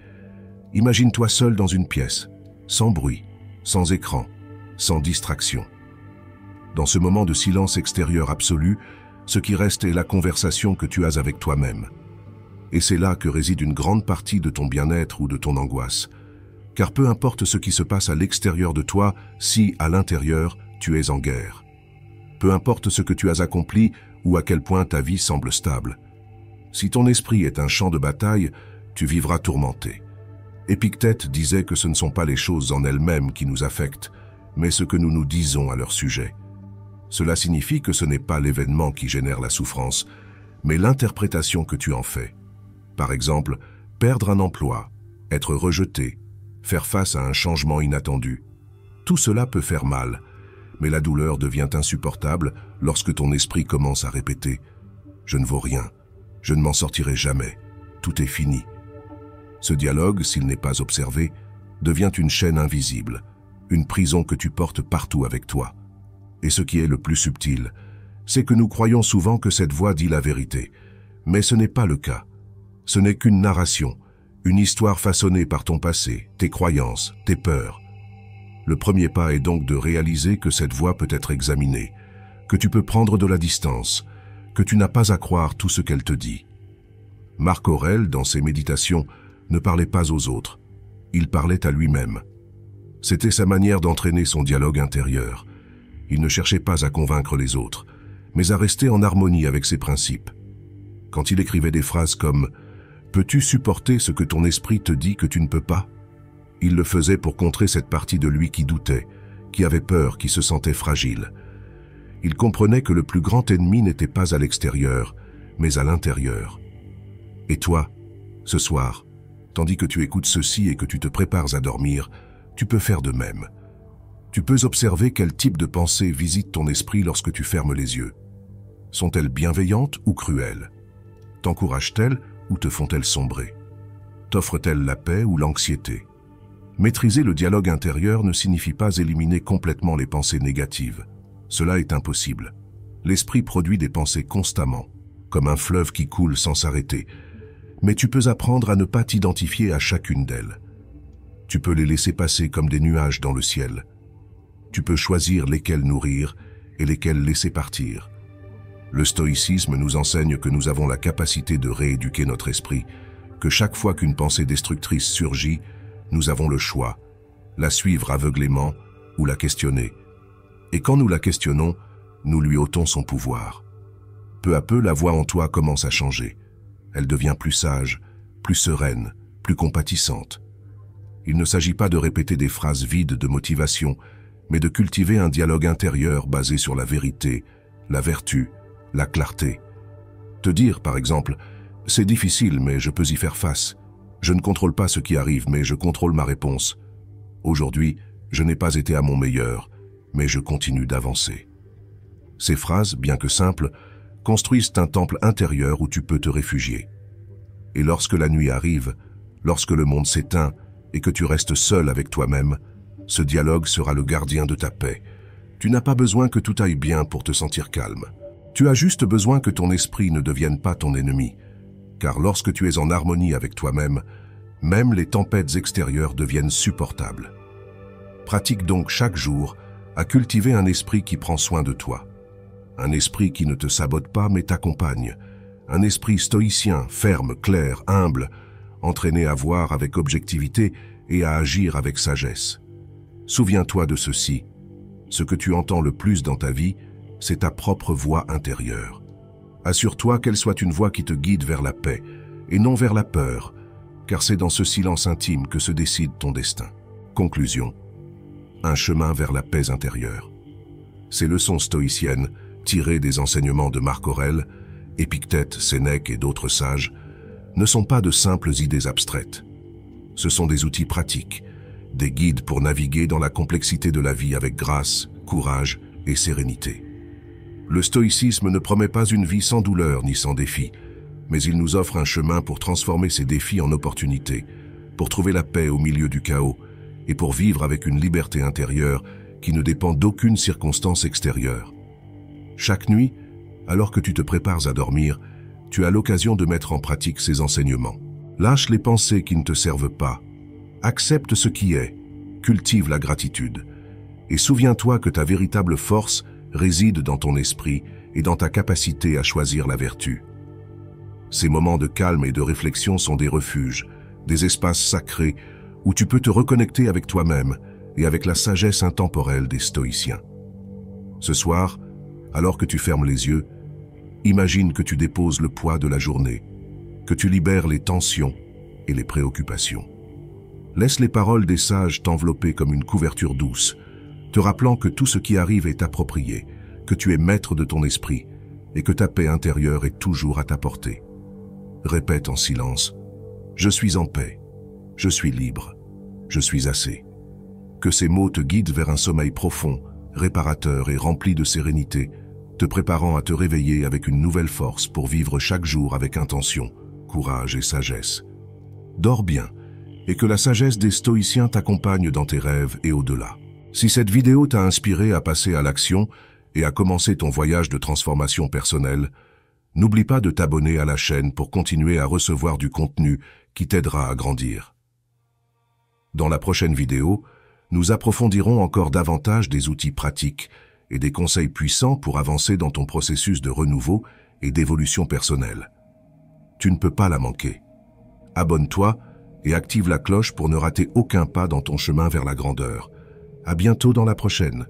Imagine-toi seul dans une pièce, sans bruit, sans écran, sans distraction. Dans ce moment de silence extérieur absolu, ce qui reste est la conversation que tu as avec toi-même. Et c'est là que réside une grande partie de ton bien-être ou de ton angoisse. Car peu importe ce qui se passe à l'extérieur de toi, si, à l'intérieur, tu es en guerre. Peu importe ce que tu as accompli ou à quel point ta vie semble stable. Si ton esprit est un champ de bataille, tu vivras tourmenté. Épictète disait que ce ne sont pas les choses en elles-mêmes qui nous affectent, mais ce que nous nous disons à leur sujet. Cela signifie que ce n'est pas l'événement qui génère la souffrance, mais l'interprétation que tu en fais. Par exemple, perdre un emploi, être rejeté, faire face à un changement inattendu. Tout cela peut faire mal, mais la douleur devient insupportable lorsque ton esprit commence à répéter « Je ne vaux rien, je ne m'en sortirai jamais, tout est fini ». Ce dialogue, s'il n'est pas observé, devient une chaîne invisible, une prison que tu portes partout avec toi. Et ce qui est le plus subtil, c'est que nous croyons souvent que cette voix dit la vérité, mais ce n'est pas le cas. Ce n'est qu'une narration, une histoire façonnée par ton passé, tes croyances, tes peurs. Le premier pas est donc de réaliser que cette voix peut être examinée, que tu peux prendre de la distance, que tu n'as pas à croire tout ce qu'elle te dit. Marc Aurèle, dans ses méditations, ne parlait pas aux autres, il parlait à lui-même. C'était sa manière d'entraîner son dialogue intérieur. Il ne cherchait pas à convaincre les autres, mais à rester en harmonie avec ses principes. Quand il écrivait des phrases comme « Peux-tu supporter ce que ton esprit te dit que tu ne peux pas ?» Il le faisait pour contrer cette partie de lui qui doutait, qui avait peur, qui se sentait fragile. Il comprenait que le plus grand ennemi n'était pas à l'extérieur, mais à l'intérieur. Et toi, ce soir, tandis que tu écoutes ceci et que tu te prépares à dormir, tu peux faire de même. Tu peux observer quel type de pensée visite ton esprit lorsque tu fermes les yeux. Sont-elles bienveillantes ou cruelles? T'encouragent-elles ou te font-elles sombrer? T'offrent-elles la paix ou l'anxiété? Maîtriser le dialogue intérieur ne signifie pas éliminer complètement les pensées négatives. Cela est impossible. L'esprit produit des pensées constamment, comme un fleuve qui coule sans s'arrêter. Mais tu peux apprendre à ne pas t'identifier à chacune d'elles. Tu peux les laisser passer comme des nuages dans le ciel. Tu peux choisir lesquelles nourrir et lesquelles laisser partir. Le stoïcisme nous enseigne que nous avons la capacité de rééduquer notre esprit, que chaque fois qu'une pensée destructrice surgit, nous avons le choix, la suivre aveuglément ou la questionner. Et quand nous la questionnons, nous lui ôtons son pouvoir. Peu à peu, la voix en toi commence à changer. Elle devient plus sage, plus sereine, plus compatissante. Il ne s'agit pas de répéter des phrases vides de motivation, mais de cultiver un dialogue intérieur basé sur la vérité, la vertu, la clarté. Te dire, par exemple, « C'est difficile, mais je peux y faire face. Je ne contrôle pas ce qui arrive, mais je contrôle ma réponse. Aujourd'hui, je n'ai pas été à mon meilleur, mais je continue d'avancer. » Ces phrases, bien que simples, construisent un temple intérieur où tu peux te réfugier. Et lorsque la nuit arrive, lorsque le monde s'éteint et que tu restes seul avec toi-même, ce dialogue sera le gardien de ta paix. Tu n'as pas besoin que tout aille bien pour te sentir calme. Tu as juste besoin que ton esprit ne devienne pas ton ennemi, car lorsque tu es en harmonie avec toi-même, même les tempêtes extérieures deviennent supportables. Pratique donc chaque jour à cultiver un esprit qui prend soin de toi. Un esprit qui ne te sabote pas mais t'accompagne. Un esprit stoïcien, ferme, clair, humble, entraîné à voir avec objectivité et à agir avec sagesse. Souviens-toi de ceci. Ce que tu entends le plus dans ta vie, c'est ta propre voix intérieure. Assure-toi qu'elle soit une voix qui te guide vers la paix et non vers la peur, car c'est dans ce silence intime que se décide ton destin. Conclusion. Un chemin vers la paix intérieure. Ces leçons stoïciennes, tirées des enseignements de Marc Aurèle, Épictète, Sénèque et d'autres sages, ne sont pas de simples idées abstraites. Ce sont des outils pratiques, des guides pour naviguer dans la complexité de la vie avec grâce, courage et sérénité. Le stoïcisme ne promet pas une vie sans douleur ni sans défis, mais il nous offre un chemin pour transformer ces défis en opportunités, pour trouver la paix au milieu du chaos et pour vivre avec une liberté intérieure qui ne dépend d'aucune circonstance extérieure. Chaque nuit, alors que tu te prépares à dormir, tu as l'occasion de mettre en pratique ces enseignements. Lâche les pensées qui ne te servent pas. Accepte ce qui est. Cultive la gratitude. Et souviens-toi que ta véritable force réside dans ton esprit et dans ta capacité à choisir la vertu. Ces moments de calme et de réflexion sont des refuges, des espaces sacrés où tu peux te reconnecter avec toi-même et avec la sagesse intemporelle des stoïciens. Ce soir, alors que tu fermes les yeux, imagine que tu déposes le poids de la journée, que tu libères les tensions et les préoccupations. Laisse les paroles des sages t'envelopper comme une couverture douce, te rappelant que tout ce qui arrive est approprié, que tu es maître de ton esprit et que ta paix intérieure est toujours à ta portée. Répète en silence, « Je suis en paix, je suis libre, je suis assez ». Que ces mots te guident vers un sommeil profond, réparateur et rempli de sérénité, te préparant à te réveiller avec une nouvelle force pour vivre chaque jour avec intention, courage et sagesse. Dors bien, et que la sagesse des stoïciens t'accompagne dans tes rêves et au-delà. Si cette vidéo t'a inspiré à passer à l'action et à commencer ton voyage de transformation personnelle, n'oublie pas de t'abonner à la chaîne pour continuer à recevoir du contenu qui t'aidera à grandir. Dans la prochaine vidéo, nous approfondirons encore davantage des outils pratiques et des conseils puissants pour avancer dans ton processus de renouveau et d'évolution personnelle. Tu ne peux pas la manquer. Abonne-toi et active la cloche pour ne rater aucun pas dans ton chemin vers la grandeur. À bientôt dans la prochaine.